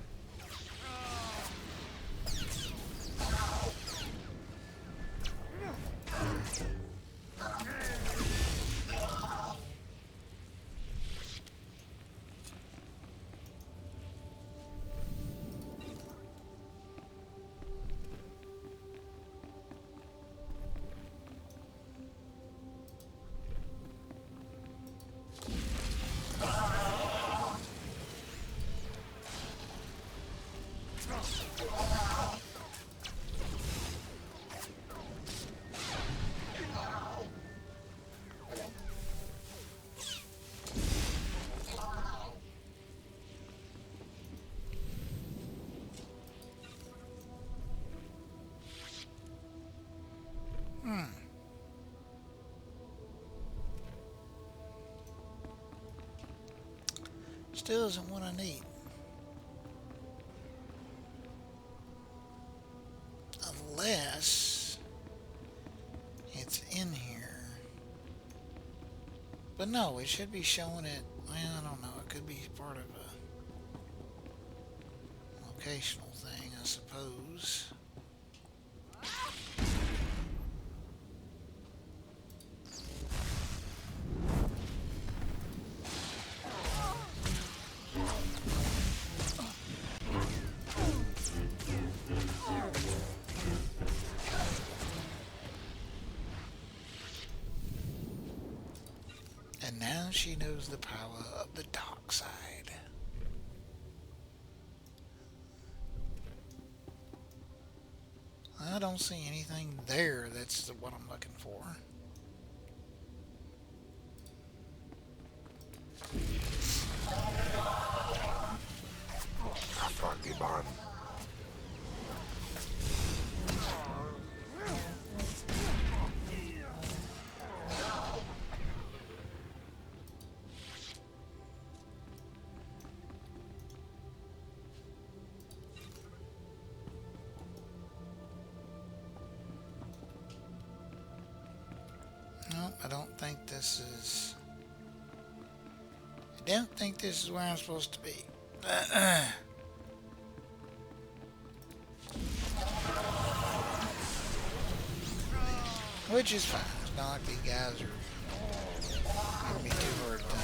Still isn't what I need. Unless it's in here. But no, it should be showing it. Well, I don't know. It could be part of a locational thing, I suppose. And now she knows the power of the dark side. I don't see anything there that's what I'm looking for. Froggy Barn. No, I don't think this is... I don't think this is where I'm supposed to be. Which is fine. It's not like these guys are giving me too hard a time.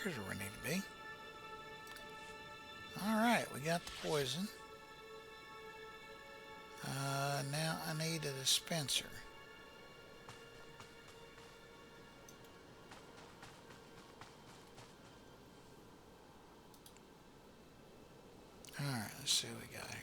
here's where we need to be. Alright, we got the poison. Now I need a dispenser. Alright, let's see what we got here.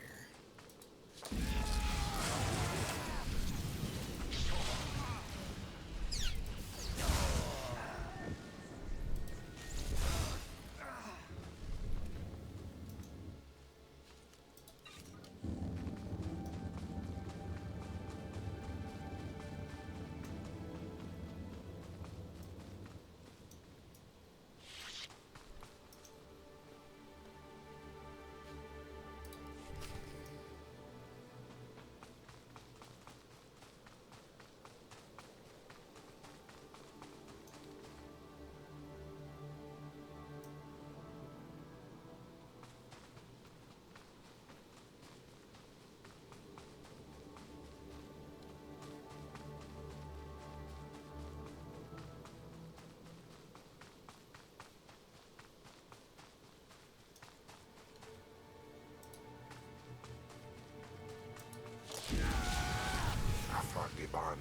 Afragiban.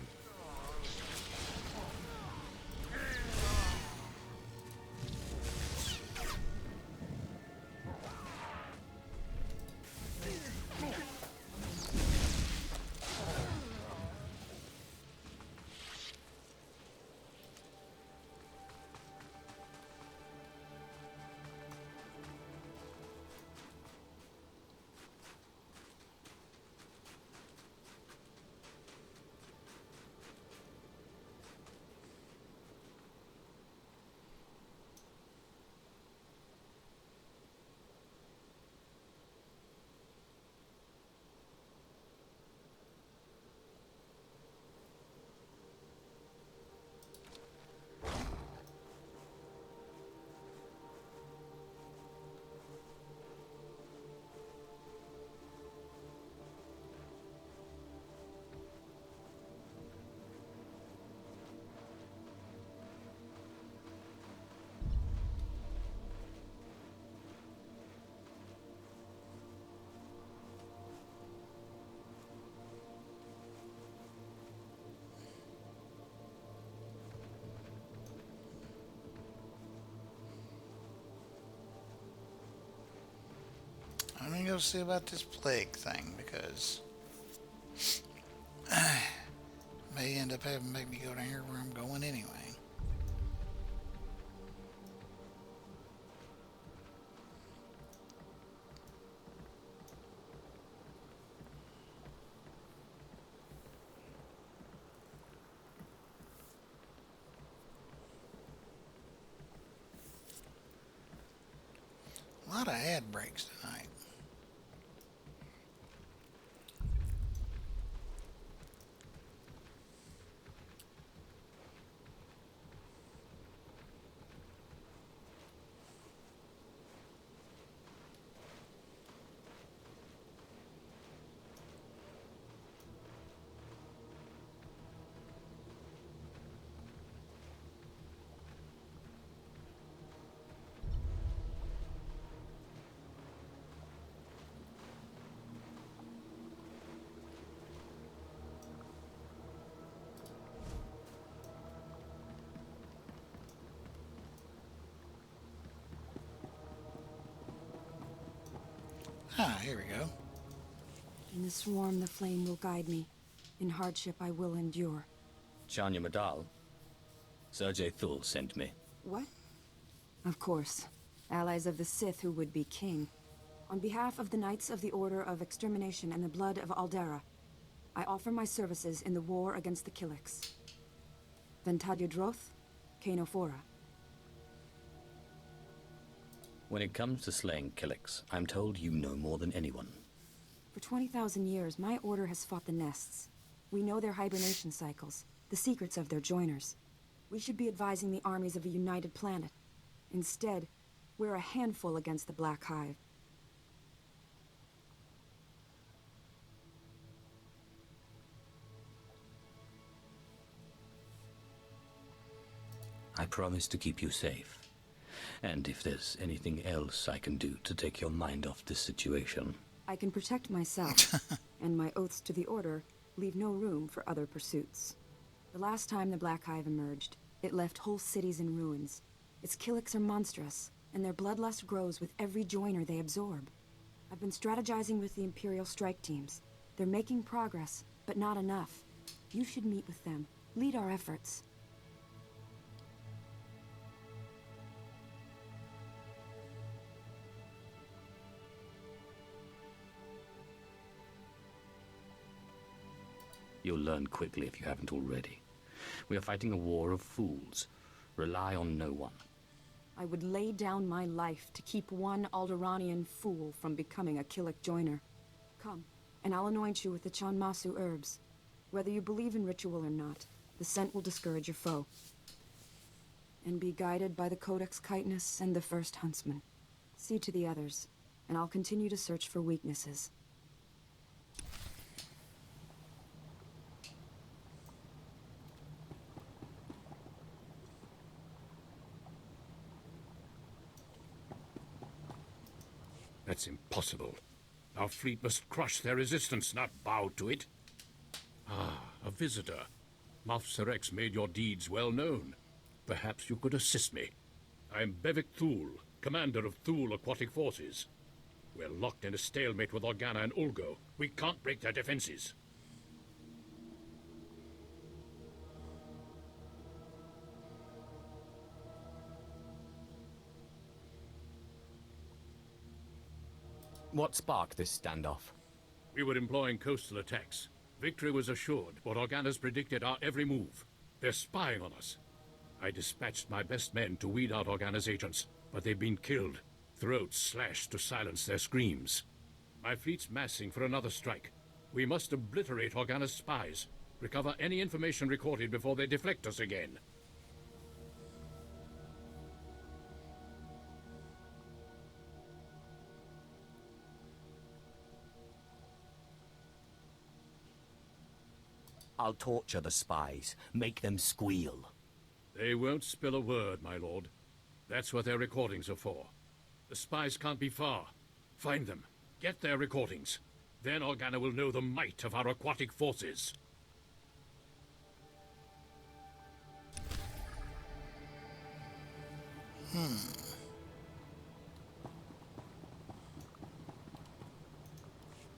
I'm gonna go see about this plague thing because may end up having to make me go down here where I'm going anyway. A lot of ad breaks tonight. Ah, here we go. In the swarm, the flame will guide me. In hardship, I will endure. Chanya Madal. Sergei Thul sent me. What? Of course. Allies of the Sith who would be king. On behalf of the Knights of the Order of Extermination and the Blood of Aldera, I offer my services in the war against the Killiks. Ventadia Droth, Cainophora. When it comes to slaying Killiks, I'm told you know more than anyone. For 20,000 years, my order has fought the nests. We know their hibernation cycles, the secrets of their joiners. We should be advising the armies of a united planet. Instead, we're a handful against the Black Hive. I promise to keep you safe. And if there's anything else I can do to take your mind off this situation. I can protect myself, and my oaths to the Order leave no room for other pursuits. The last time the Black Hive emerged, it left whole cities in ruins. Its Killiks are monstrous, and their bloodlust grows with every joiner they absorb. I've been strategizing with the Imperial strike teams. They're making progress, but not enough. You should meet with them, lead our efforts. You'll learn quickly if you haven't already. We are fighting a war of fools. Rely on no one. I would lay down my life to keep one Alderanian fool from becoming a Killik joiner. Come, and I'll anoint you with the Chanmasu herbs. Whether you believe in ritual or not, the scent will discourage your foe. And be guided by the Codex Chitinus and the First Huntsman. See to the others, and I'll continue to search for weaknesses. That's impossible. Our fleet must crush their resistance, not bow to it. Ah, a visitor. Moff Serex made your deeds well known. Perhaps you could assist me. I am Bevik Thul, commander of Thul Aquatic Forces. We're locked in a stalemate with Organa and Ulgo. We can't break their defenses. What sparked this standoff? We were employing coastal attacks. Victory was assured, but Organa's predicted our every move. They're spying on us. I dispatched my best men to weed out Organa's agents, but they've been killed, throats slashed to silence their screams. My fleet's massing for another strike. We must obliterate Organa's spies, recover any information recorded before they deflect us again. I'll torture the spies, make them squeal. They won't spill a word, my lord. That's what their recordings are for. The spies can't be far. Find them. Get their recordings. Then Organa will know the might of our aquatic forces.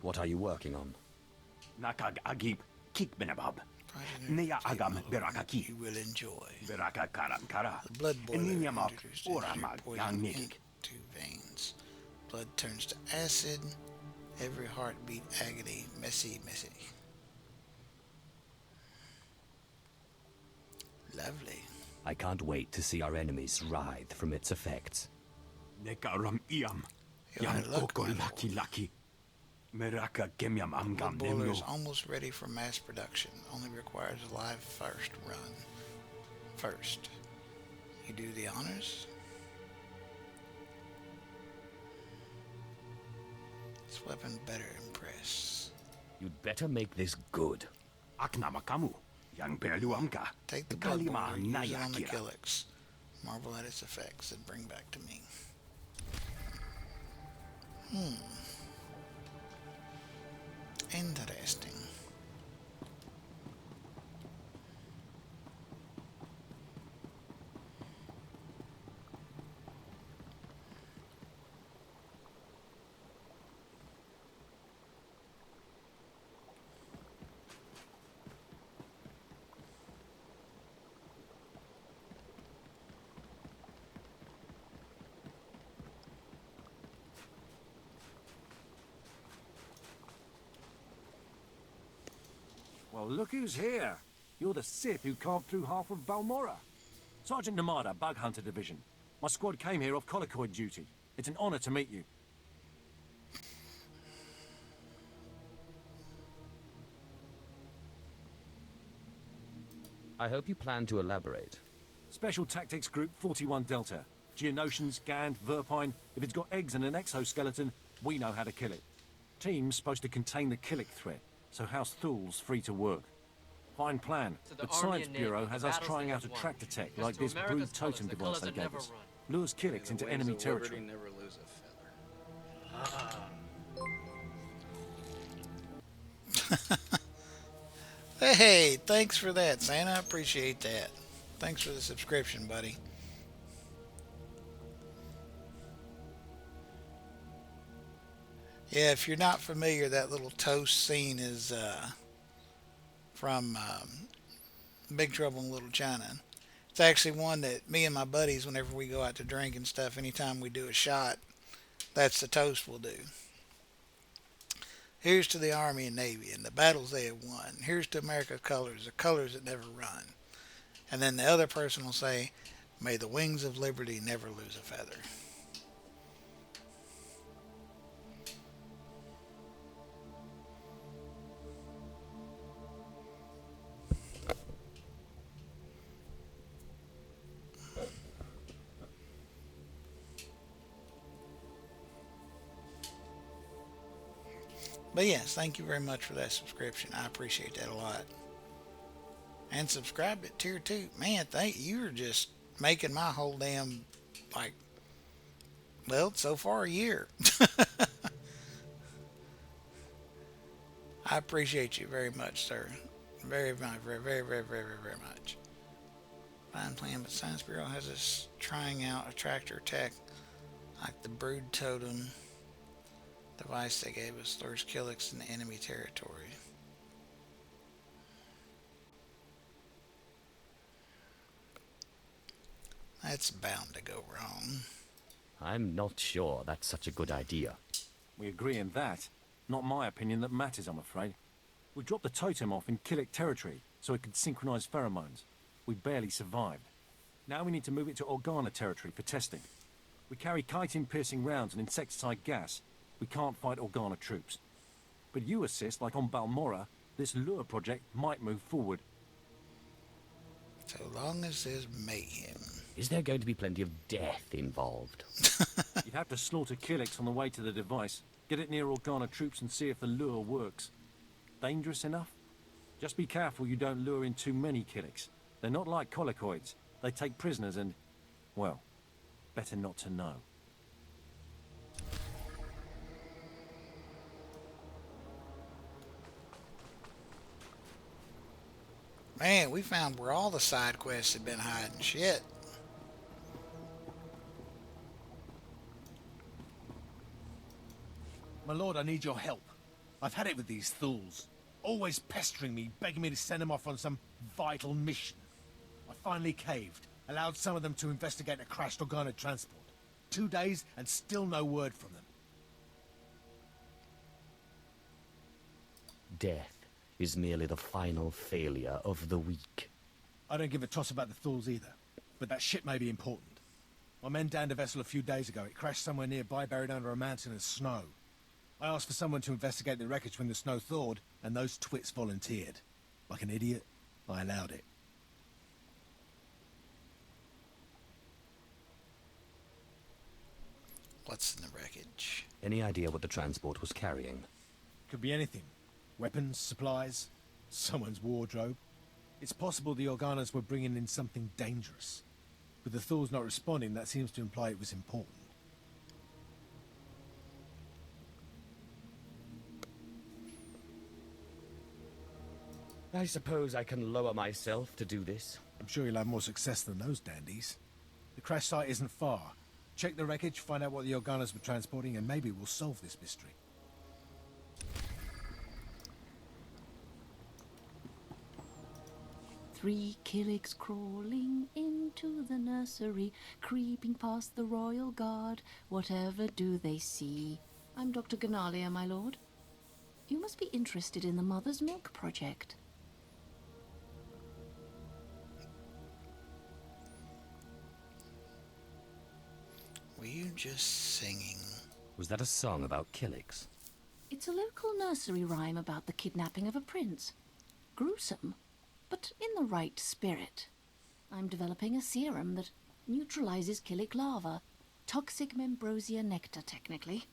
What are you working on? Nakag agib kikbenabab. Neya agam berakaki. You will enjoy. Beraka karam kara. The blood boiler Eninyamok introduced into your oramag poison yang into nikik. veins. Blood turns to acid. Every heartbeat agony. Messy, messy. Lovely. I can't wait to see our enemies writhe from its effects. Nekaram iam. Yo, Yang look, koko my laki laki. Meraka gemyam amgam Blood boiler is nemno. almost ready for mass production. Only requires a live first run. First. You do the honors? This weapon better impress. You'd better make this good. Aknamakamu. Yang perlu amka. Take the blood boiler, Kalima use it on the nayakira. Killiks. Marvel at its effects and bring back to me. Interesting. Well, look who's here. You're the Sith who carved through half of Balmora. Sergeant Namada, Bug Hunter Division. My squad came here off colloquy duty. It's an honor to meet you. I hope you plan to elaborate. Special Tactics Group 41 Delta. Geonosians, Gand, Verpine. If it's got eggs and an exoskeleton, we know how to kill it. Team's supposed to contain the Killik threat, so House Thul's free to work. Fine plan, To the but Army Science and Navy, Bureau the has us battles trying they out a have won. tractor tech Because like to this America's brood colors, totem the device colors they that gave never us. run. lures Kilix into enemy territory. Never lose a feather. Hey, thanks for that, Santa. I appreciate that. Thanks for the subscription, buddy. Yeah, if you're not familiar, that little toast scene is from Big Trouble in Little China. It's actually one that me and my buddies, whenever we go out to drink and stuff, anytime we do a shot, that's the toast we'll do. Here's to the Army and Navy and the battles they have won. Here's to America's colors, the colors that never run. And then the other person will say, may the wings of liberty never lose a feather. But yes, thank you very much for that subscription. I appreciate that a lot. And subscribe to Tier 2. Man, you're just making my whole damn, so far a year. I appreciate you very much, sir. Very, very, very, very, very, very, very much. Fine plan, but Science Bureau has us trying out a tractor tech like the Brood Totem device they gave us. Lures Kilix in the enemy territory. That's bound to go wrong. I'm not sure that's such a good idea. We agree in that. Not my opinion that matters, I'm afraid. We dropped the totem off in Killick territory so it could synchronize pheromones. We barely survived. Now we need to move it to Organa territory for testing. We carry chitin-piercing rounds and insecticide gas. We can't fight Organa troops. But you assist, like on Balmora, this lure project might move forward. So long as there's mayhem. Is there going to be plenty of death involved? You'd have to slaughter Kilix on the way to the device, get it near Organa troops and see if the lure works. Dangerous enough? Just be careful you don't lure in too many Kilix. They're not like colicoids. They take prisoners and, well, better not to know. Man, we found where all the side quests had been hiding. Shit. My lord, I need your help. I've had it with these Thuls. Always pestering me, begging me to send them off on some vital mission. I finally caved, allowed some of them to investigate a crashed Organa transport. 2 days and still no word from them. Death is merely the final failure of the weak. I don't give a toss about the Thuls either, but that ship may be important. My men downed a vessel a few days ago. It crashed somewhere nearby, buried under a mountain of snow. I asked for someone to investigate the wreckage when the snow thawed, and those twits volunteered. Like an idiot, I allowed it. What's in the wreckage? Any idea what the transport was carrying? Could be anything. Weapons, supplies, someone's wardrobe. It's possible the Organas were bringing in something dangerous. With the Thuls not responding, that seems to imply it was important. I suppose I can lower myself to do this. I'm sure you'll have more success than those dandies. The crash site isn't far. Check the wreckage, find out what the Organas were transporting, and maybe we'll solve this mystery. Three Killiks crawling into the nursery, creeping past the royal guard. Whatever do they see? I'm Dr. Ganalia, my lord. You must be interested in the Mother's Milk Project. Were you just singing? Was that a song about Kilix? It's a local nursery rhyme about the kidnapping of a prince. Gruesome, but in the right spirit. I'm developing a serum that neutralizes Killick larva. Toxic Membrosia nectar, technically.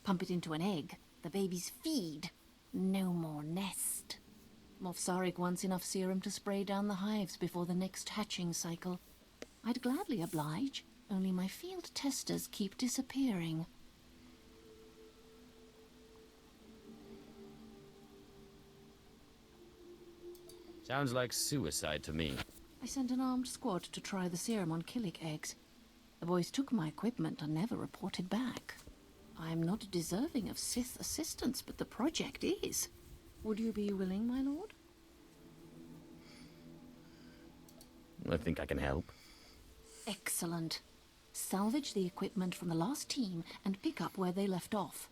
Pump it into an egg. The babies feed. No more nest. Mofsarik wants enough serum to spray down the hives before the next hatching cycle. I'd gladly oblige. Only my field testers keep disappearing. Sounds like suicide to me. I sent an armed squad to try the serum on Killick eggs. The boys took my equipment and never reported back. I'm not deserving of Sith assistance, but the project is. Would you be willing, my lord? I think I can help. Excellent. Salvage the equipment from the last team and pick up where they left off.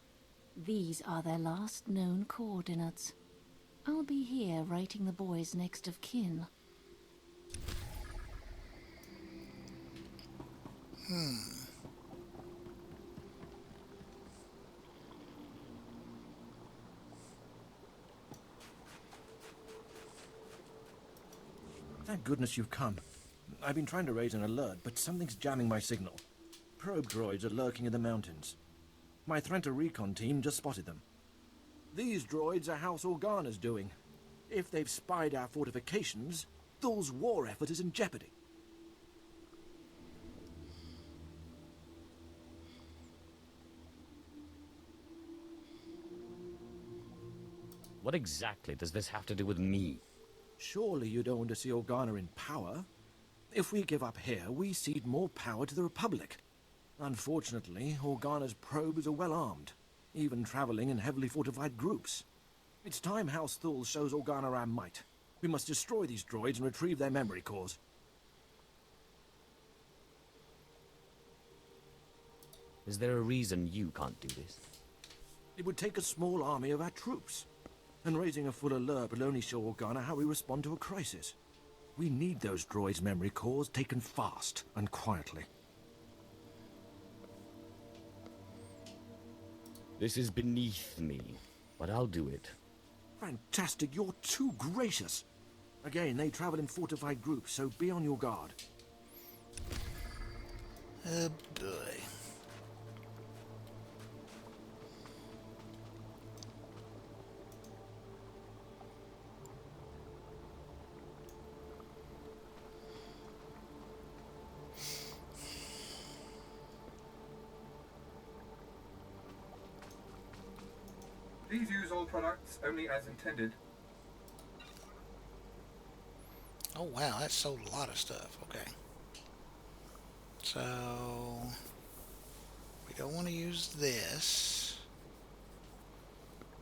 These are their last known coordinates. I'll be here writing the boys' next of kin. Thank goodness you've come. I've been trying to raise an alert, but something's jamming my signal. Probe droids are lurking in the mountains. My Threnta recon team just spotted them. These droids are House Organa's doing. If they've spied our fortifications, Thul's war effort is in jeopardy. What exactly does this have to do with me? Surely you don't want to see Organa in power? If we give up here, we cede more power to the Republic. Unfortunately, Organa's probes are well armed, even traveling in heavily fortified groups. It's time House Thul shows Organa our might. We must destroy these droids and retrieve their memory cores. Is there a reason you can't do this? It would take a small army of our troops, and raising a full alert will only show Organa how we respond to a crisis. We need those droids' memory cores taken fast and quietly. This is beneath me, but I'll do it. Fantastic, you're too gracious. Again, they travel in fortified groups, so be on your guard. Oh boy. Please use all products only as intended. Oh wow, that sold a lot of stuff. Okay. So we don't want to use this.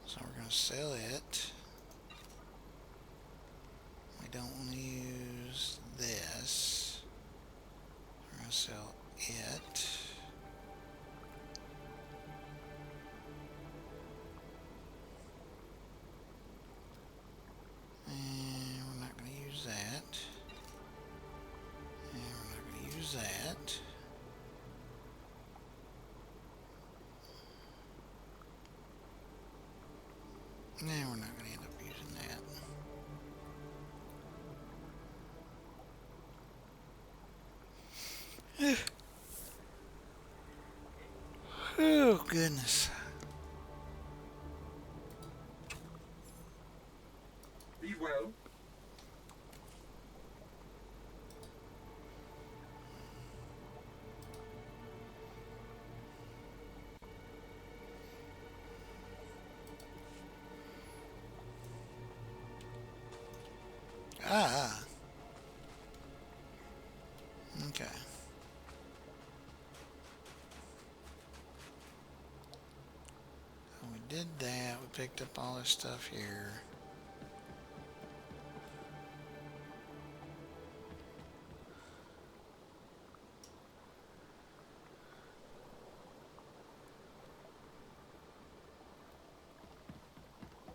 So we're going to sell it. We don't want to use this. We're going to sell it. And we're not going to use that. And we're not going to use that. And we're not going to end up using that. Oh, goodness. Be well. Ah. Okay. So we did that. We picked up all this stuff here.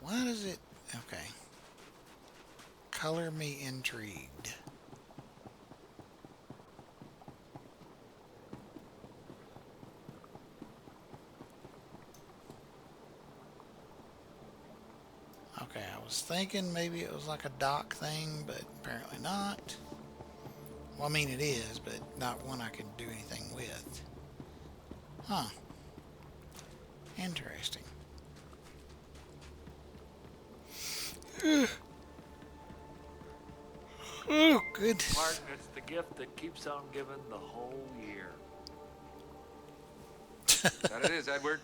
Why does it... Okay. Color me intrigued. Okay, I was thinking maybe it was like a dock thing, but apparently not. Well, I mean it is, but not one I can do anything with. Huh. Interesting. Oh, goodness. Martin, it's the gift that keeps on giving the whole year. That it is, Edward.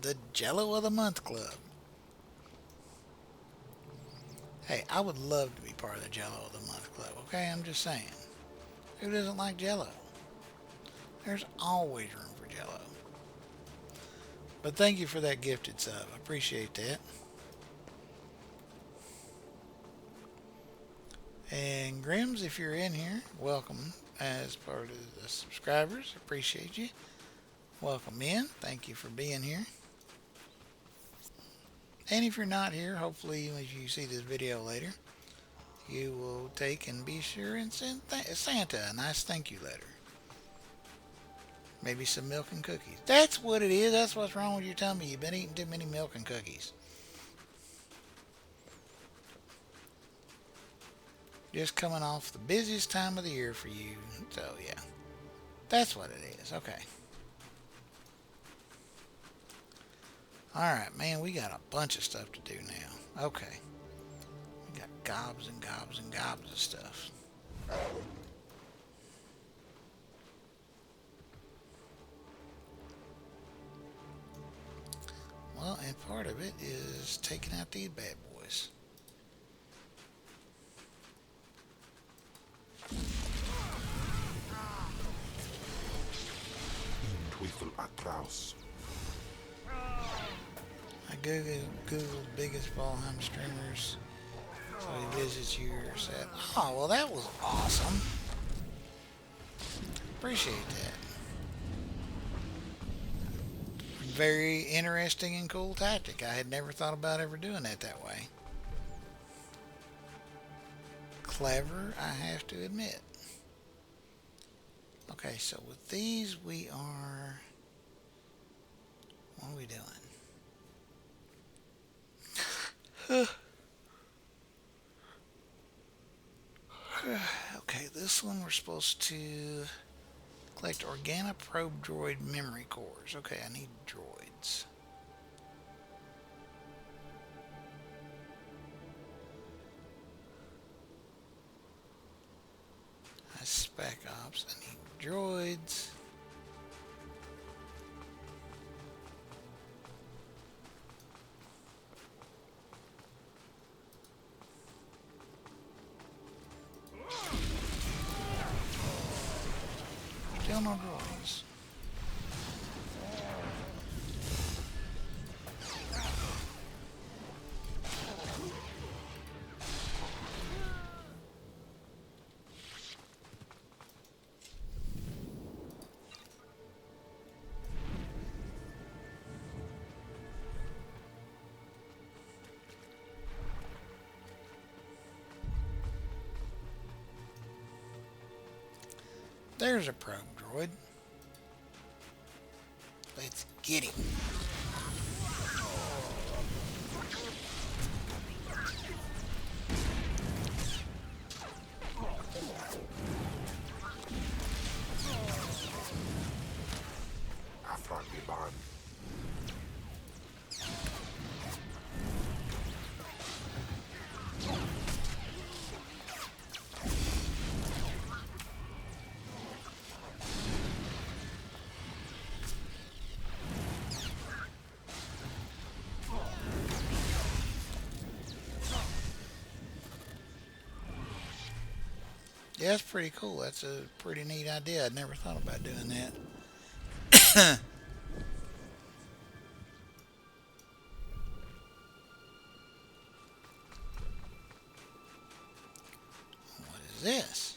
The Jello of the Month Club. Hey, I would love to be part of the Jello of the Month Club, okay? I'm just saying. Who doesn't like Jello? There's always room for Jello. But thank you for that gifted sub. I appreciate that. And Grims, if you're in here, welcome as part of the subscribers. Appreciate you. Welcome in. Thank you for being here. And if you're not here, hopefully when you see this video later, you will take and be sure and send Santa a nice thank you letter. Maybe some milk and cookies. That's what it is. That's what's wrong with your tummy. You've been eating too many milk and cookies. Just coming off the busiest time of the year for you. So, yeah. That's what it is. Okay. Alright, man. We got a bunch of stuff to do now. Okay. We got gobs and gobs and gobs of stuff. Well, and part of it is taking out these bad boys. I Googled biggest Valheim streamers. So he visits you or said, oh, well, that was awesome. Appreciate that. Very interesting and cool tactic. I had never thought about ever doing that way. Clever, I have to admit. Okay, so with these we are... What are we doing? Okay, this one we're supposed to collect organoprobe droid memory cores. Okay, I need droids. I spec ops. I need droids. Still no droids. There's a probe droid. Let's get him. Yeah, that's pretty cool. That's a pretty neat idea. I'd never thought about doing that. What is this?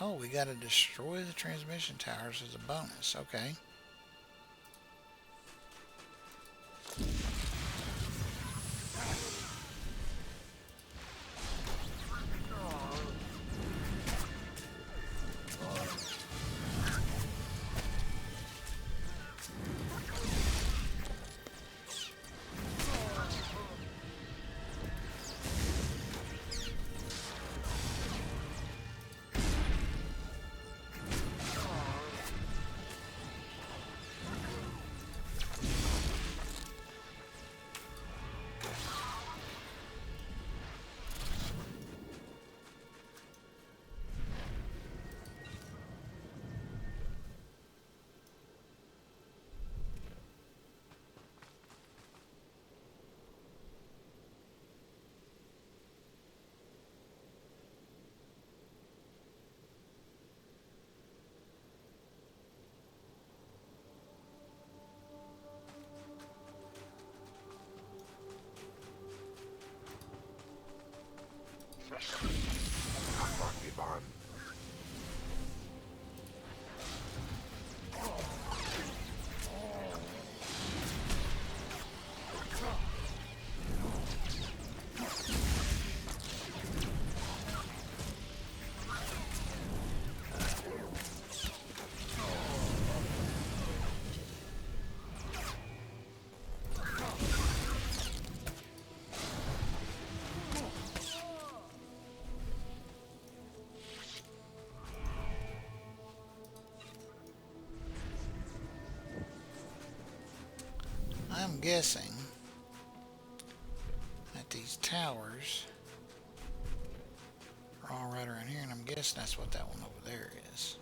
Oh, we got to destroy the transmission towers as a bonus. Okay. guessing that these towers are all right around here, and I'm guessing that's what that one over there is.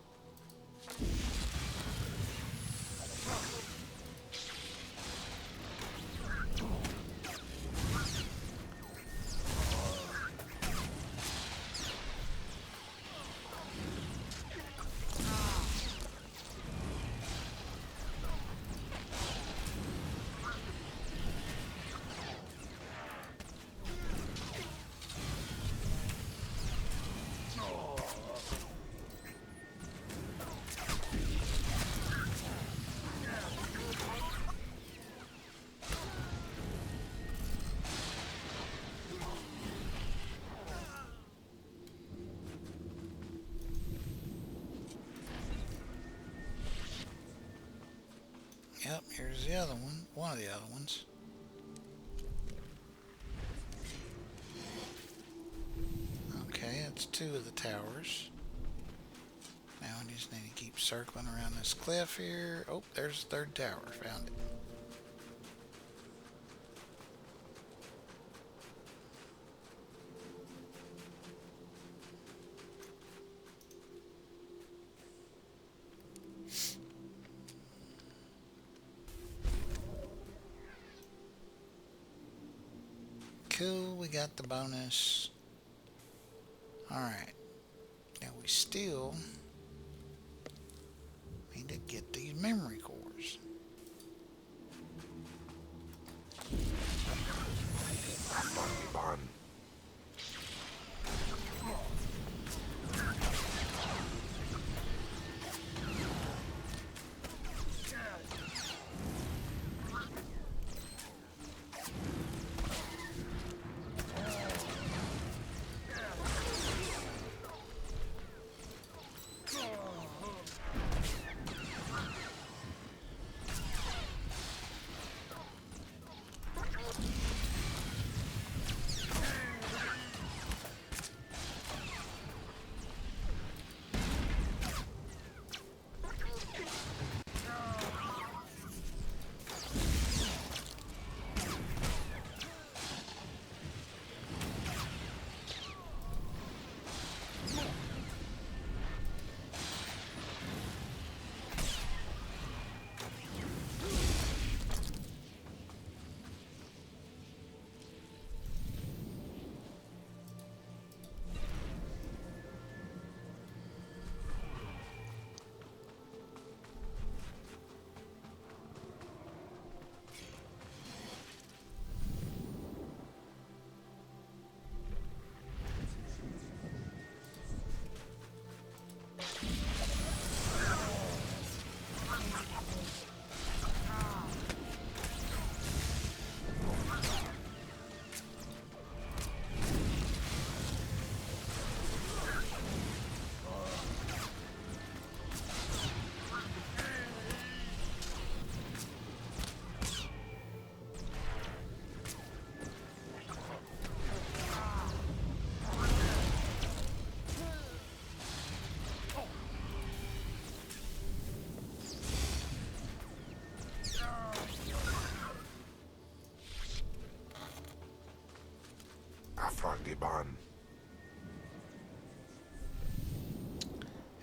Yep, here's the other one. One of the other ones. Okay, that's two of the towers. Now we just need to keep circling around this cliff here. Oh, there's the third tower. Found it. Cool, we got the bonus. Alright. Now we still need to get these memory cores.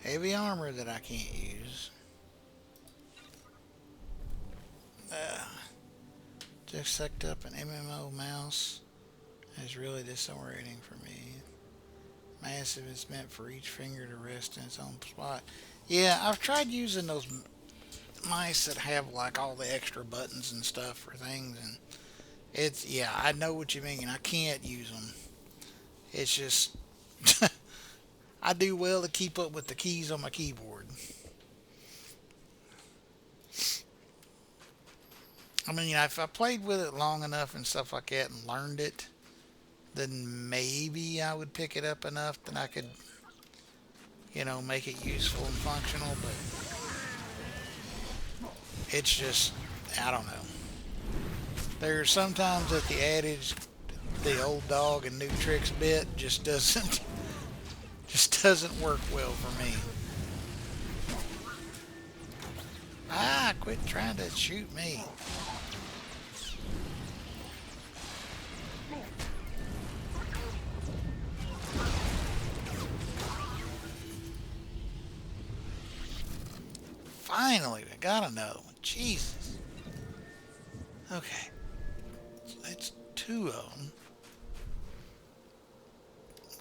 Heavy armor that I can't use. Just sucked up an MMO mouse. That's really disorienting for me. Massive is meant for each finger to rest in its own spot. Yeah, I've tried using those mice that have like all the extra buttons and stuff for things, and it's, yeah, I know what you mean. I can't use them. It's just I do well to keep up with the keys on my keyboard. I mean, if I played with it long enough and stuff like that and learned it, then maybe I would pick it up enough that I could, you know, make it useful and functional, but it's just, I don't know. There's sometimes that the adage, the old dog and new tricks bit just doesn't work well for me. Ah, quit trying to shoot me. Finally, we got another one. Jesus. Okay. So that's 2 of them.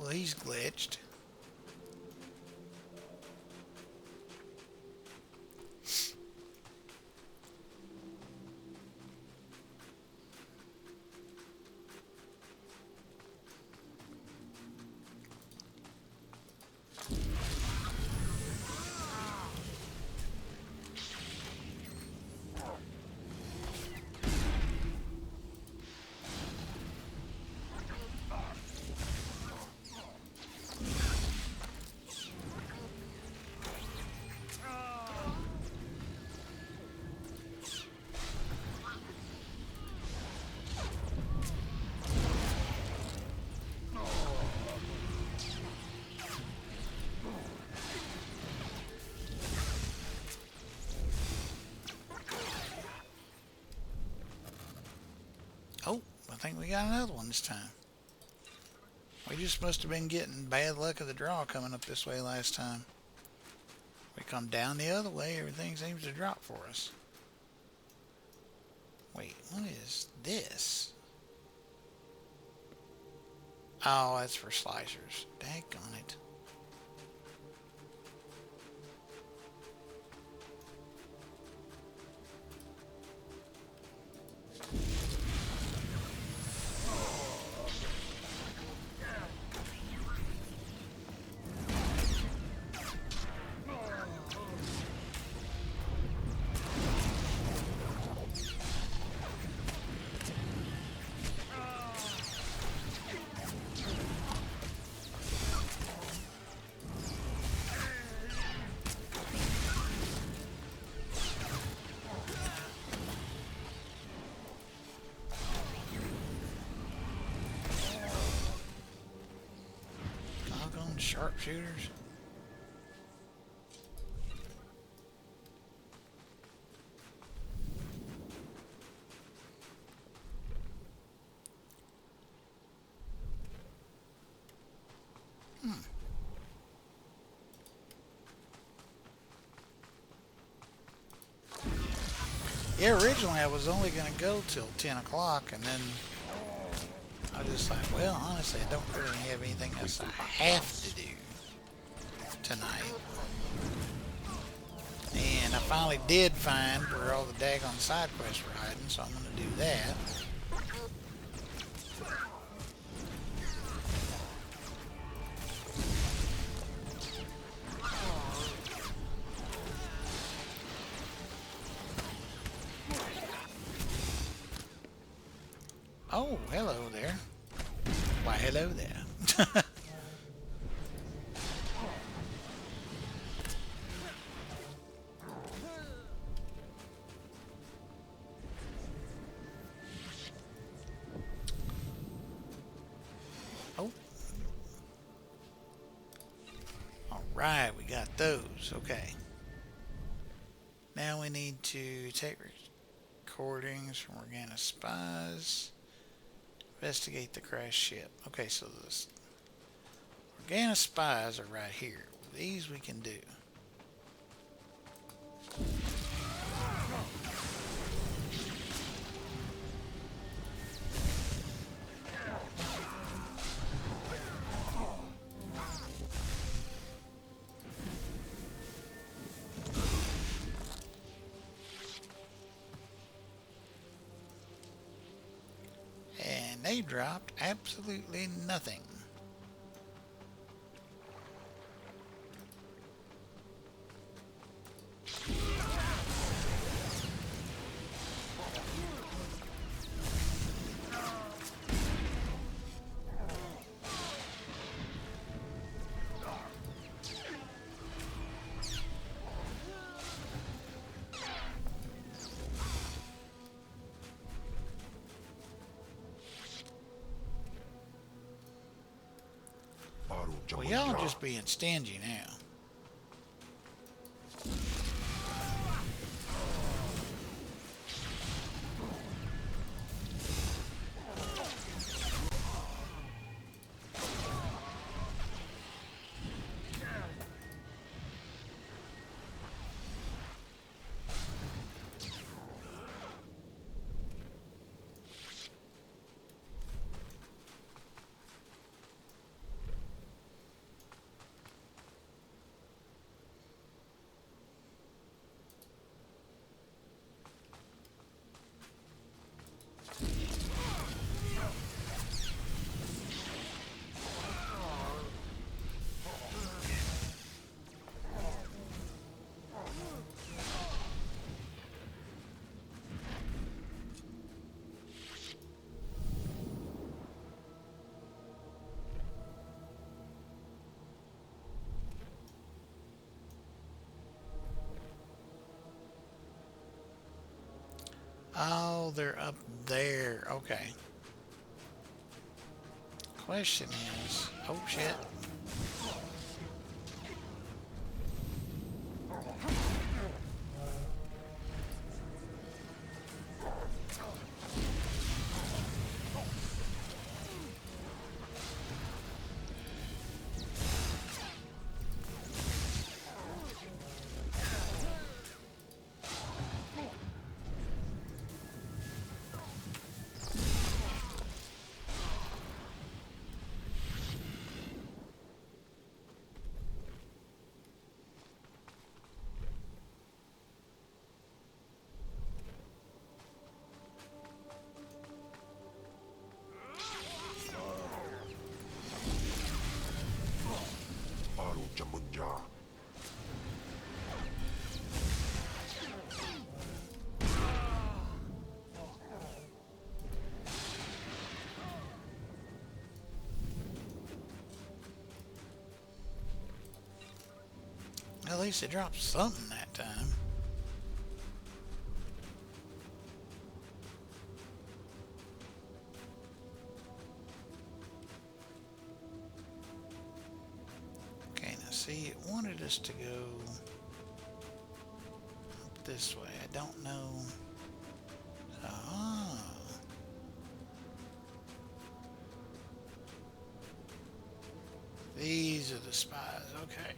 Well, he's glitched. Oh, I think we got another one this time. We just must have been getting bad luck of the draw coming up this way last time. We come down the other way, everything seems to drop for us. Wait, what is this? Oh, that's for slicers. Daggone it. Sharpshooters. Yeah, originally I was only going to go till 10 o'clock, and then I was just like, well, honestly, I don't really have anything else I have to do tonight. And I finally did find where all the daggone side quests were hiding, so I'm going to do that. Oh, hello there. Why, hello there. Oh. Alright, we got those. Okay. Now we need to take recordings from Organa spies. Investigate the crashed ship. Okay, so the Organa spies are right here. These we can do. They dropped absolutely nothing. Well, y'all just being stingy now. Oh, they're up there. Okay. Question is, oh shit. At least it dropped something that time. Okay, now see, it wanted us to go up this way. I don't know. Ah. These are the spies, okay.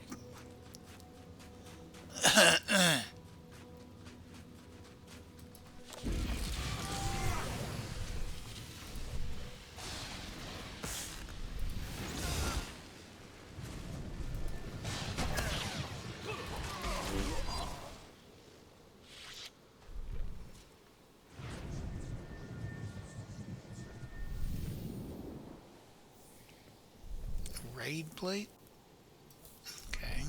Raid plate? Okay.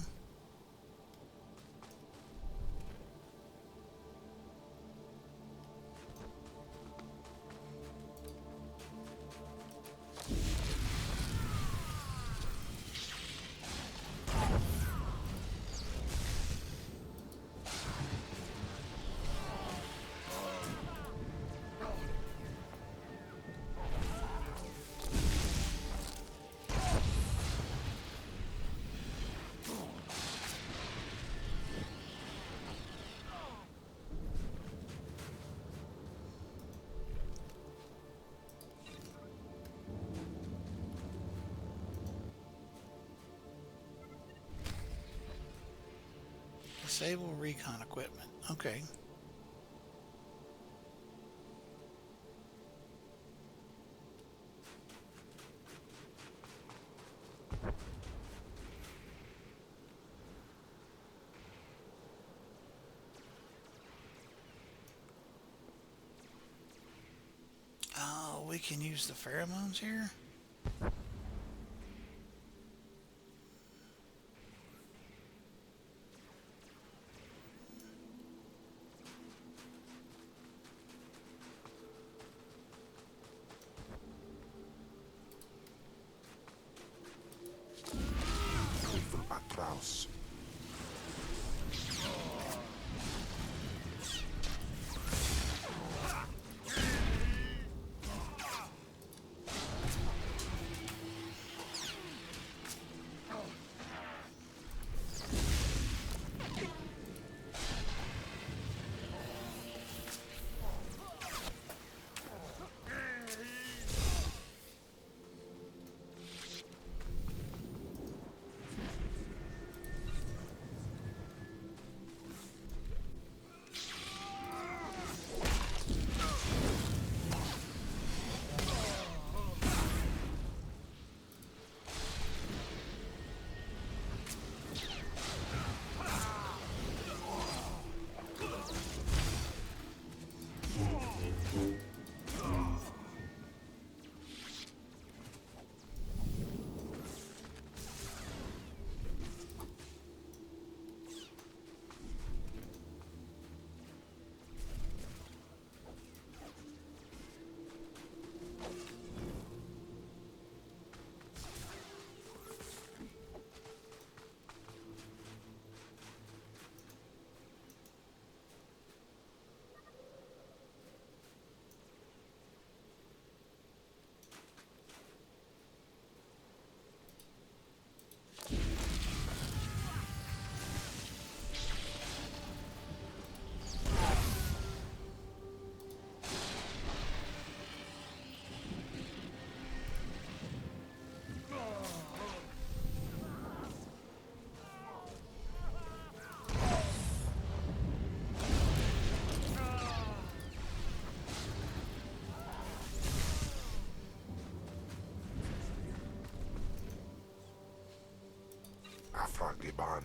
Disable recon equipment. Okay. Oh, we can use the pheromones here? Atrás. Afragiban.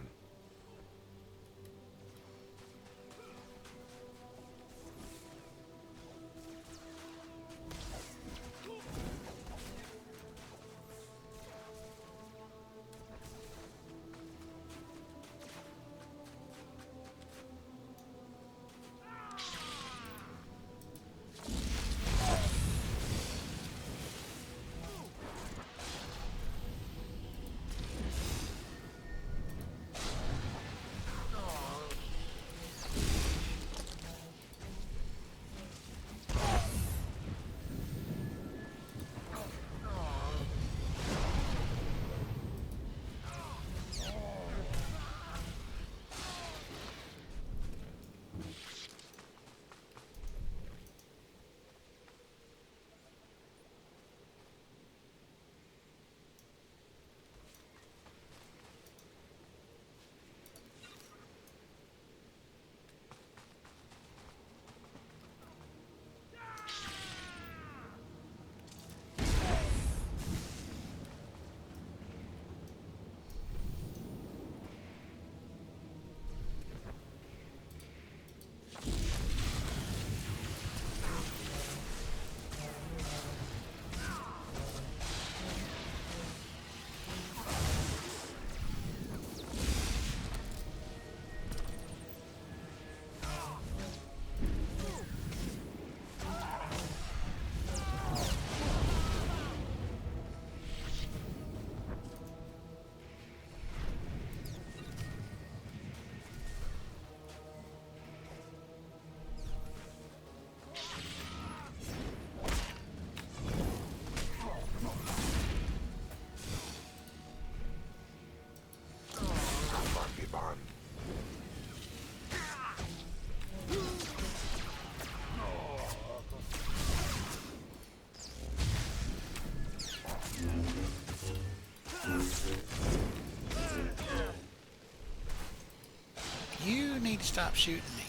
You need to stop shooting me.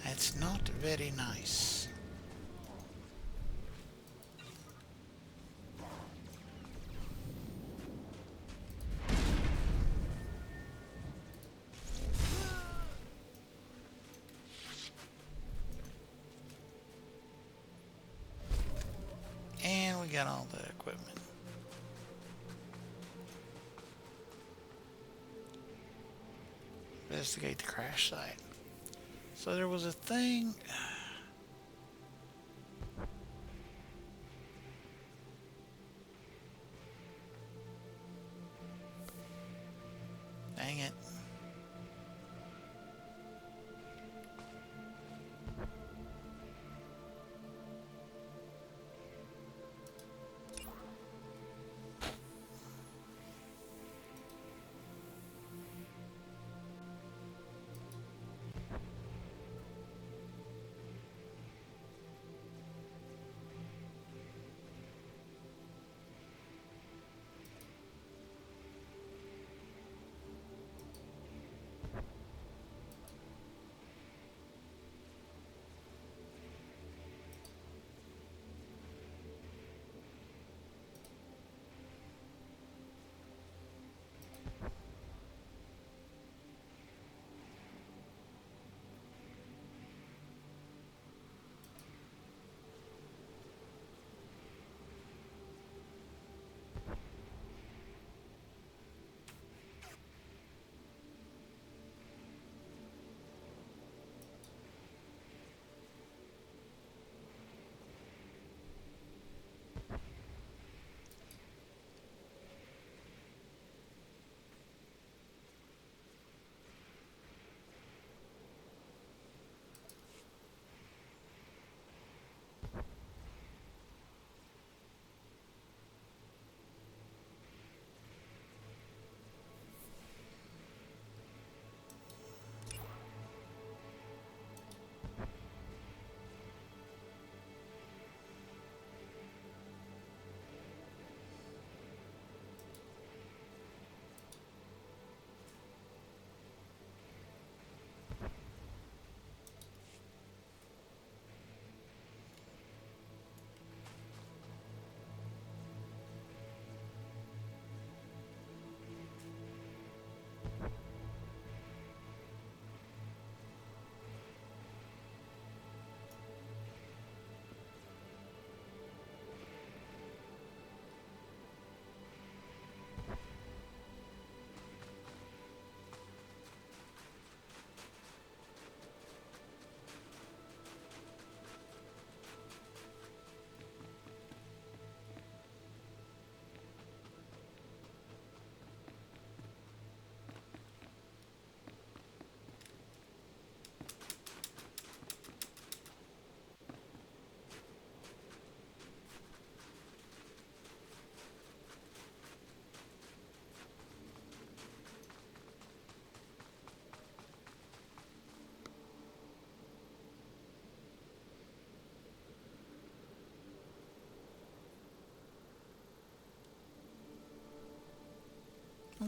That's not very nice. And we got all the equipment. Investigate the crash site. So there was a thing. Dang it.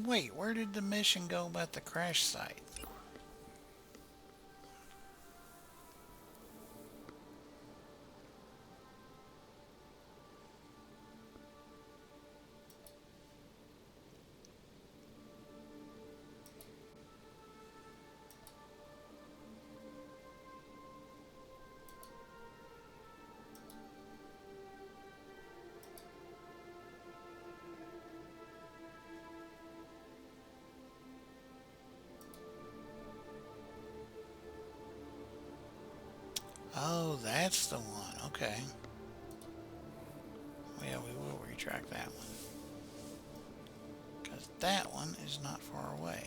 Wait, where did the mission go about the crash site? Oh, that's the one. Okay. Yeah, we will retract that one. Because that one is not far away.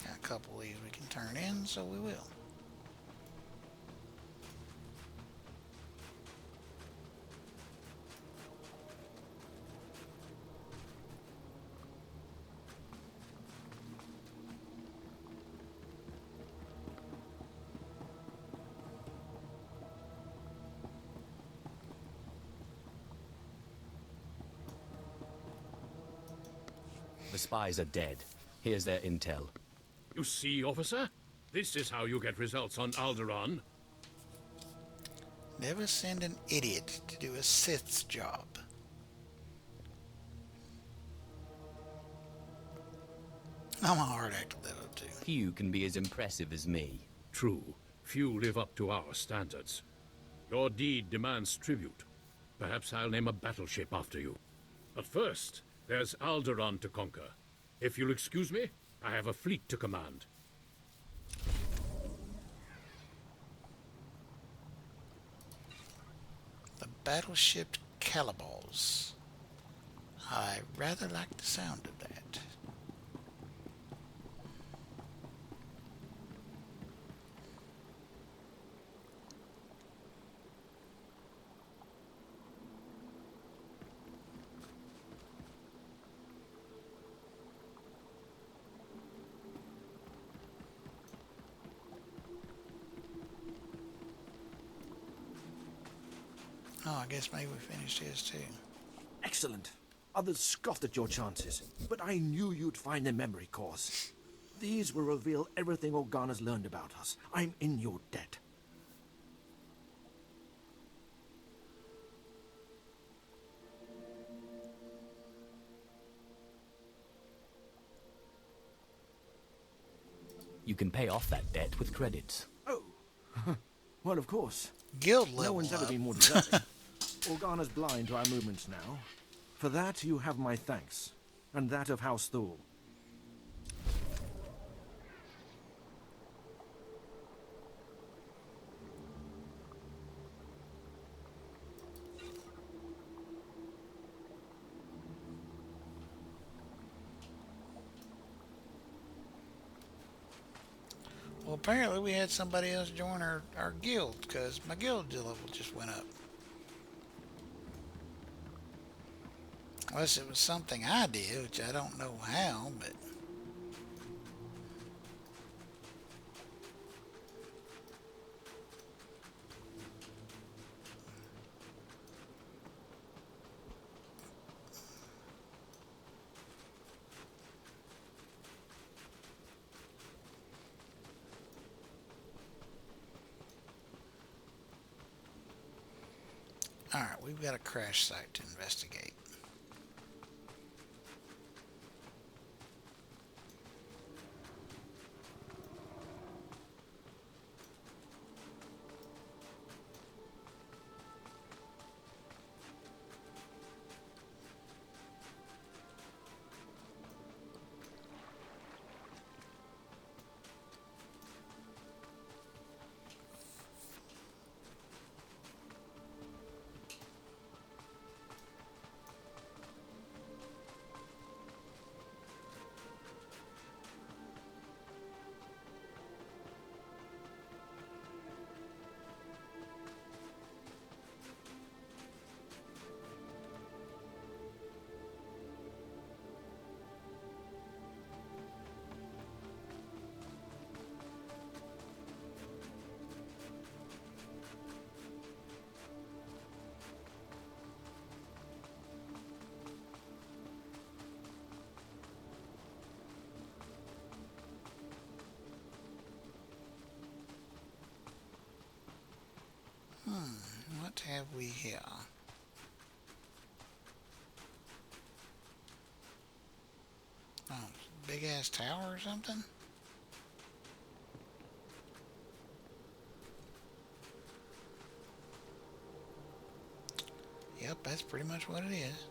Got a couple of these we can turn in, so we will. The spies are dead. Here's their intel. You see, officer? This is how you get results on Alderaan. Never send an idiot to do a Sith's job. I'm a hard act to live up to. Few can be as impressive as me. True, few live up to our standards. Your deed demands tribute. Perhaps I'll name a battleship after you. But first, there's Alderaan to conquer. If you'll excuse me, I have a fleet to command. The battleship Calibals. I rather like the sound of that. Oh, I guess maybe we finished his too. Excellent. Others scoffed at your chances, but I knew you'd find the memory cores. These will reveal everything Organa's learned about us. I'm in your debt. You can pay off that debt with credits. Oh, well, of course. Guild level No one's ever up. been more deserving. Organa's blind to our movements now. For that, you have my thanks, and that of House Thule. Well, apparently we had somebody else join our guild, because my guild level just went up. Unless it was something I did, which I don't know how, but... Alright, we've got a crash site to investigate. have we here? Oh, big ass tower or something? Yep, that's pretty much what it is.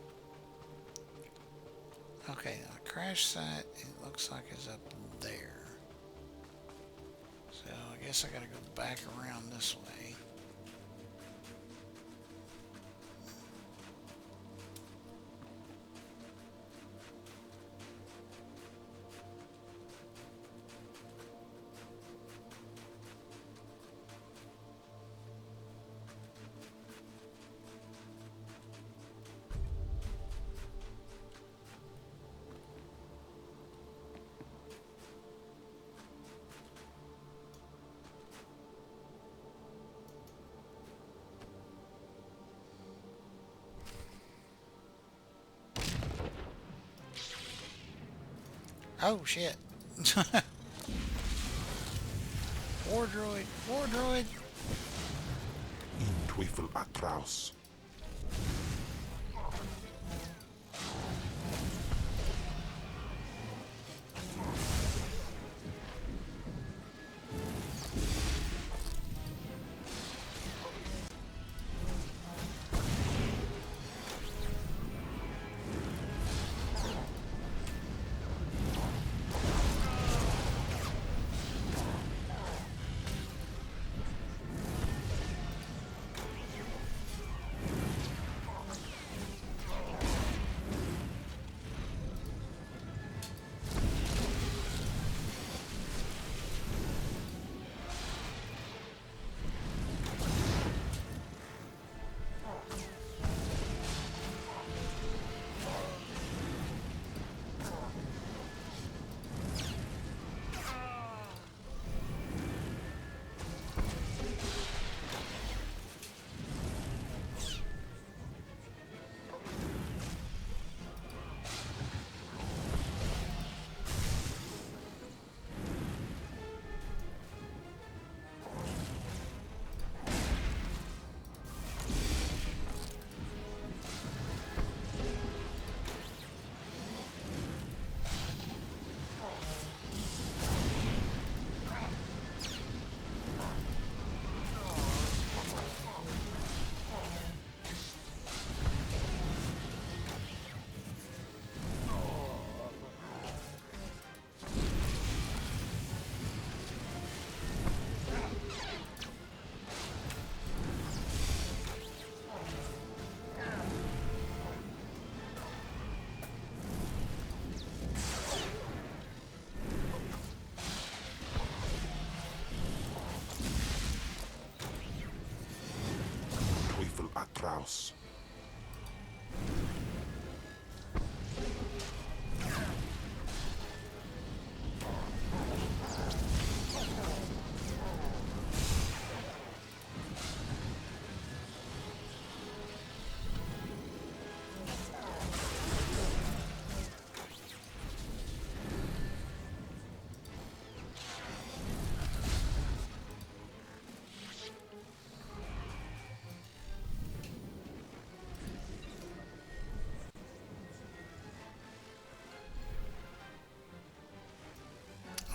Okay, the crash site, it looks like is up there. So I guess I gotta go back around this way. Oh shit. War droid, war droid. In Teufel atraus. Atraus.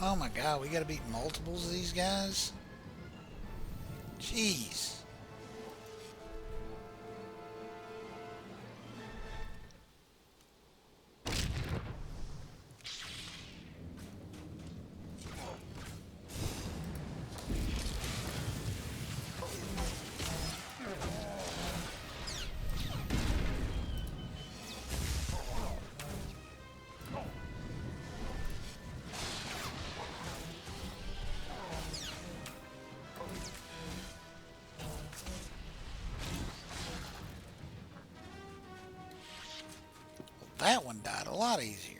Oh my god, we gotta beat multiples of these guys? Jeez. That one died a lot easier.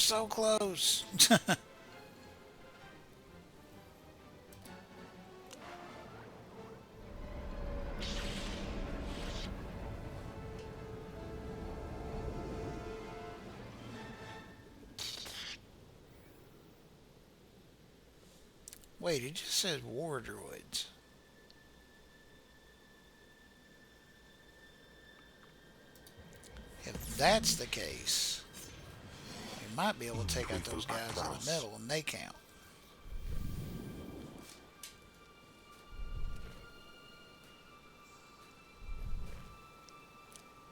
so close. Wait, it just says war droids. If that's the case, we might be able to take out those guys in the middle and they count.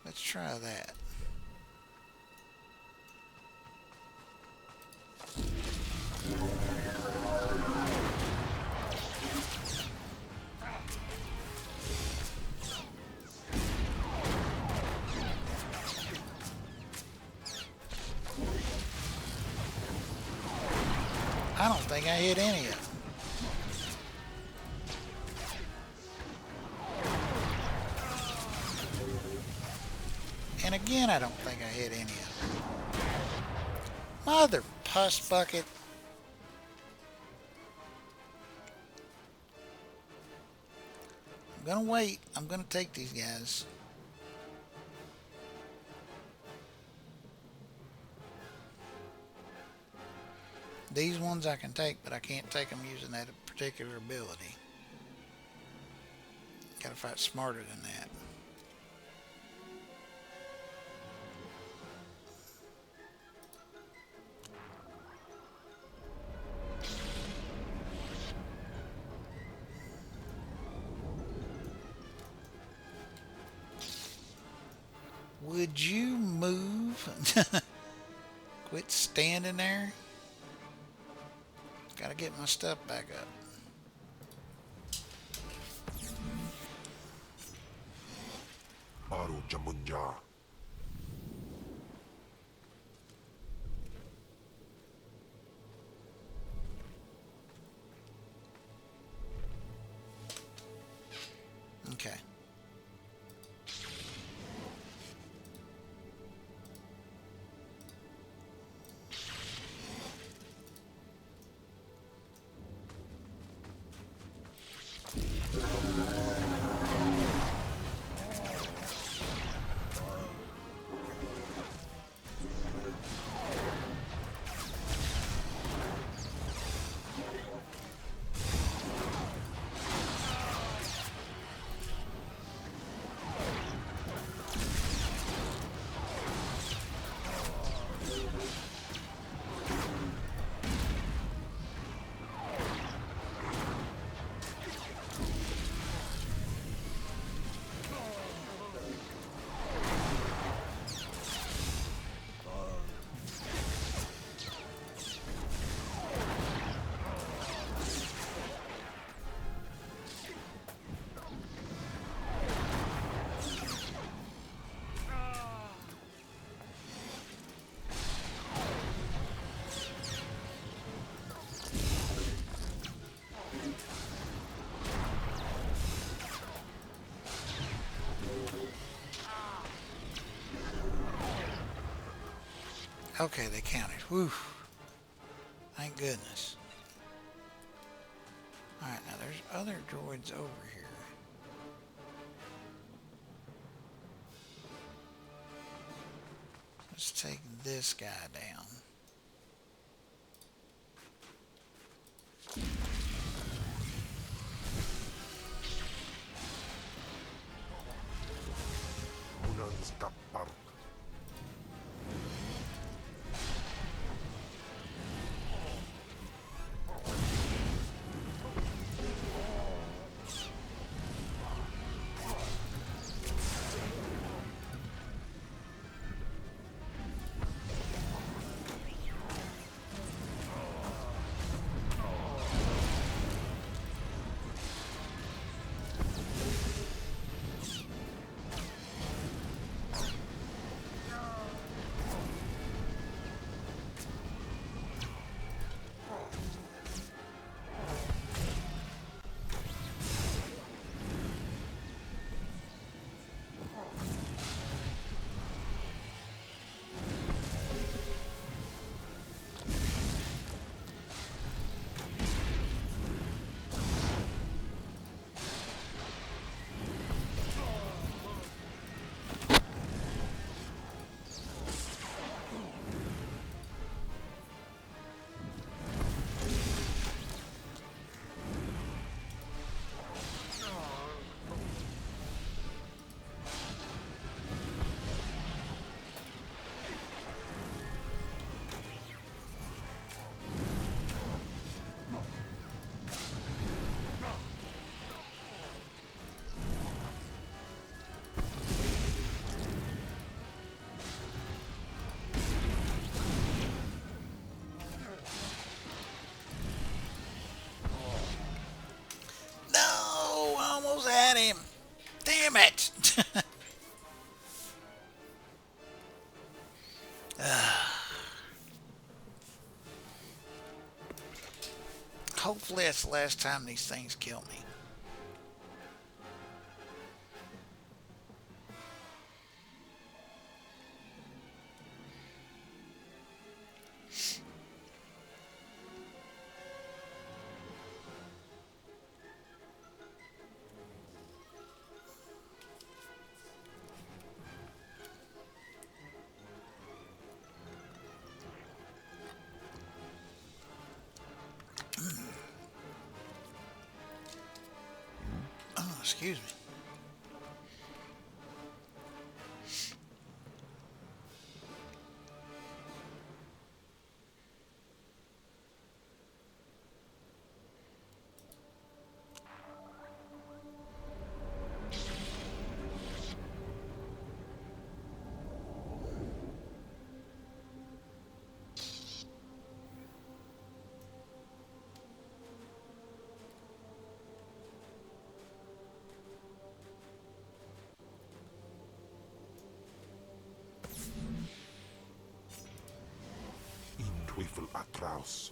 Let's try that. I don't think I hit any of them. And again, I don't think I hit any of them. Mother pus bucket. I'm gonna wait. I'm gonna take these guys. These ones I can take, but I can't take them using that particular ability. Gotta fight smarter than that. Would you move? Quit standing there. Gotta get my stuff back up. Baru Jamunja. Okay. Okay, they counted. Whew. Thank goodness. Alright, now there's other droids over here. Let's take this guy down. missiles at him. Damn it. Hopefully that's the last time these things kill me. Oh, excuse me. In Teufel atraus.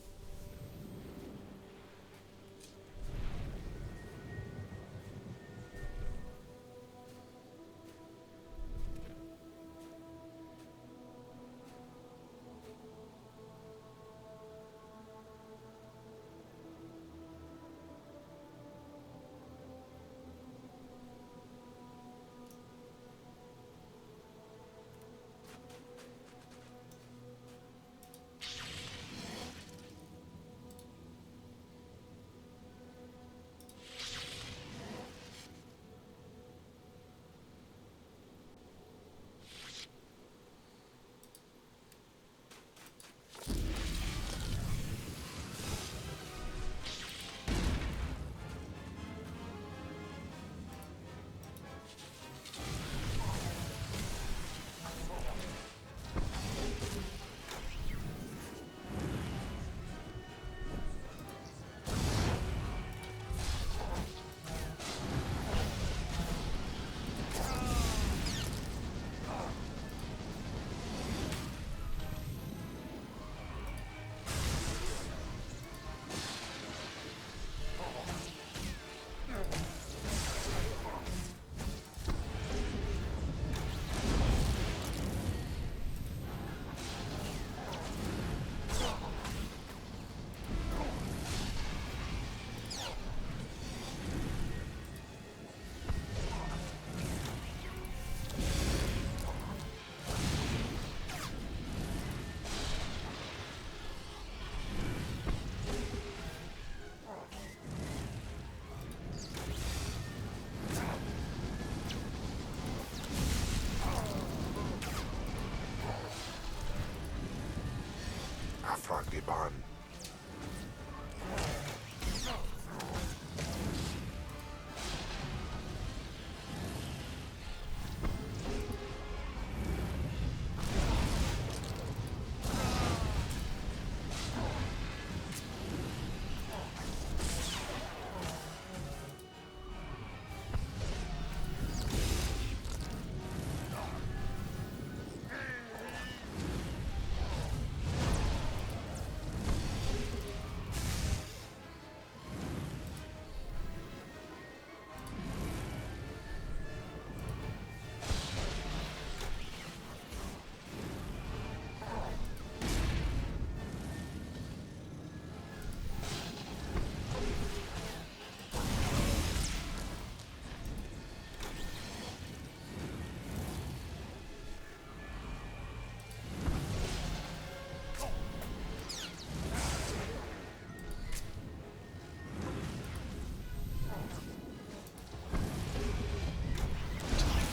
Afragiban.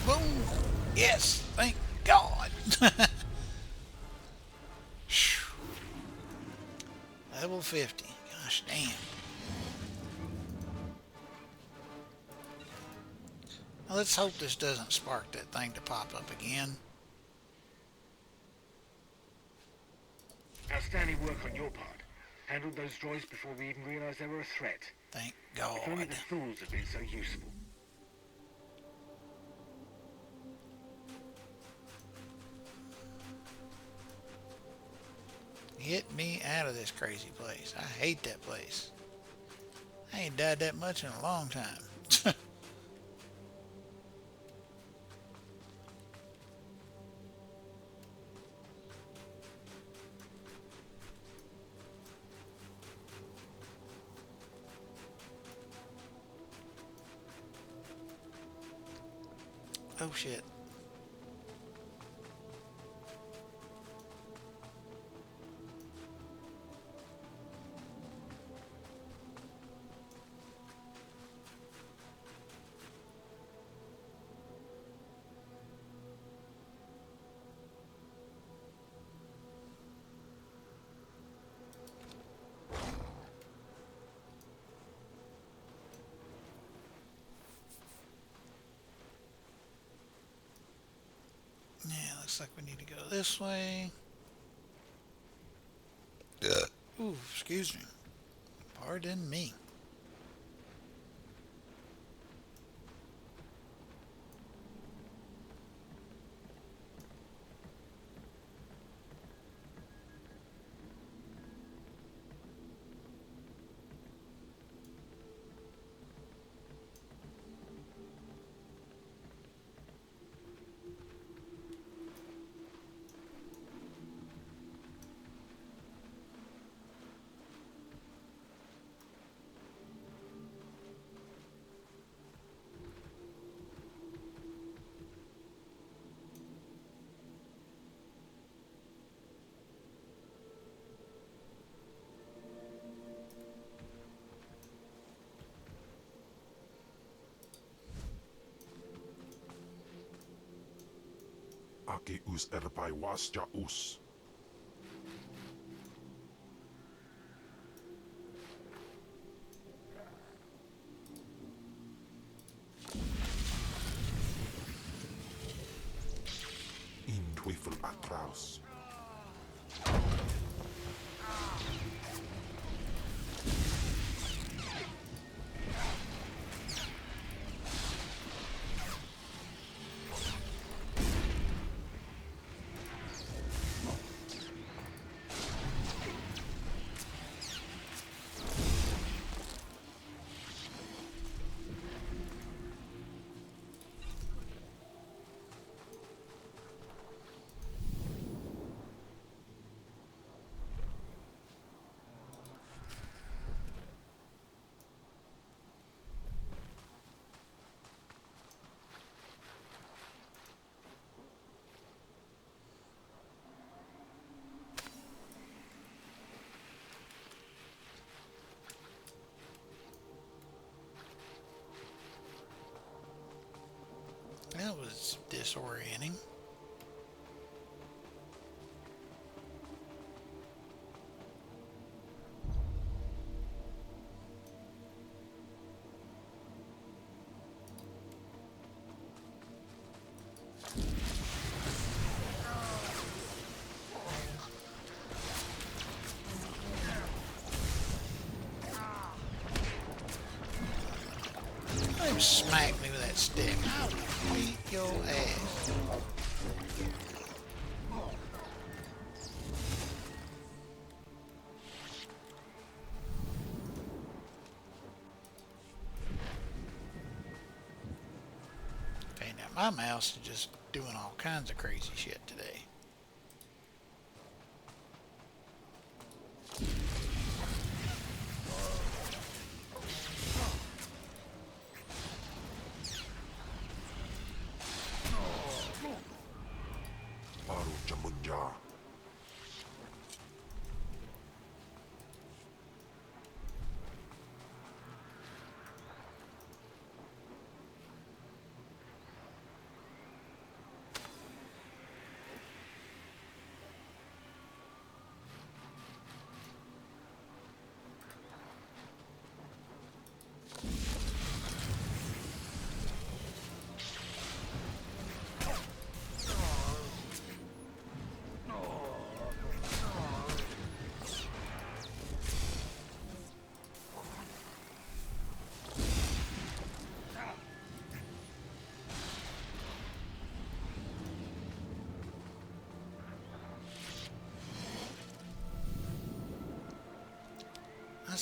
Boom! Yes, thank God. Level 50. Gosh damn. Now let's hope this doesn't spark that thing to pop up again. Outstanding work on your part. Handled those droids before we even realized they were a threat. Thank God. If only the fools had been so useful. Get me out of this crazy place. I hate that place. I ain't died that much in a long time. Oh shit. Yeah, looks like we need to go this way. Ooh, excuse me. Pardon me. Ake us erpai wasja us. In Twyfel atraus. That was disorienting. Don't smack me with that stick. I will beat your ass. Okay, now my mouse is just doing all kinds of crazy shit today.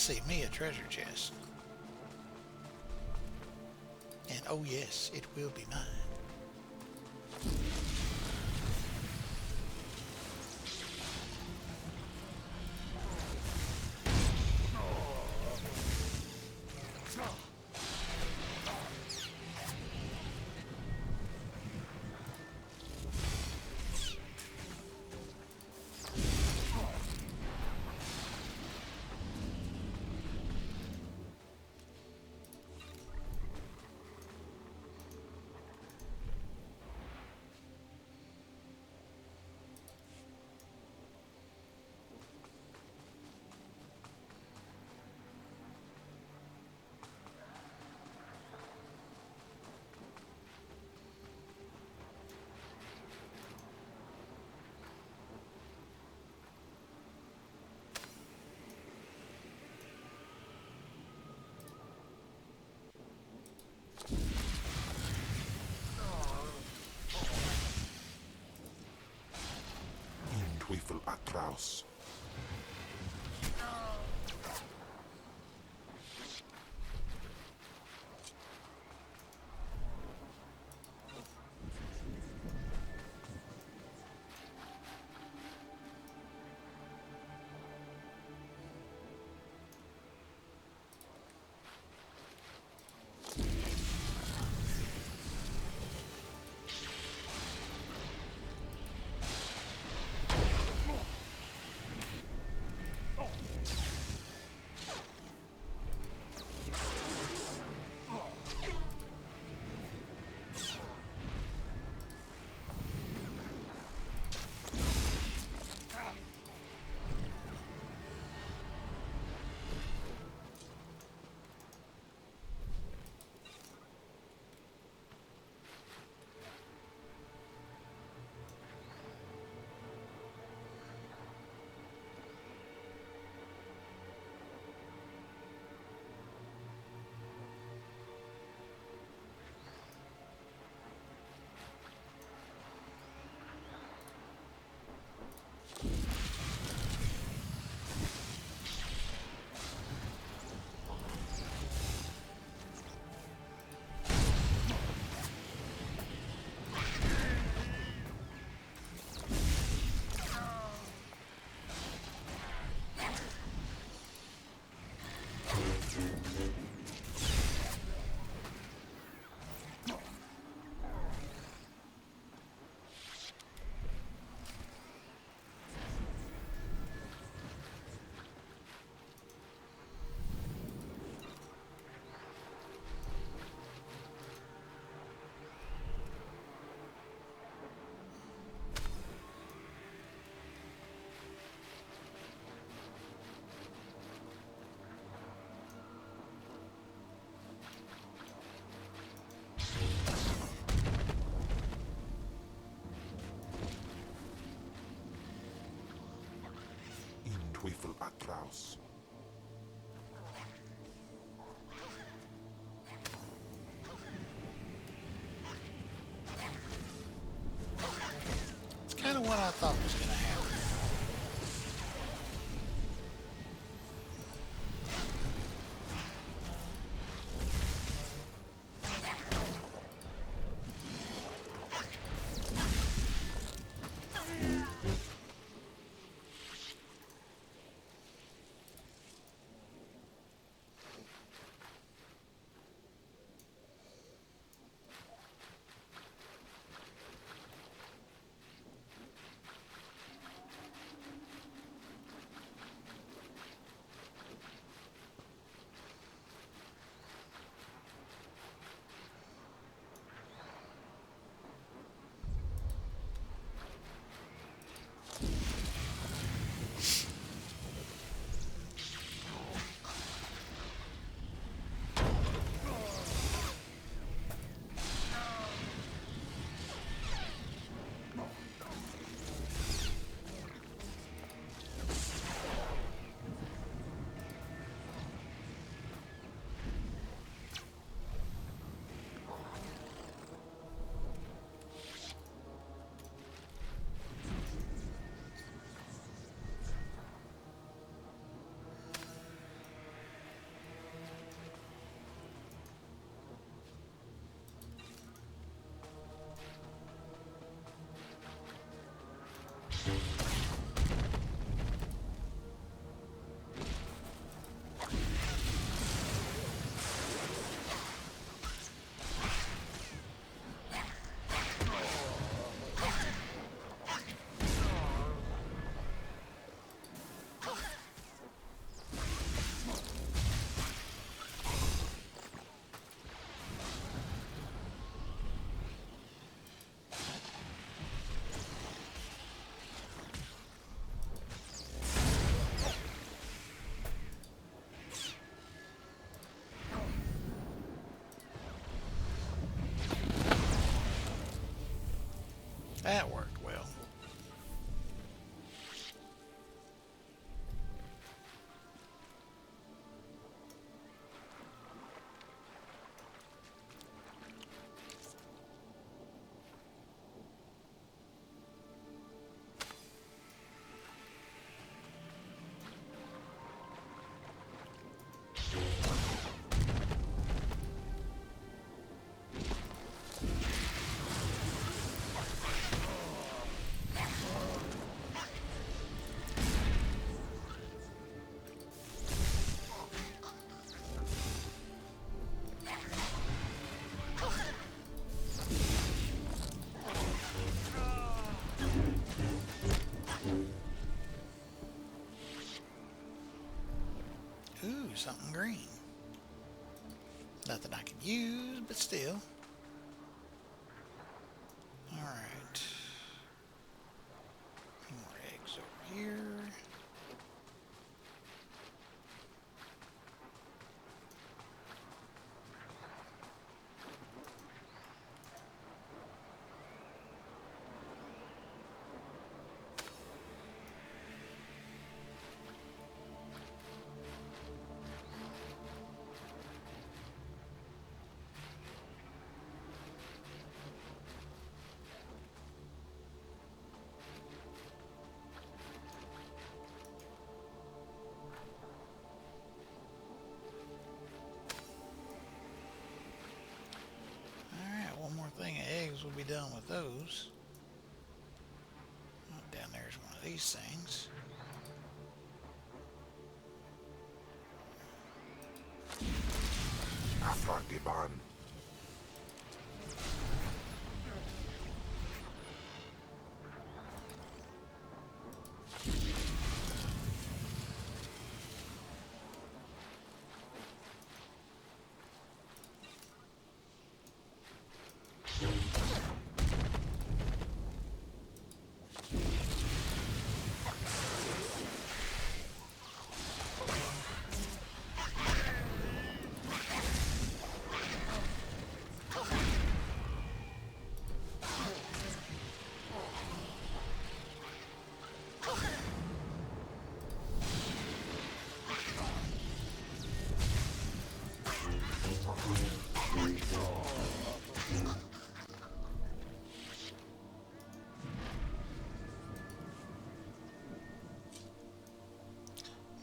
see, me a treasure chest. And oh yes, it will be mine. Teufel atraus. Teufel atraus. It's kind of what I thought was going to happen. That worked well. Ooh, something green. Nothing I can use, but still. Alright. More eggs over here. One more thing of eggs, we'll be done with those. Oh, down there's one of these things. Afrangiban.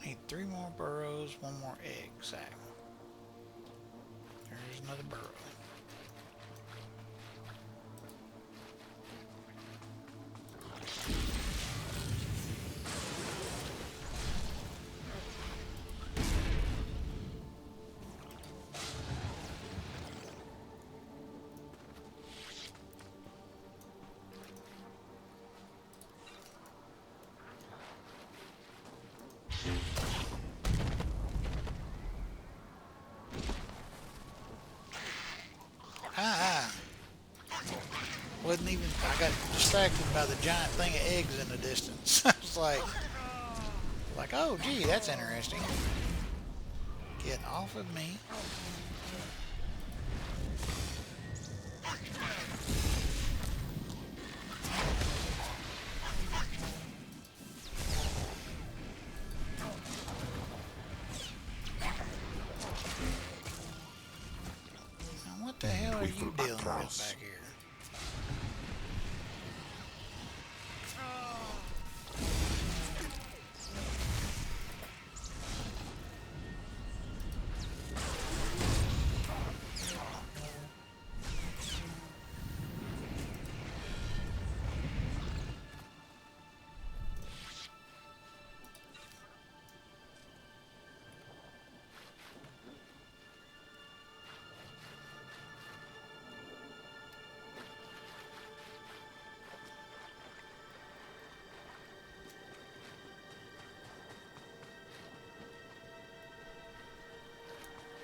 Need 3 more burrows, 1 more egg sack. There's another burrow. Wasn't even, I got distracted by the giant thing of eggs in the distance. I was like, oh gee, that's interesting. Get off of me. Now what the hell are you dealing with back here?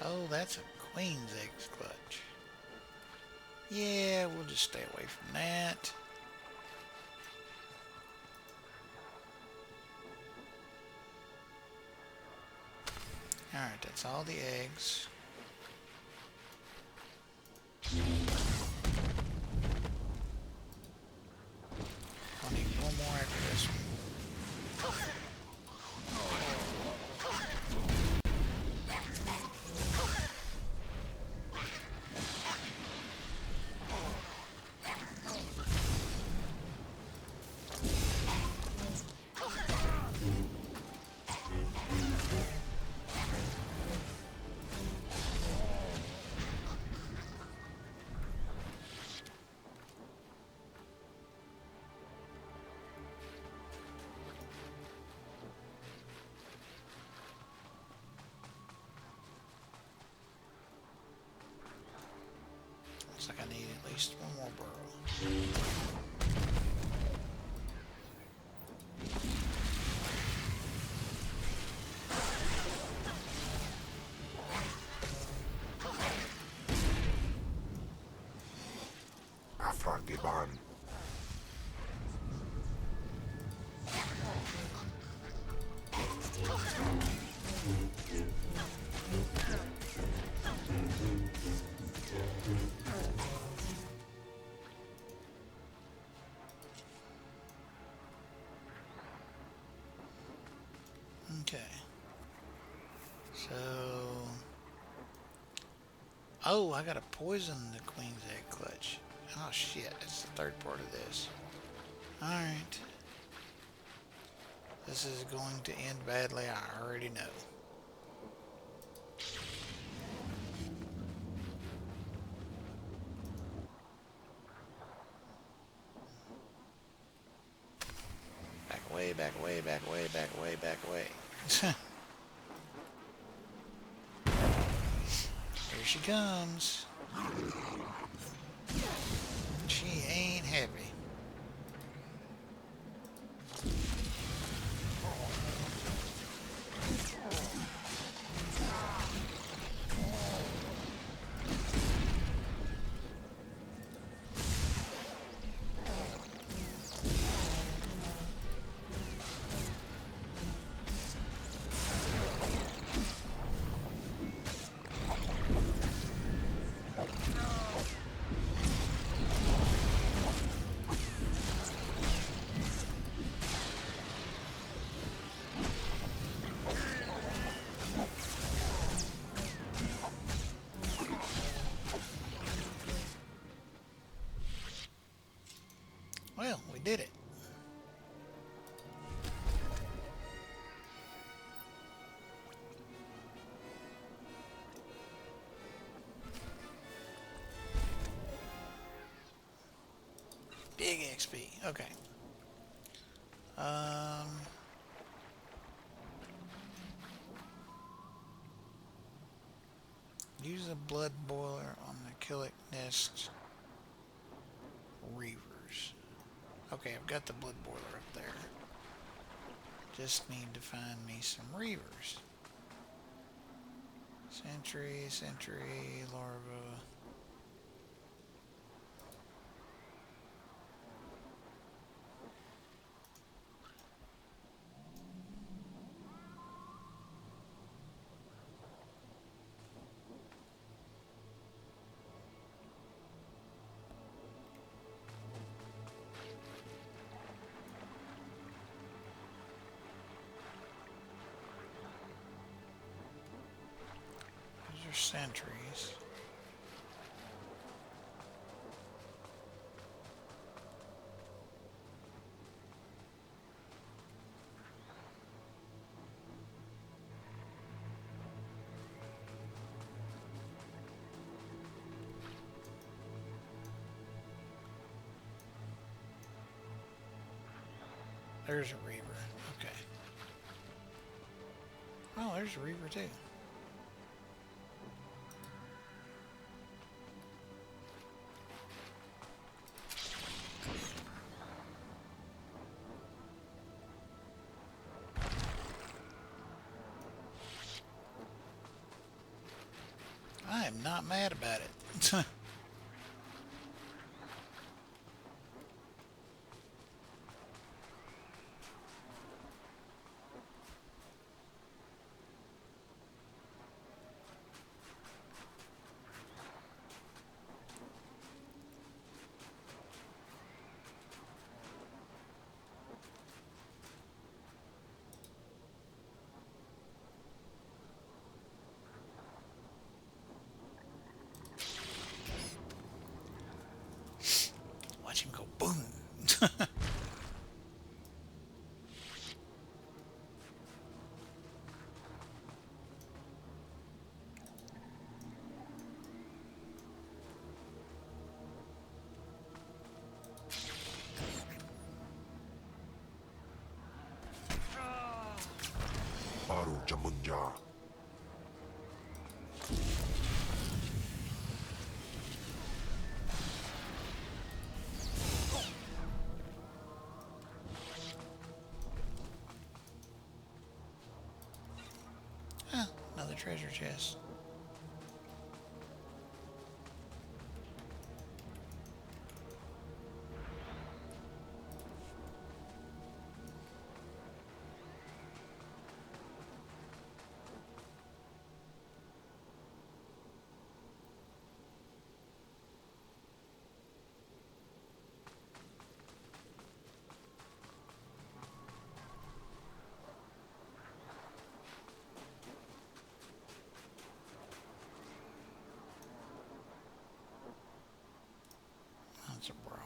Oh, that's a queen's eggs clutch. Yeah, we'll just stay away from that. Alright, that's all the eggs. Looks like I need at least one more burrow. Afagiban. Okay. So... Oh, I gotta poison the queen's egg clutch. Oh shit, that's the third part of this. Alright. This is going to end badly, I already know. Back away, back away, back away, back away, back away. Here she comes. She ain't happy. Well, we did it. Big XP. Okay. Use a blood boiler on the Killick Nest Reavers. Okay, I've got the blood boiler up there. Just need to find me some Reavers. Sentry, larva. These are sentries. There's a Reaver. Okay. Oh, there's a Reaver too. I am not mad about it. Watch him go boom. Baru Jamunja. treasure chest. That's a brawler.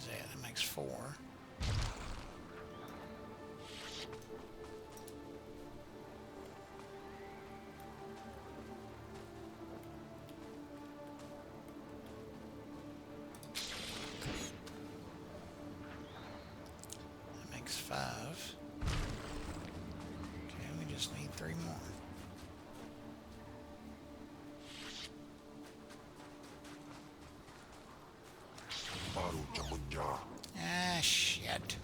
That makes 4. That makes 5. Okay, we just need 3 more. Ah, shit.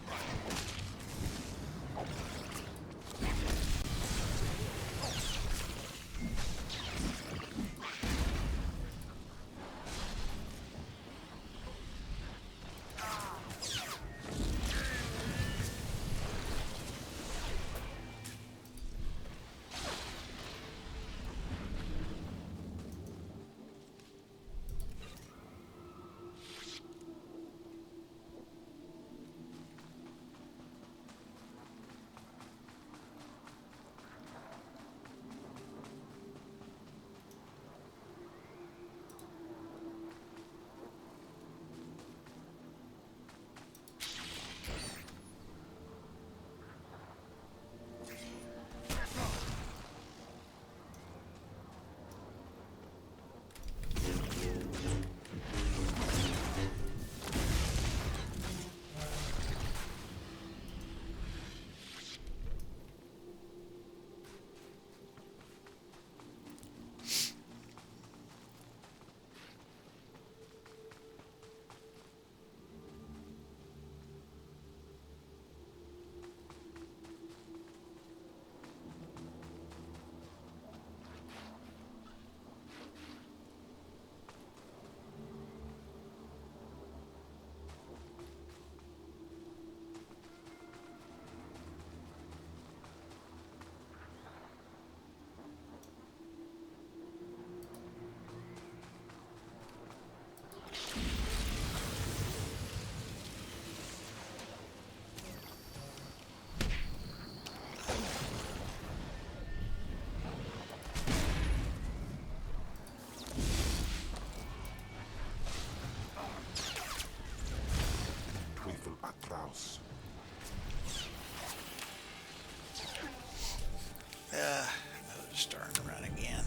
Mode's starting to run again.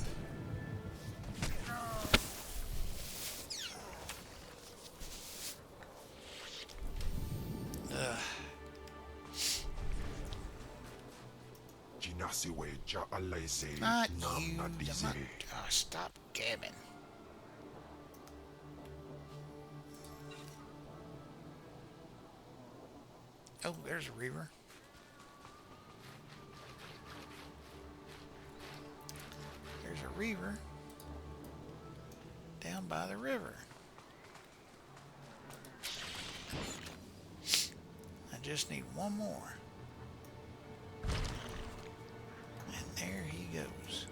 Not you. Oh, stop gabbing. Oh, there's a reaver. There's a reaver down by the river. I just need one more. And there he goes.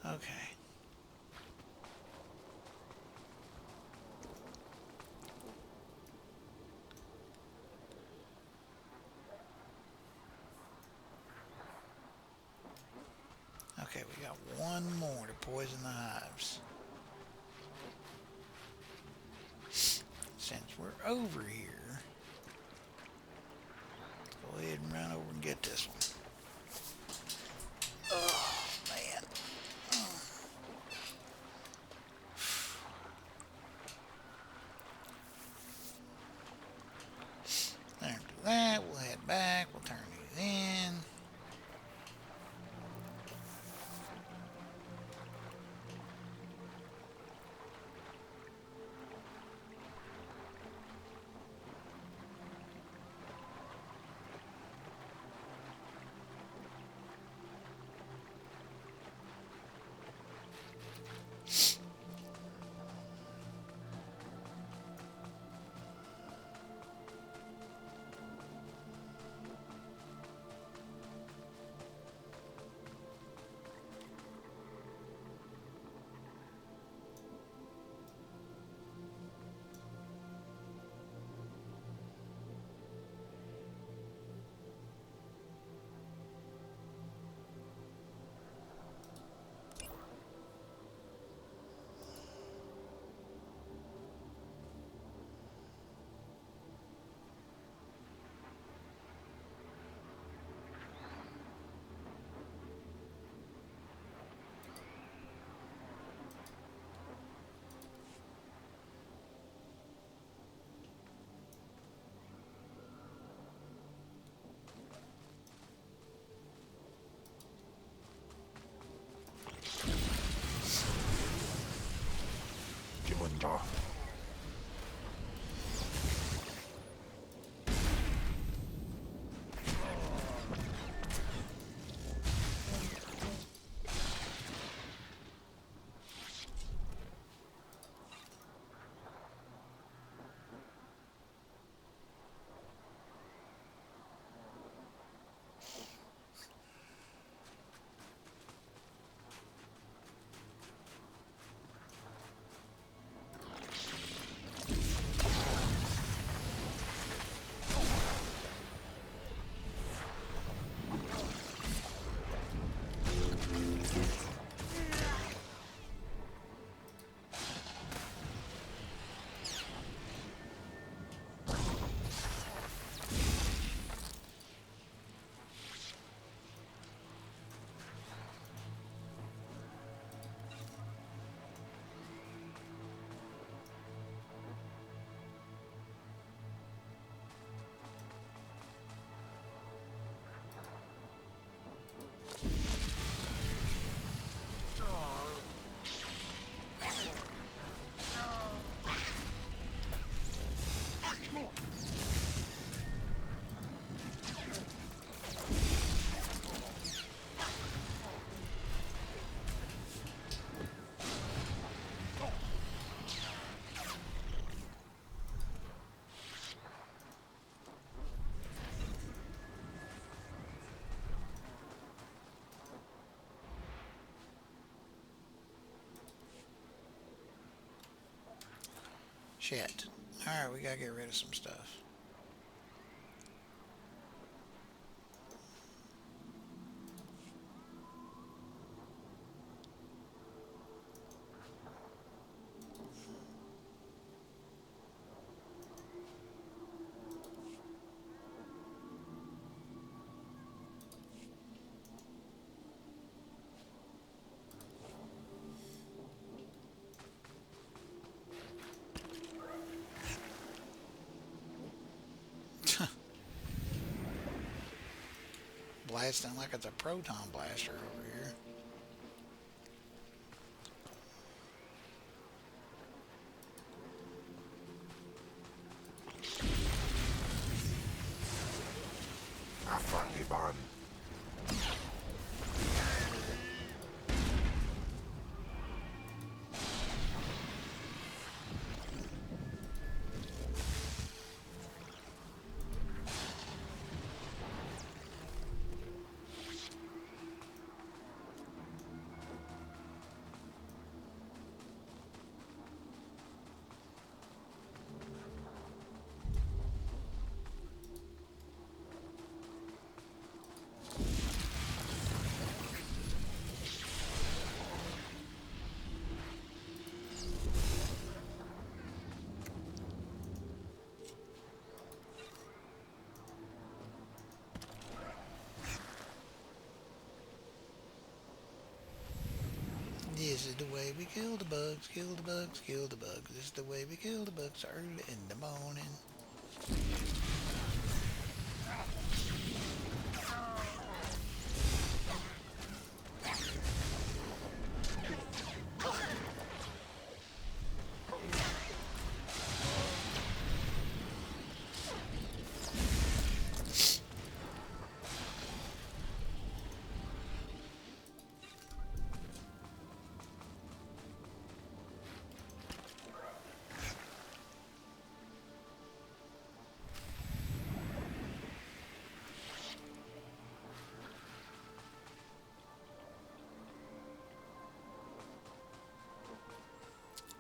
Okay. Okay, we got one more to poison the hives. Since we're over here, go ahead and run over and get this one. Oh, man. There, do that. We'll head back. We'll turn these in. Kimunda. Shit. Alright, we gotta get rid of some stuff. Blasting like it's a proton blaster over here. Afaliban. This is the way we kill the bugs, kill the bugs, kill the bugs. This is the way we kill the bugs early in the morning.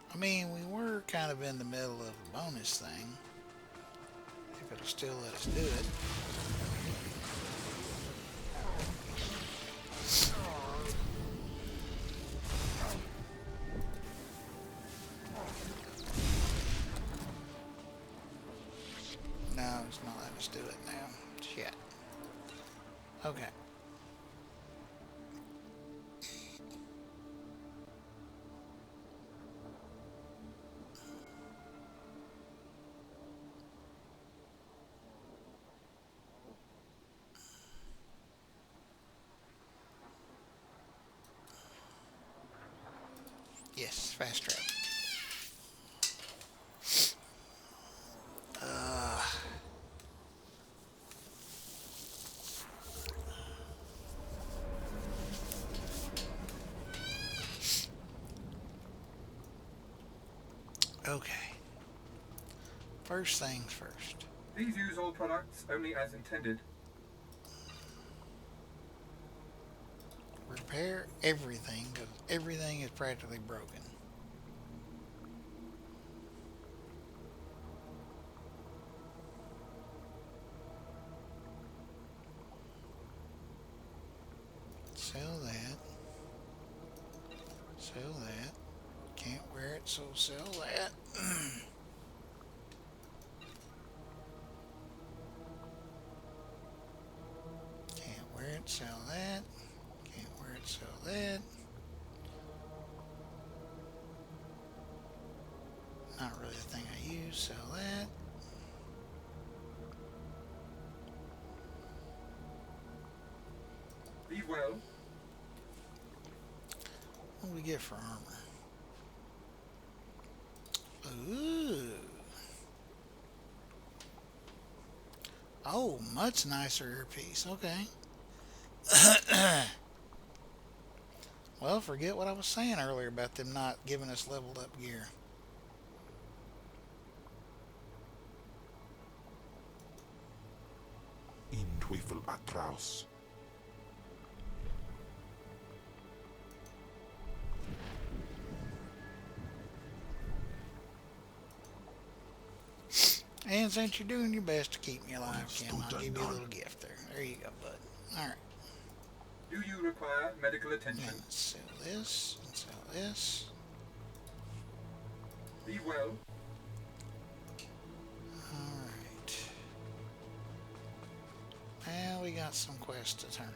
I mean, we were kind of in the middle of a bonus thing. If it'll still let us do it. No, it's not letting us do it now. Shit. Okay. Yes, fast travel. Okay. First things first. Please use all products only as intended. Repair everything, because everything is practically broken. Sell that. Sell that. Can't wear it, so sell that. Can't wear it, sell that. Can't wear it, sell that. Not really the thing I use, sell that. Be well. What do we get for armor? Ooh. Oh, much nicer earpiece. Okay. Well, forget what I was saying earlier about them not giving us leveled up gear. In Twyfel Atraus. And since you're doing your best to keep me alive, Kim, I'll give you a little gift there. There you go, bud. Alright. Do you require medical attention? Let's sell this and sell this. Be well. Alright. Now we got some quests to turn in.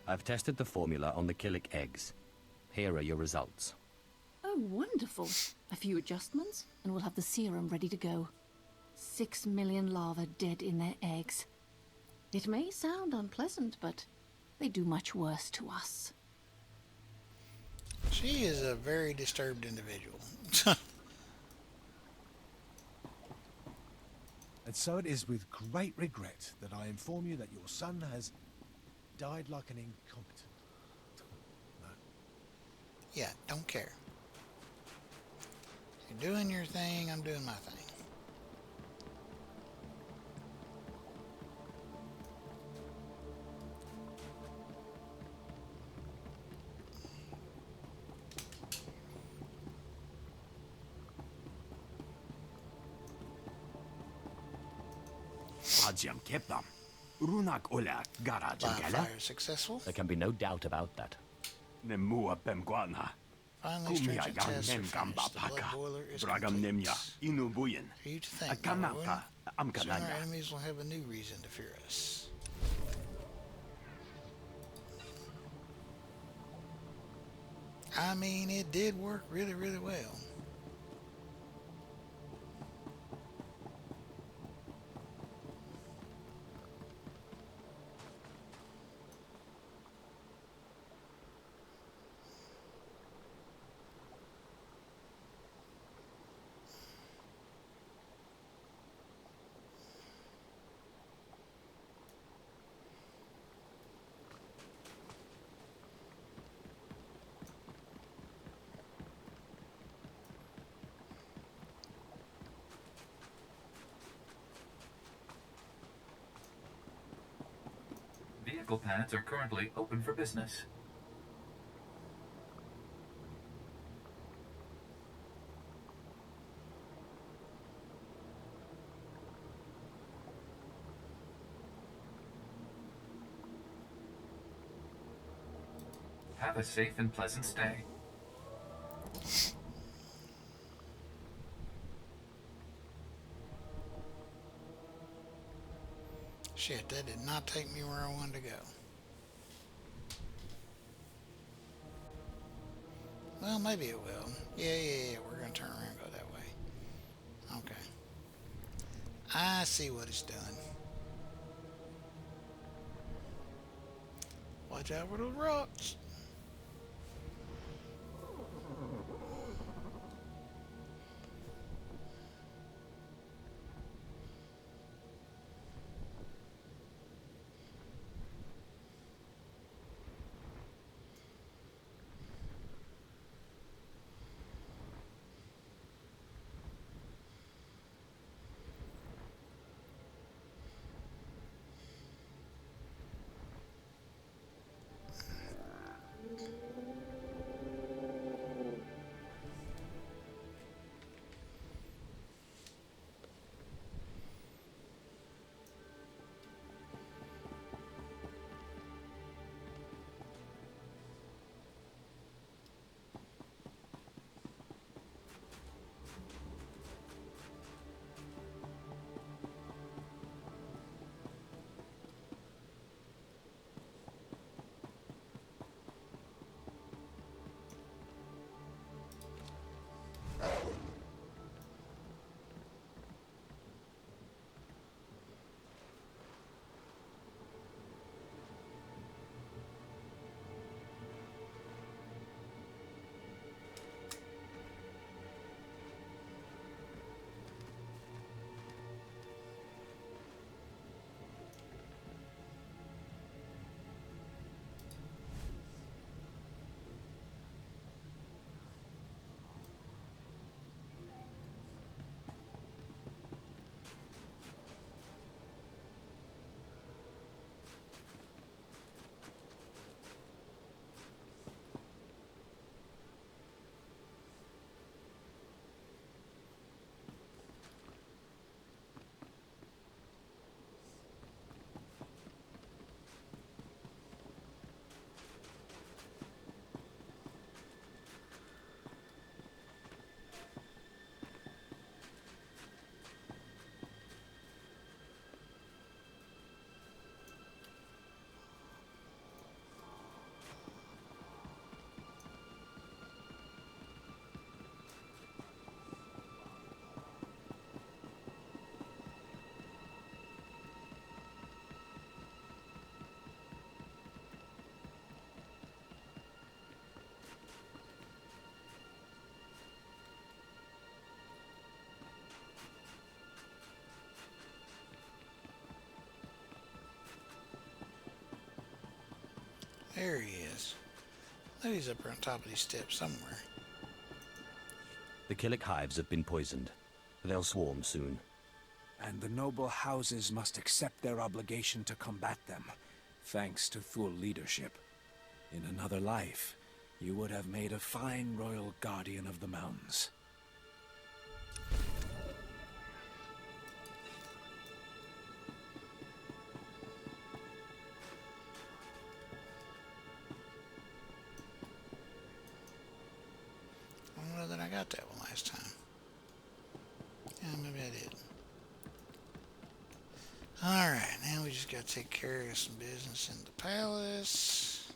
I've tested the formula on the Killick eggs. Here are your results. Oh, wonderful. A few adjustments, and we'll have the serum ready to go. 6 million larvae dead in their eggs. It may sound unpleasant, but they do much worse to us. She is a very disturbed individual. And so it is with great regret that I inform you that your son has died like an incompetent. No. Yeah, don't care. You're doing your thing, I'm doing my thing. Hajiam Kepam. Runak Ola Gara Jangala. Fire successful. There can be no doubt about that. Nemua Bemguana. Finally, stringent tests are finished. The blood boiler is complete. For you to think, Darwin. Soon our enemies will have a new reason to fear us. I mean, it did work really, really well. Vehicle pads are currently open for business. Have a safe and pleasant stay. Shit, that did not take me where I wanted to go. Well, maybe it will. Yeah, we're going to turn around and go that way. Okay. I see what it's doing. Watch out for those rocks. There he is. Maybe he's up here on top of these steps somewhere. The Killick hives have been poisoned. They'll swarm soon. And the noble houses must accept their obligation to combat them, thanks to Thule leadership. In another life, you would have made a fine royal guardian of the mountains. that one last time. Yeah, maybe I did. Alright, now we just gotta take care of some business in the palace.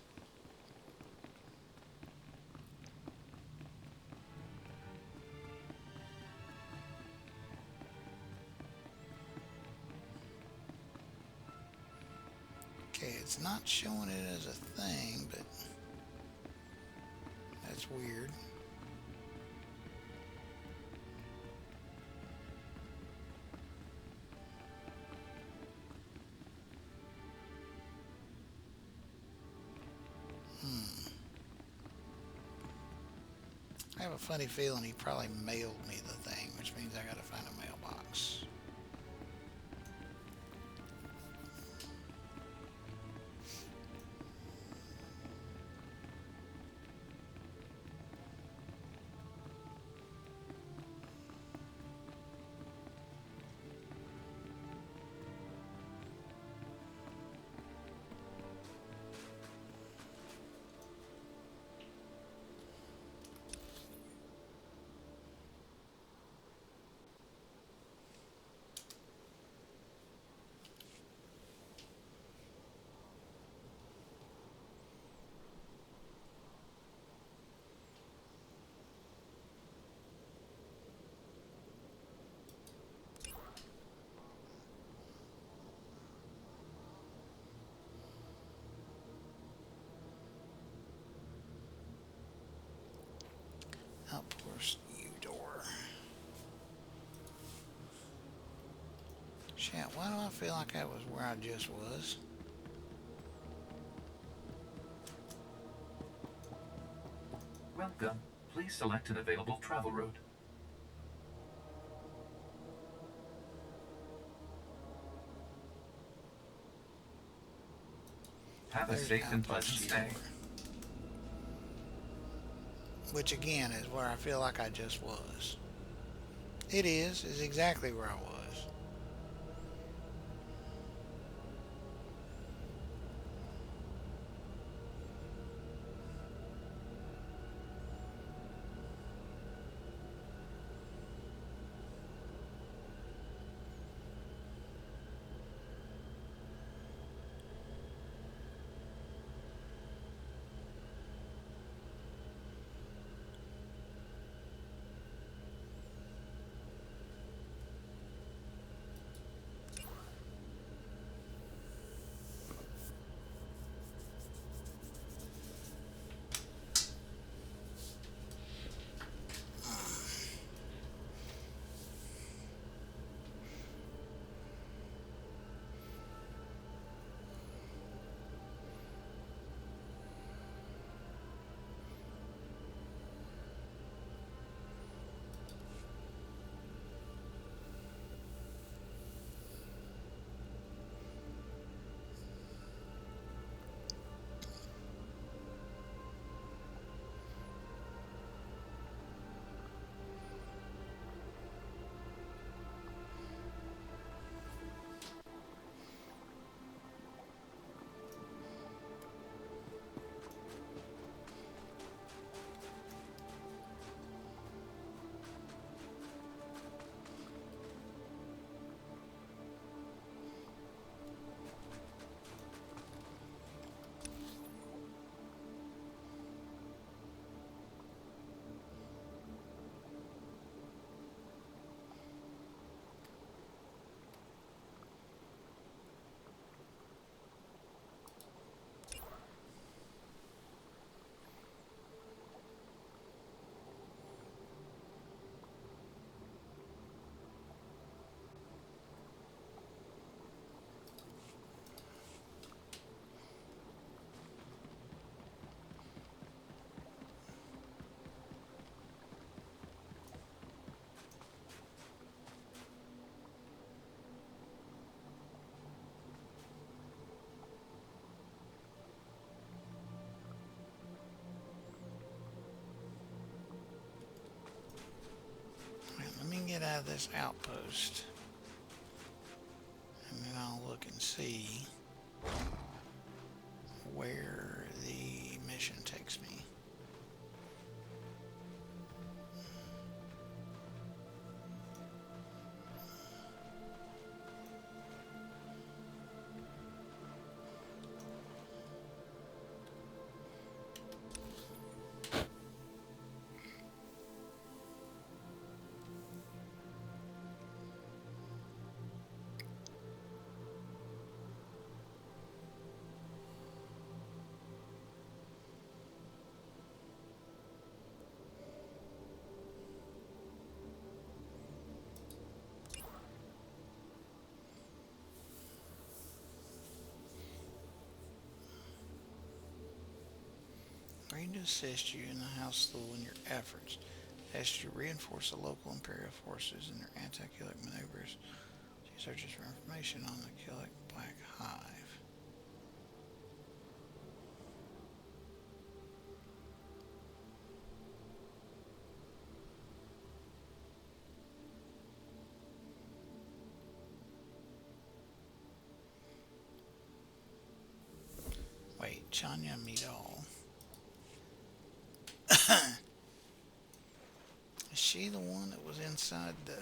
Okay, it's not showing it as a thing, but that's weird. I have a funny feeling he probably mailed me the thing, which means I gotta find a mailbox. Outpost U-door. Shit, why do I feel like that was where I just was? Welcome. Please select an available travel route. Have a safe and pleasant stay. Which again is where I feel like I just was. It is exactly where I was. Let me get out of this outpost, and then I'll look and see where the mission takes me. assist you in the House Thule in your efforts. Ask you to reinforce the local Imperial forces in their anti-Killick maneuvers. She searches for information on the Killick Black Hive. Wait, Chanya Midal. Is she the one that was inside the...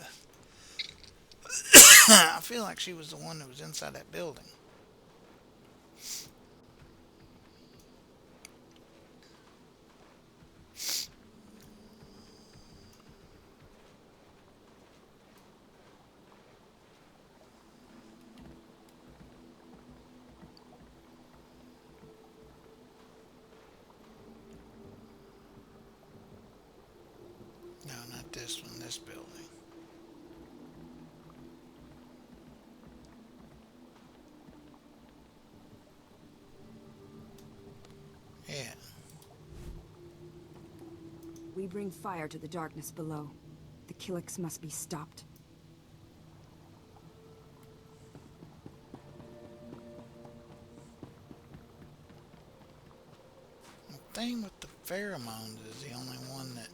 I feel like she was the one that was inside that building. No, not this one, this building. Yeah. We bring fire to the darkness below. The Killicks must be stopped. The thing with the pheromones is the only one that...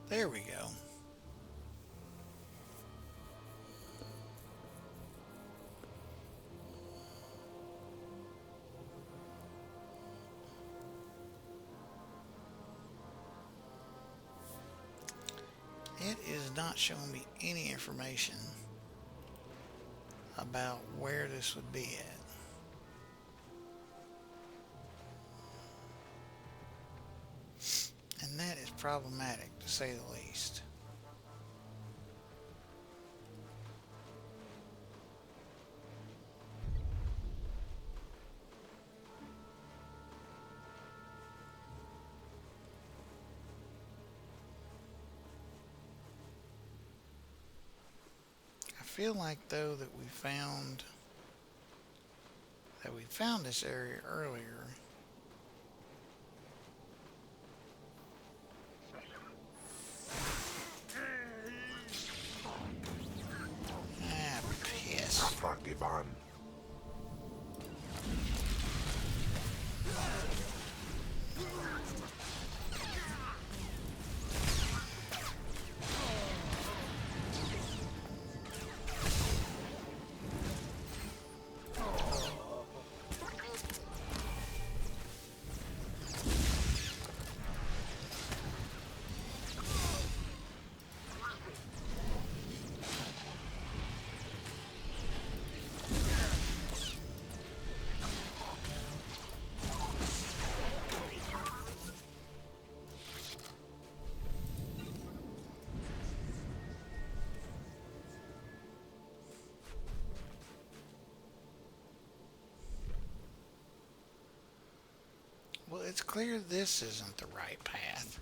There we go. It is not showing me any information about where this would be at. And that is problematic, to say the least. I feel like, though, that we found this area earlier. Ah, piss. Forgiven. it's clear this isn't the right path.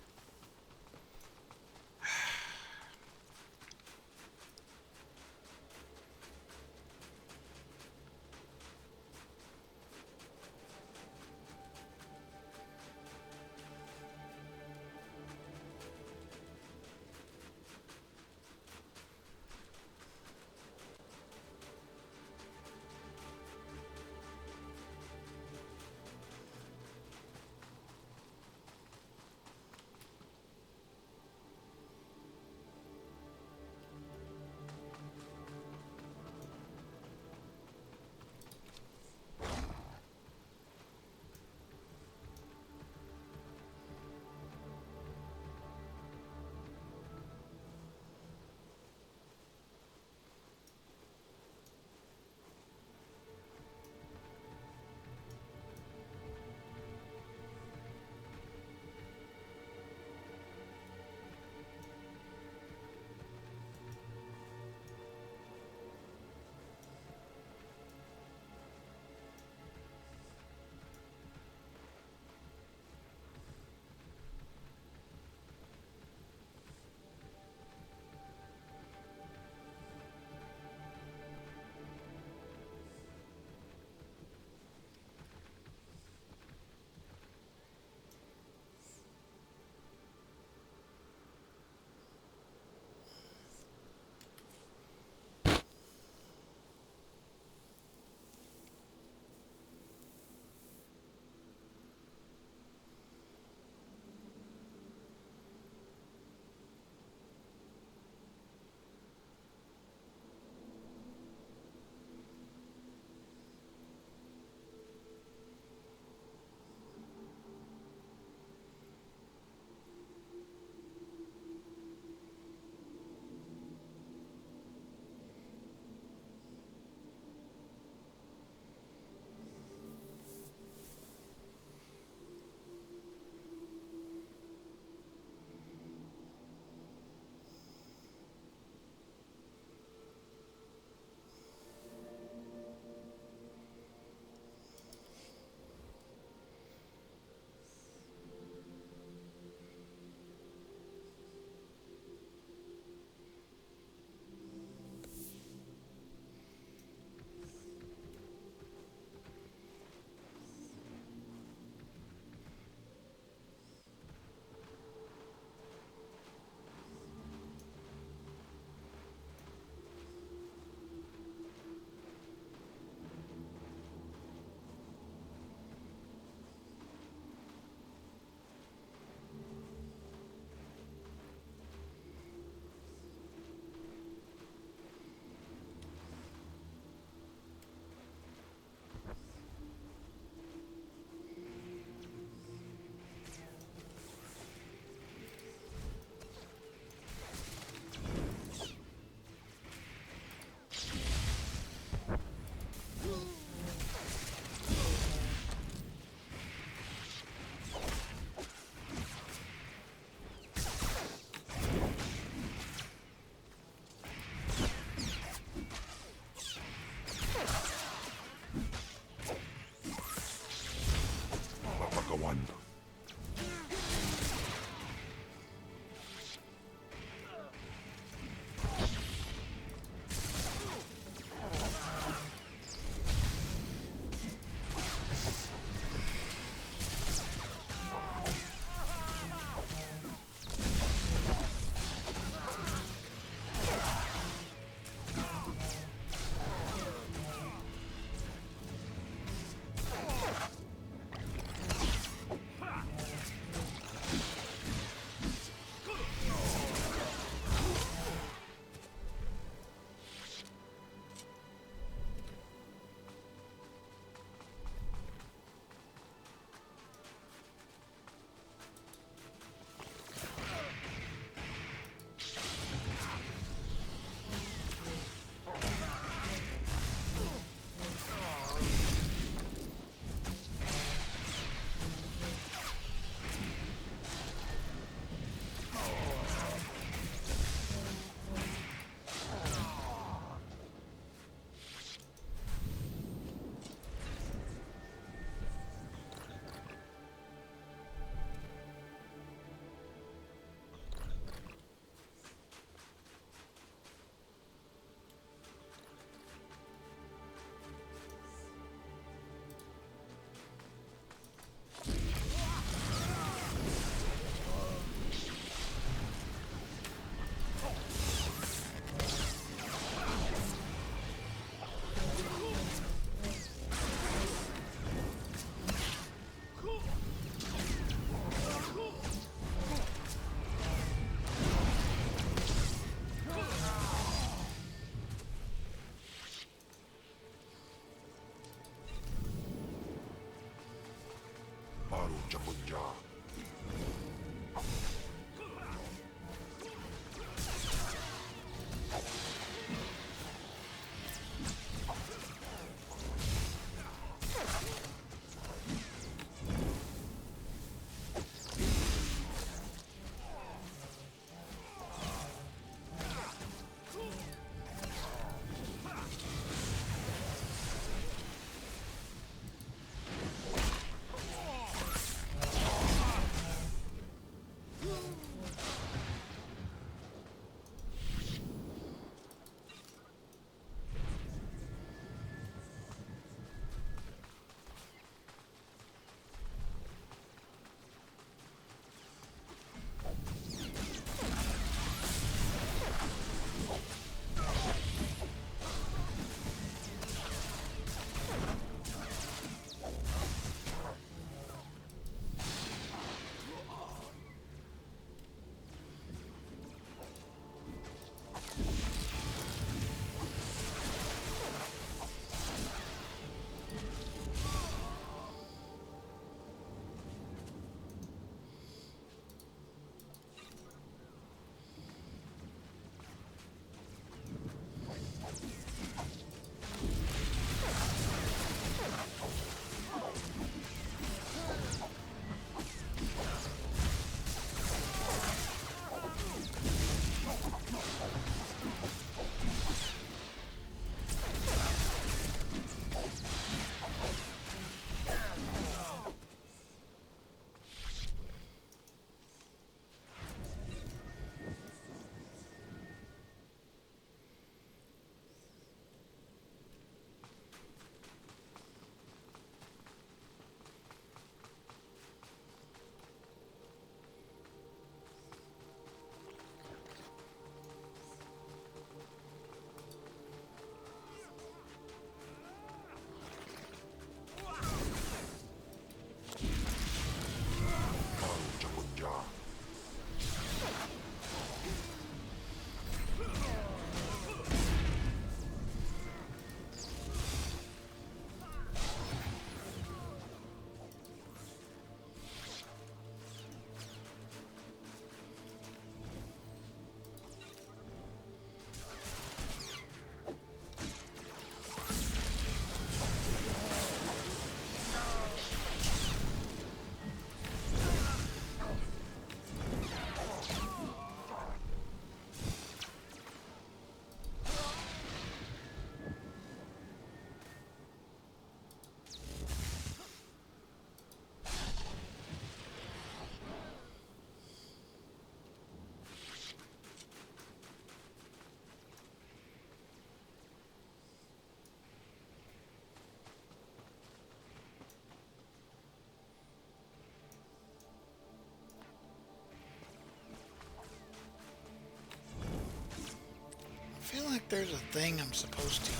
like there's a thing I'm supposed to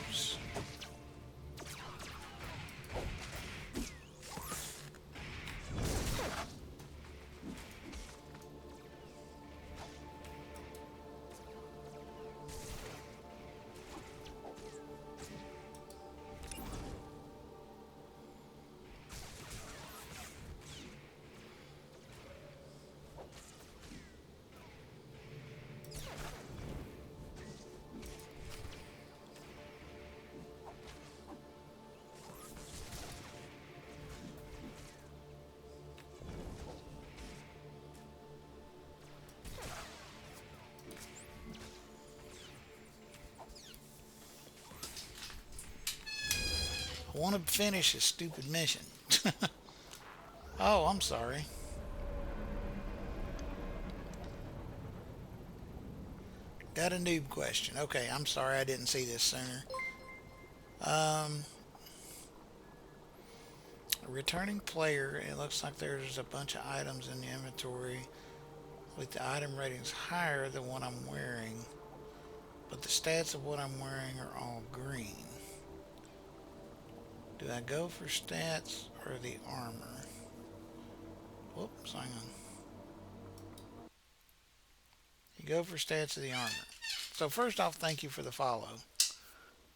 use. I want to finish this stupid mission. Oh, I'm sorry. Got a noob question. Okay, I'm sorry I didn't see this sooner. A returning player, it looks like there's a bunch of items in the inventory with the item ratings higher than what I'm wearing, but the stats of what I'm wearing are all green. Do I go for stats or the armor? Whoops, hang on. You go for stats or the armor. So first off, thank you for the follow.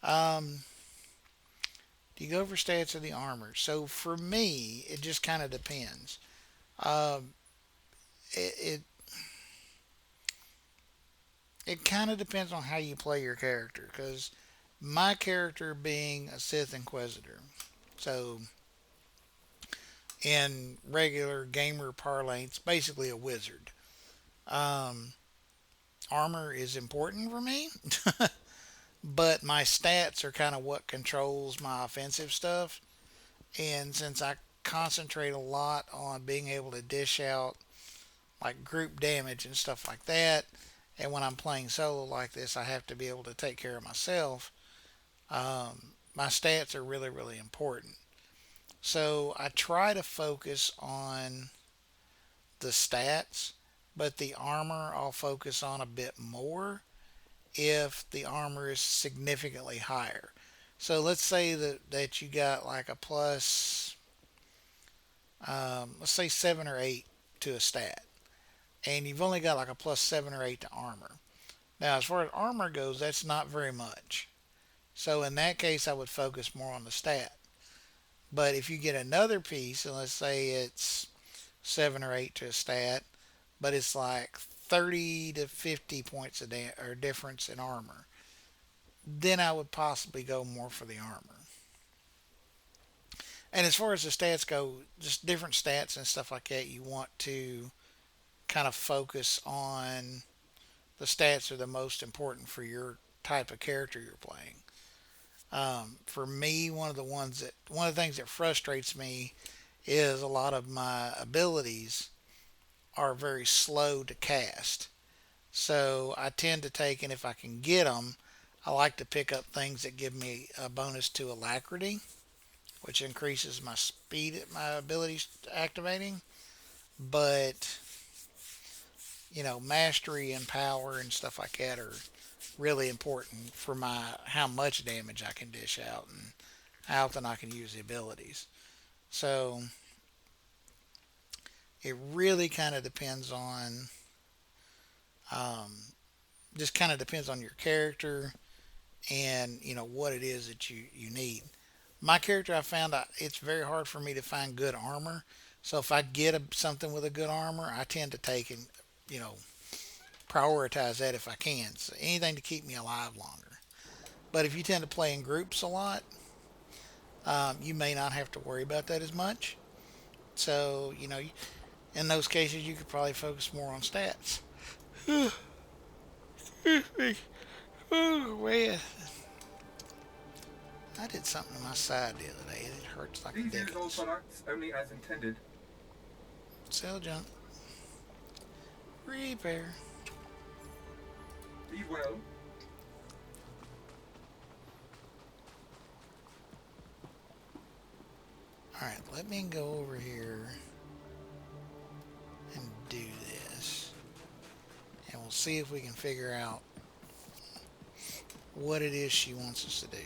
Do you go for stats or the armor? So for me, it just kind of depends. Um, it it kind of depends on how you play your character, because my character being a Sith Inquisitor, so in regular gamer parlance, basically a wizard. Um, Armor is important for me, but my stats are kind of what controls my offensive stuff. And since I concentrate a lot on being able to dish out like group damage and stuff like that, and when I'm playing solo like this, I have to be able to take care of myself. My stats are really, really important. So I try to focus on the stats, but the armor I'll focus on a bit more if the armor is significantly higher. So let's say that you got like a plus, let's say 7 or 8 to a stat, and you've only got like a plus 7 or 8 to armor. Now, as far as armor goes, that's not very much. So in that case, I would focus more on the stat. But if you get another piece, and let's say it's 7 or 8 to a stat, but it's like 30 to 50 points or difference in armor, then I would possibly go more for the armor. And as far as the stats go, just different stats and stuff like that, you want to kind of focus on the stats that are the most important for your type of character you're playing. For me, one of the things that frustrates me is a lot of my abilities are very slow to cast. So I tend to take, and if I can get them, I like to pick up things that give me a bonus to alacrity, which increases my speed at my abilities activating. But, mastery and power and stuff like that are really important for how much damage I can dish out and how often I can use the abilities. So it really kind of depends on just kind of depends on your character and what it is that you need. My character, I found it's very hard for me to find good armor. So if I get something with a good armor, I tend to take and prioritize that if I can. So anything to keep me alive longer. But if you tend to play in groups a lot, you may not have to worry about that as much. So in those cases, you could probably focus more on stats. Oh man. I did something to my side the other day and it hurts like Please use all ridiculous. products only as intended. Sell junk. Repair. Be well. Alright, let me go over here and do this. And we'll see if we can figure out what it is she wants us to do.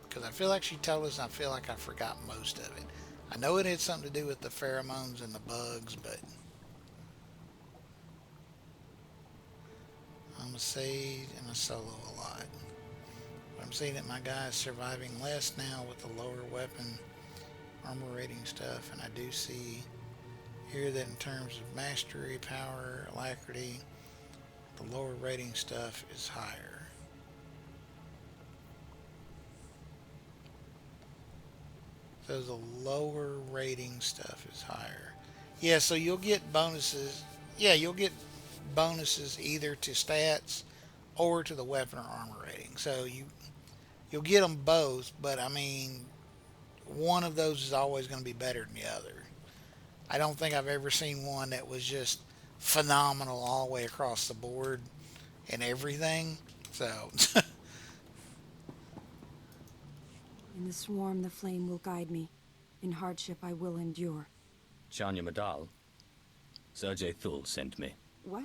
Because I feel like she told us, and I feel like I forgot most of it. I know it had something to do with the pheromones and the bugs, but I'm going to say in a solo a lot. But I'm seeing that my guy is surviving less now with the lower weapon armor rating stuff, and I do see here that in terms of mastery, power, alacrity, the lower rating stuff is higher. So the lower rating stuff is higher. Yeah, so you'll get bonuses. Yeah, you'll get bonuses either to stats or to the weapon or armor rating. So you'll get them both, but I mean, one of those is always going to be better than the other. I don't think I've ever seen one that was just phenomenal all the way across the board and everything. So In the swarm, the flame will guide me. In hardship, I will endure. Chanya Madal. Sergei Thul sent me. What?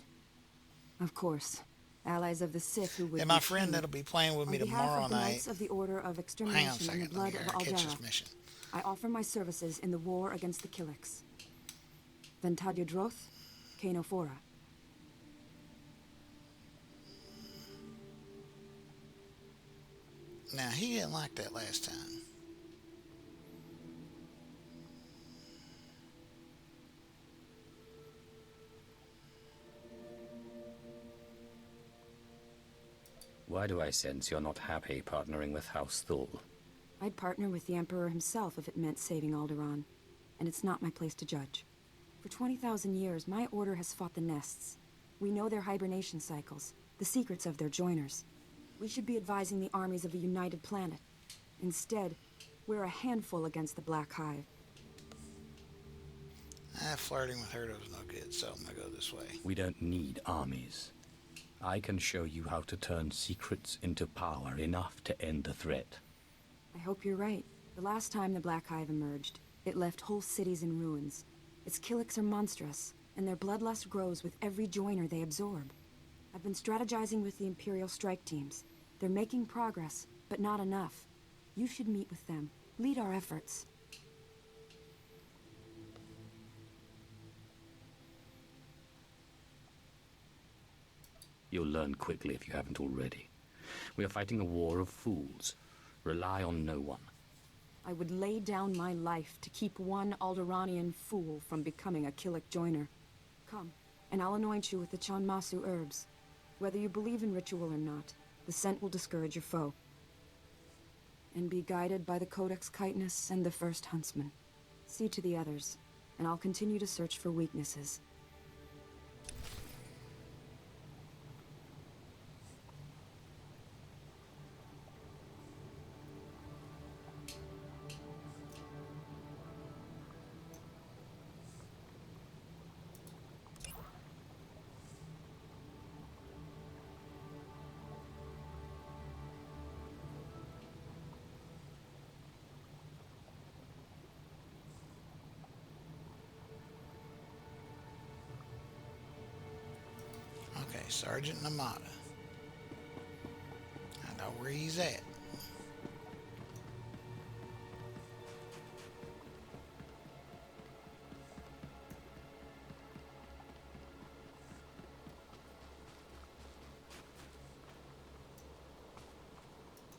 Of course. Allies of the Sith who would and my be friend king. that'll be playing with me On behalf tomorrow of the night. Knights of the Order of Hang on a Extermination and the second. Let blood me of catch this Aldera, mission. I offer my services in the war against the Killiks. Ventadia Droth, Kano Fora. Now, he didn't like that last time. Why do I sense you're not happy partnering with House Thul? I'd partner with the Emperor himself if it meant saving Alderaan, and it's not my place to judge. For 20,000 years, my order has fought the Nests. We know their hibernation cycles, the secrets of their joiners. We should be advising the armies of a united planet. Instead, we're a handful against the Black Hive. Flirting with her was no good, so I'm gonna go this way. We don't need armies. I can show you how to turn secrets into power enough to end the threat. I hope you're right. The last time the Black Hive emerged, it left whole cities in ruins. Its Killiks are monstrous, and their bloodlust grows with every joiner they absorb. I've been strategizing with the Imperial strike teams. They're making progress, but not enough. You should meet with them. Lead our efforts. You'll learn quickly if you haven't already. We are fighting a war of fools. Rely on no one. I would lay down my life to keep one Alderaanian fool from becoming a Killik joiner. Come, and I'll anoint you with the Chanmasu herbs. Whether you believe in ritual or not, the scent will discourage your foe. And be guided by the Codex Chitinus and the First Huntsman. See to the others, and I'll continue to search for weaknesses. Okay, Sergeant Namada. I know where he's at.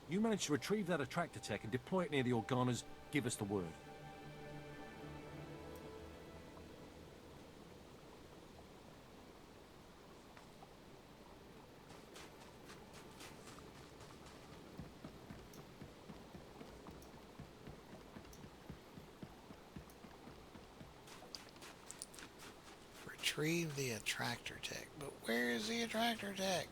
You manage to retrieve that attractor tech and deploy it near the Organas, give us the word. Retrieve the attractor tech. But where is the attractor tech?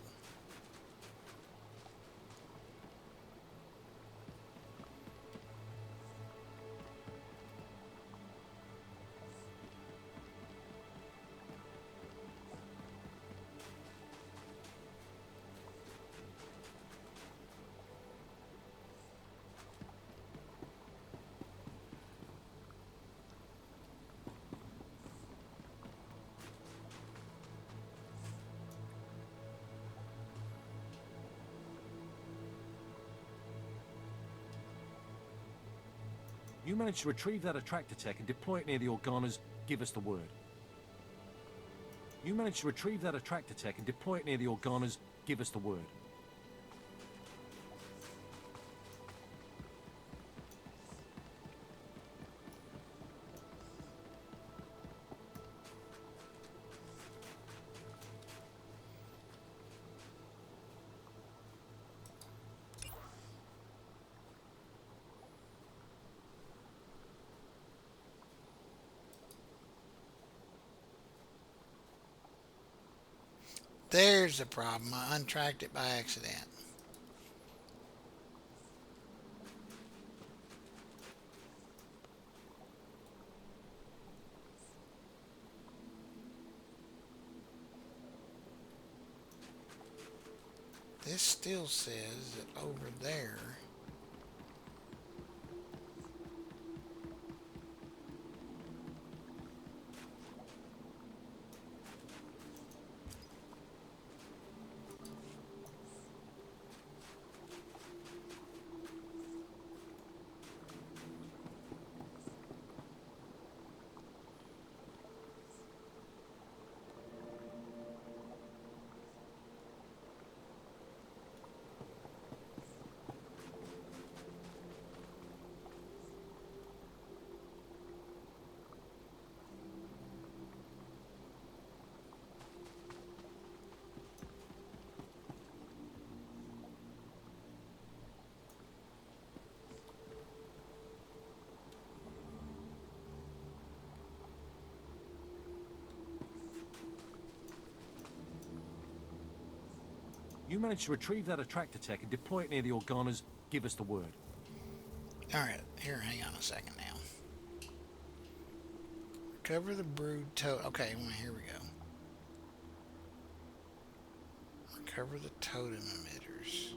You manage to retrieve that attractor tech and deploy it near the Organas, give us the word. You manage to retrieve that attractor tech and deploy it near the Organas, give us the word. There's the problem. I untracked it by accident. This still says that over there. You manage to retrieve that attractor tech and deploy it near the Organas, give us the word. Alright, here, hang on a second now. Recover the brood totem. Okay, well, here we go. Recover the totem emitters.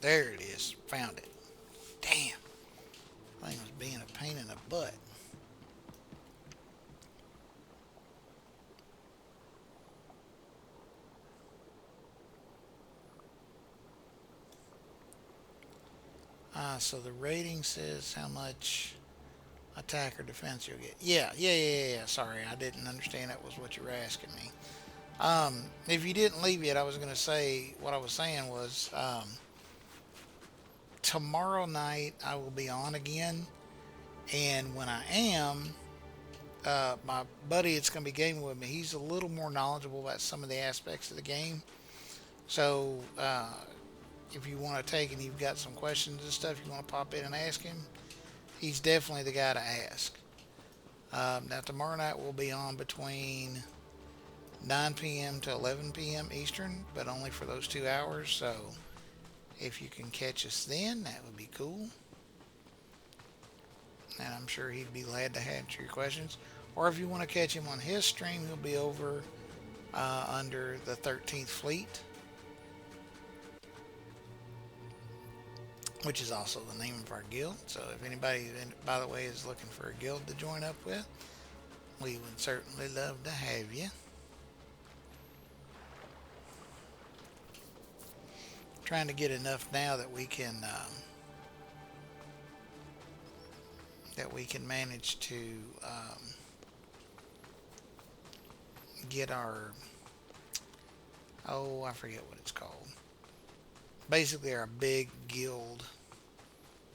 There it is. Found it. Damn. Thing was being a pain in the butt. So the rating says how much attack or defense you'll get. Yeah. Sorry, I didn't understand that was what you were asking me. If you didn't leave yet, I was going to say, what I was saying was, tomorrow night I will be on again. And when I am, my buddy that's going to be gaming with me, he's a little more knowledgeable about some of the aspects of the game. So, if you want to take and you've got some questions and stuff, you want to pop in and ask him, he's definitely the guy to ask. Now, tomorrow night we'll be on between 9 p.m. to 11 p.m. Eastern, but only for those 2 hours. So, if you can catch us then, that would be cool. And I'm sure he'd be glad to answer your questions. Or if you want to catch him on his stream, he'll be over under the 13th Fleet, which is also the name of our guild. So if anybody, by the way, is looking for a guild to join up with, we would certainly love to have you. Trying to get enough now that we can manage to get our, I forget what it's called. Basically our big guild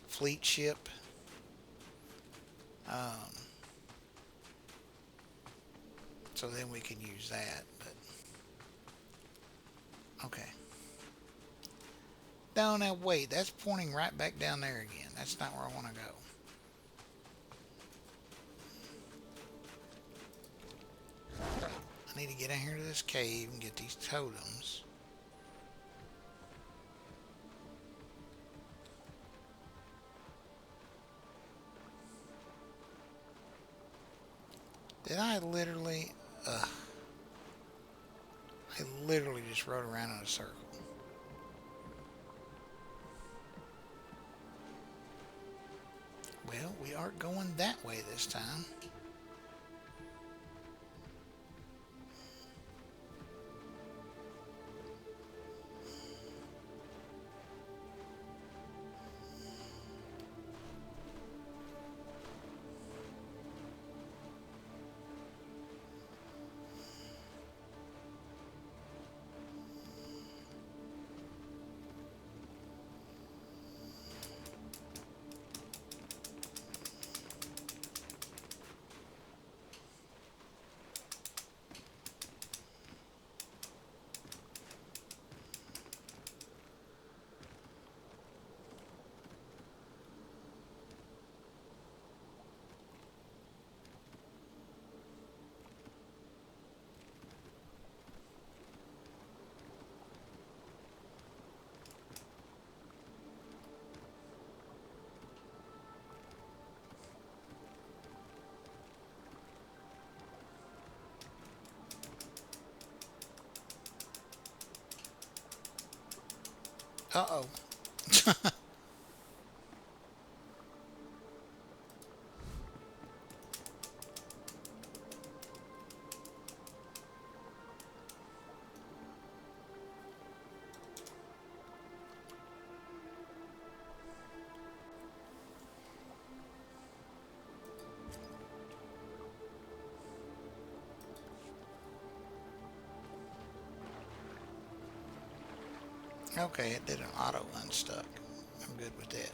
fleet ship. So then we can use that, but okay. No, now wait, that's pointing right back down there again. That's not where I want to go. I need to get in here to this cave and get these totems. Did I literally... I literally just rode around in a circle. Well, we aren't going that way this time. Uh-oh. Okay, it did an auto unstuck. I'm good with that.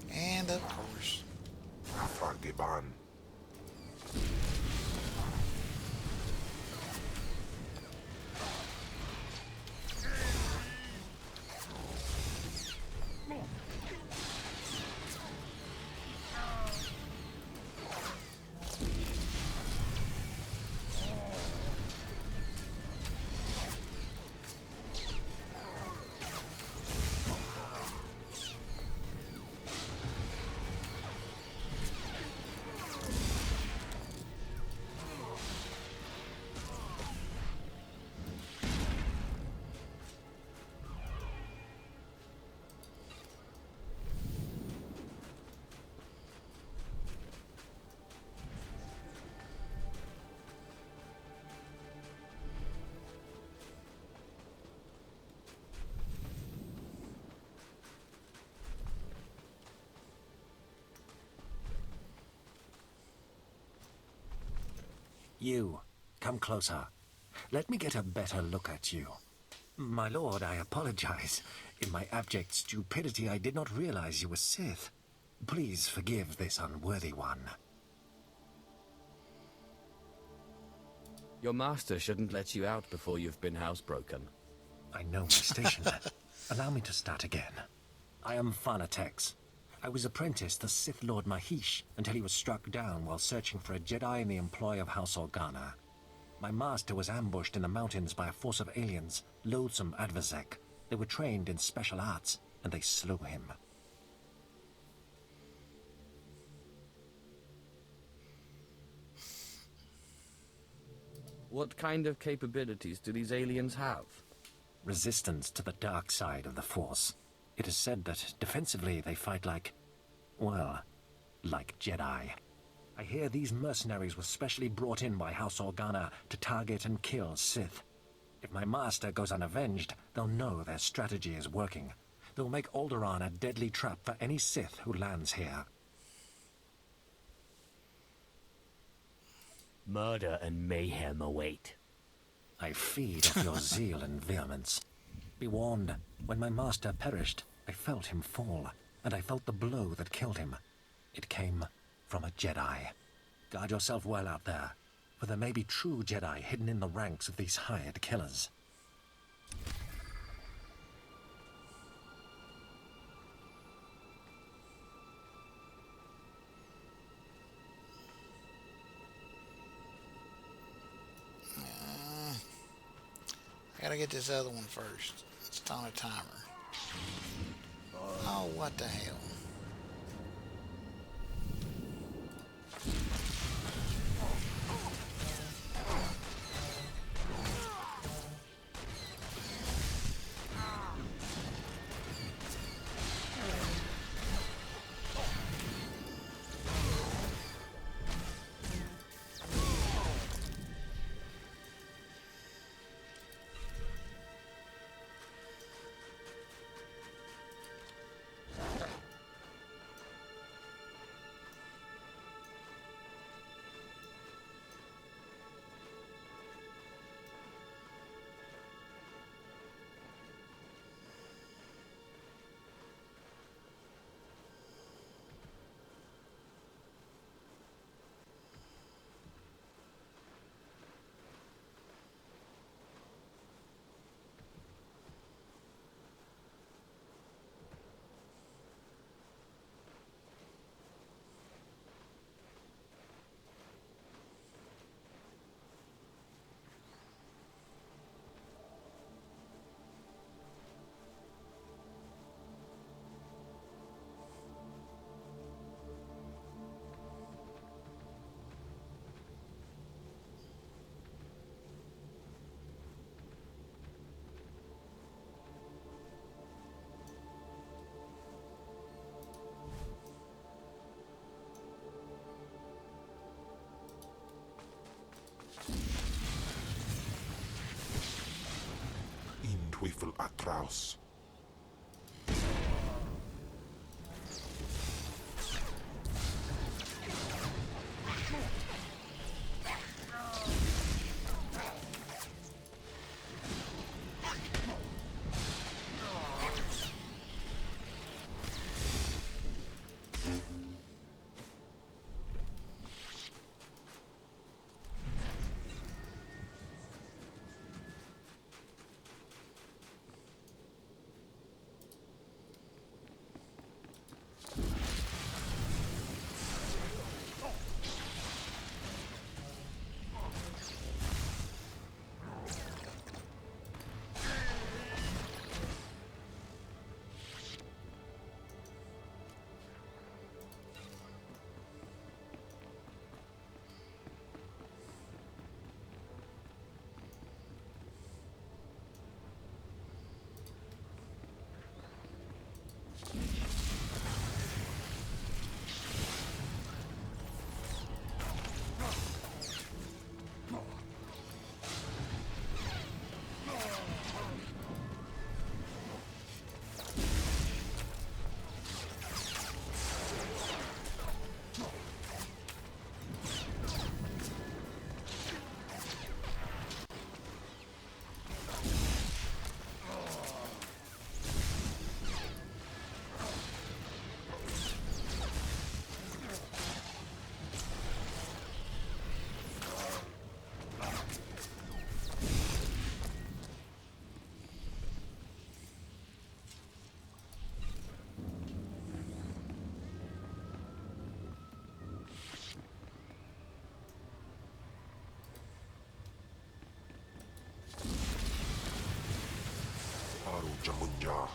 And of course. Afargiban. You, come closer. Let me get a better look at you. My lord, I apologize. In my abject stupidity, I did not realize you were Sith. Please forgive this unworthy one. Your master shouldn't let you out before you've been housebroken. I know my station. Allow me to start again. I am Phanatex. I was apprenticed to Sith Lord Mahish until he was struck down while searching for a Jedi in the employ of House Organa. My master was ambushed in the mountains by a force of aliens, loathsome Adversek. They were trained in special arts, and they slew him. What kind of capabilities do these aliens have? Resistance to the dark side of the Force. It is said that defensively they fight like, well, like Jedi. I hear these mercenaries were specially brought in by House Organa to target and kill Sith. If my master goes unavenged, they'll know their strategy is working. They'll make Alderaan a deadly trap for any Sith who lands here. Murder and mayhem await. I feed off your zeal and vehemence. Be warned, when my master perished, I felt him fall, and I felt the blow that killed him. It came from a Jedi. Guard yourself well out there, for there may be true Jedi hidden in the ranks of these hired killers. I gotta get this other one first. It's on a timer. Oh, what the hell? Teufel atraus. Jamunja.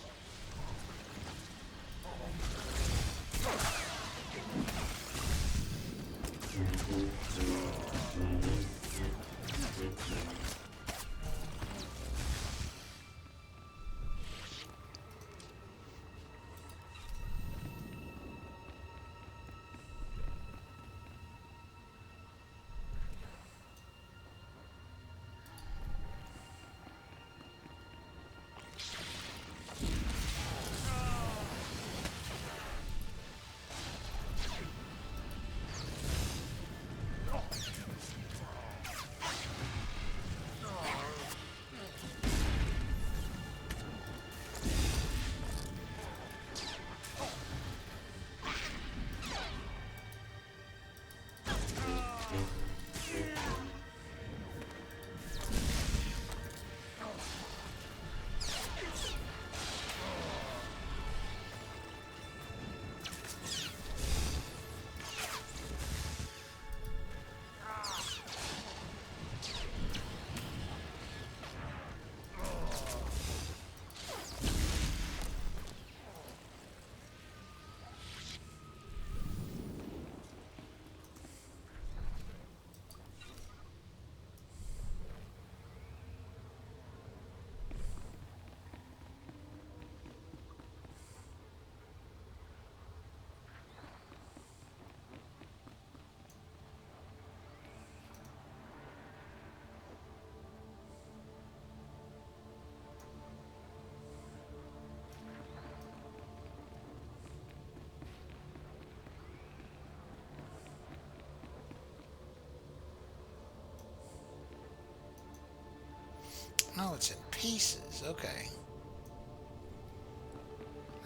Oh, it's in pieces. Okay.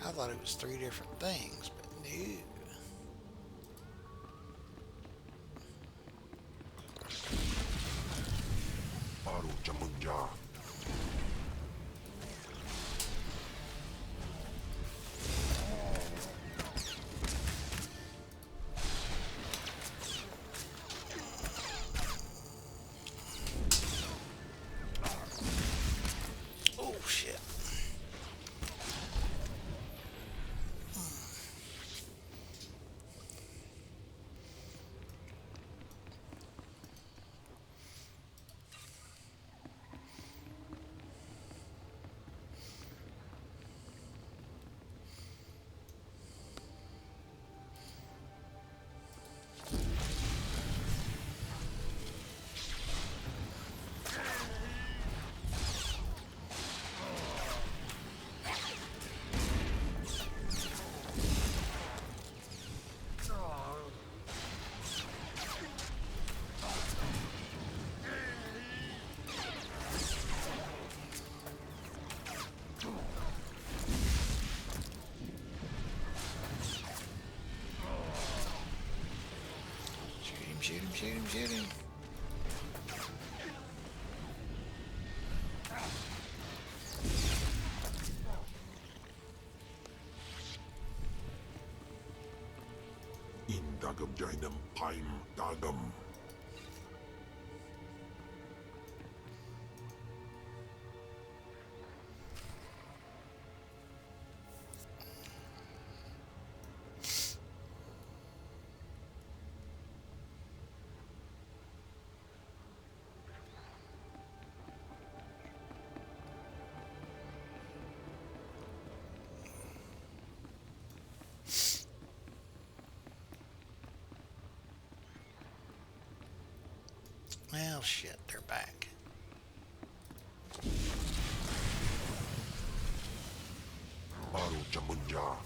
I thought it was three different things, but no. Baru Jamunja. Oh, shit. shoot him, shoot him. Indagam jainam paim dagam. Well, shit, they're back. Baru Jamunja.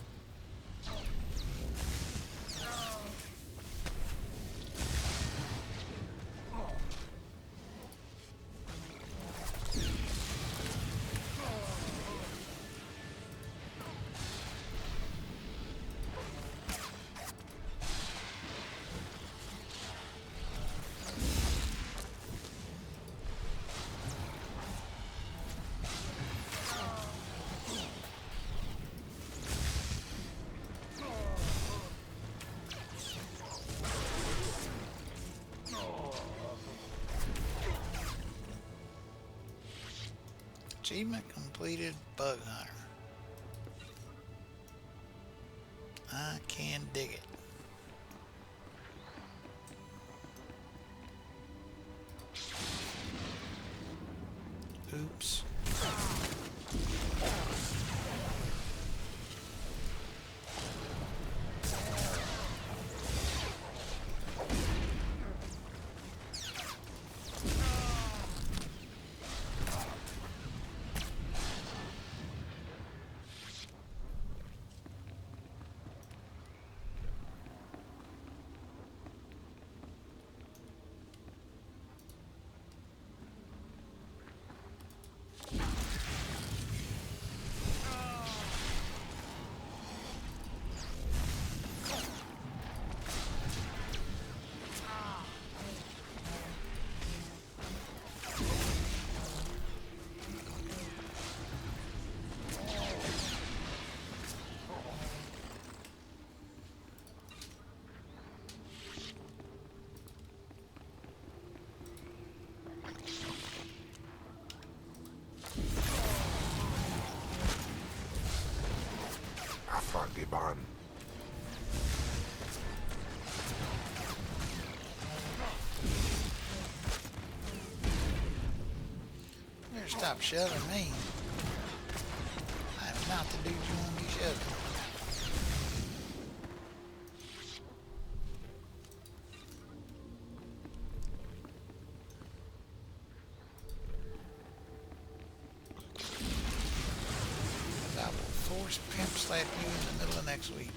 Achievement completed, Bug Hunter. I can dig it. Oops. Afagiban. You better stop shoving me. I'm not the dude you want to be shoving. I will force pimp slap you in the middle of next week.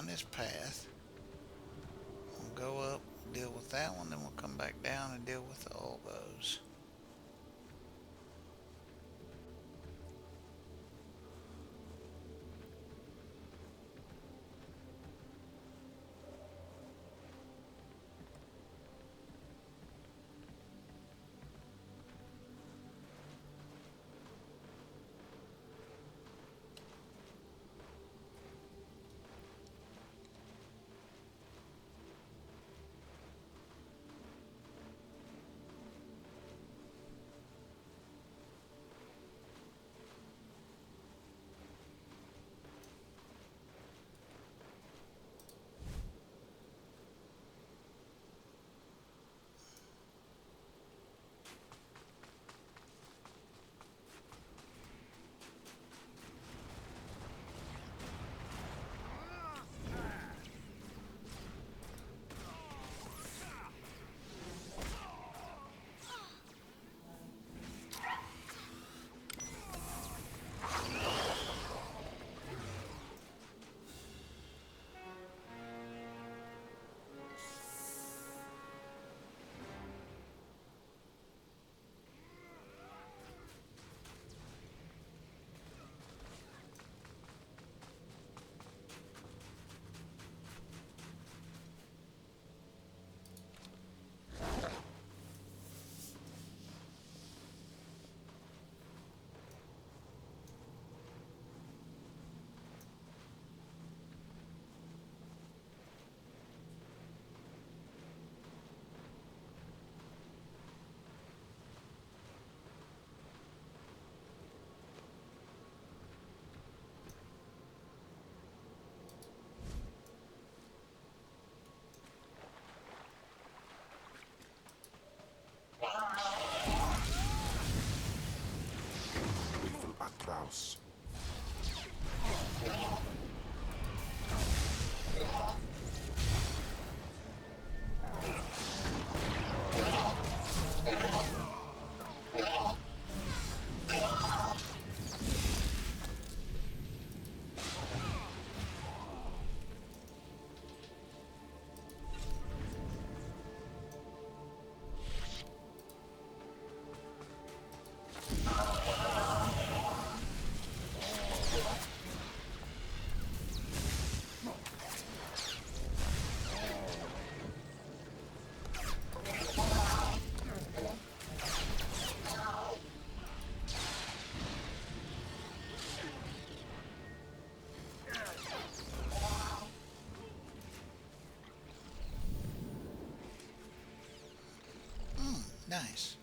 down this path. We'll go up, deal with that one, then we'll come back down and deal with all those. Lethal Atlas. Nice.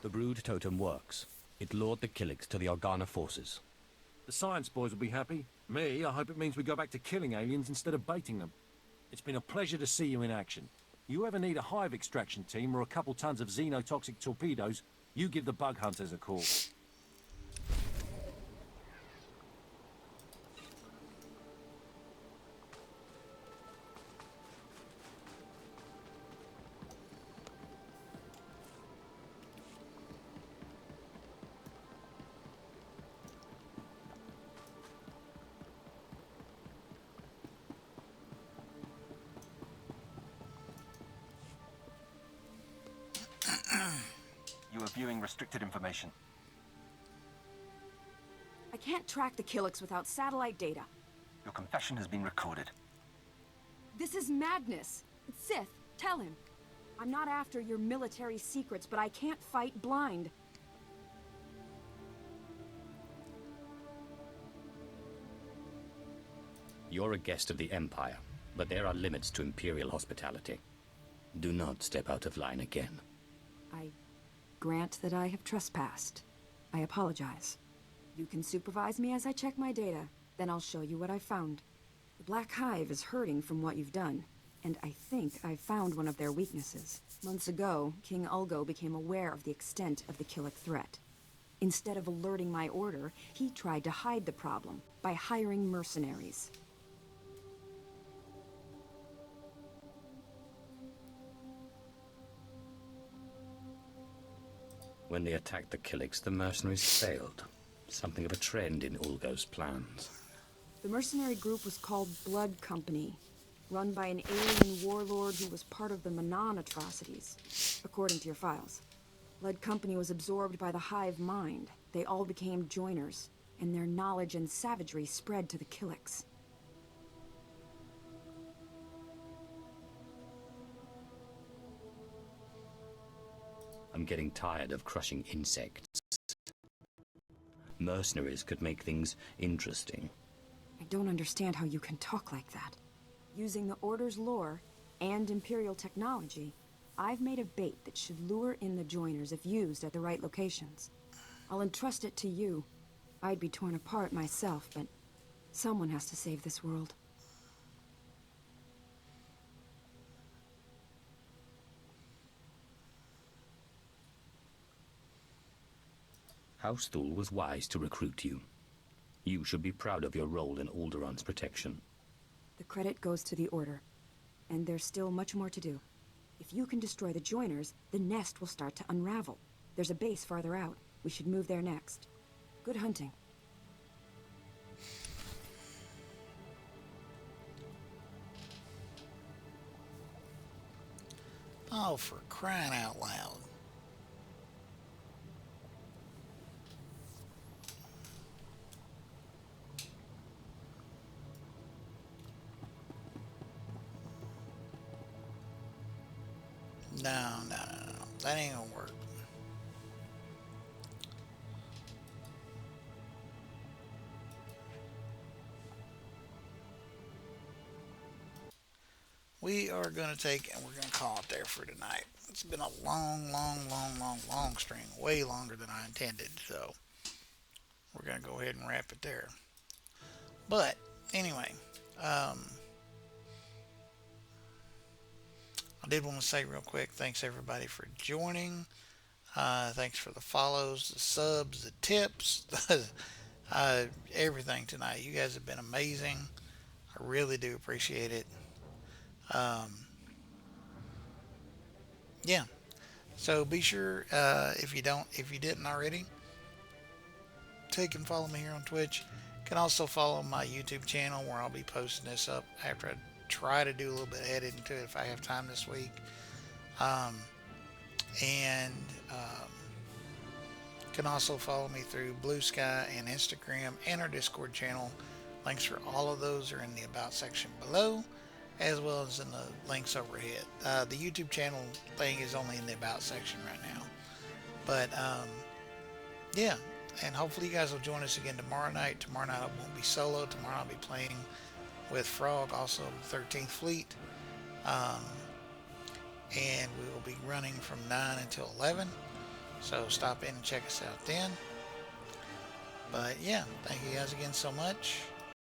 The brood totem works. It lured the Killiks to the Organa forces. The science boys will be happy. Me, I hope it means we go back to killing aliens instead of baiting them. It's been a pleasure to see you in action. You ever need a hive extraction team or a couple tons of xenotoxic torpedoes, you give the bug hunters a call. You are viewing restricted information. I can't track the Killiks without satellite data. Your confession has been recorded. This is madness. Sith, tell him. I'm not after your military secrets, but I can't fight blind. You're a guest of the Empire, but there are limits to Imperial hospitality. Do not step out of line again. I grant that I have trespassed. I apologize. You can supervise me as I check my data, then I'll show you what I found. The Black Hive is hurting from what you've done, and I think I've found one of their weaknesses. Months ago, King Ulgo became aware of the extent of the Killik threat. Instead of alerting my order, he tried to hide the problem by hiring mercenaries. When they attacked the Killiks, the mercenaries failed. Something of a trend in Ulgo's plans. The mercenary group was called Blood Company, run by an alien warlord who was part of the Manan atrocities, according to your files. Blood Company was absorbed by the Hive mind. They all became joiners, and their knowledge and savagery spread to the Killiks. I'm getting tired of crushing insects. Mercenaries could make things interesting. I don't understand how you can talk like that. Using the Order's lore and Imperial technology, I've made a bait that should lure in the joiners if used at the right locations. I'll entrust it to you. I'd be torn apart myself, but someone has to save this world. House Thul was wise to recruit you. You should be proud of your role in Alderaan's protection. The credit goes to the Order, and there's still much more to do. If you can destroy the joiners, the nest will start to unravel. There's a base farther out. We should move there next. Good hunting. Oh, for crying out loud. No. That ain't gonna work. We are going to take and we're going to call it there for tonight. It's been a long string, way longer than I intended, so we're going to go ahead and wrap it there. But anyway, I did want to say real quick, thanks everybody for joining. Thanks for the follows, the subs, the tips, everything tonight. You guys have been amazing. I really do appreciate it. Yeah. So be sure, if you didn't already, take and follow me here on Twitch. You can also follow my YouTube channel where I'll be posting this up after I try to do a little bit of editing to it if I have time this week. You can also follow me through Blue Sky and Instagram and our Discord channel. Links for all of those are in the About section below, as well as in the links overhead. The YouTube channel thing is only in the About section right now. But, yeah. And hopefully you guys will join us again tomorrow night. Tomorrow night I won't be solo. Tomorrow I'll be playing with Frog, also 13th Fleet. And we will be running from 9 until 11. So stop in and check us out then. But yeah, thank you guys again so much.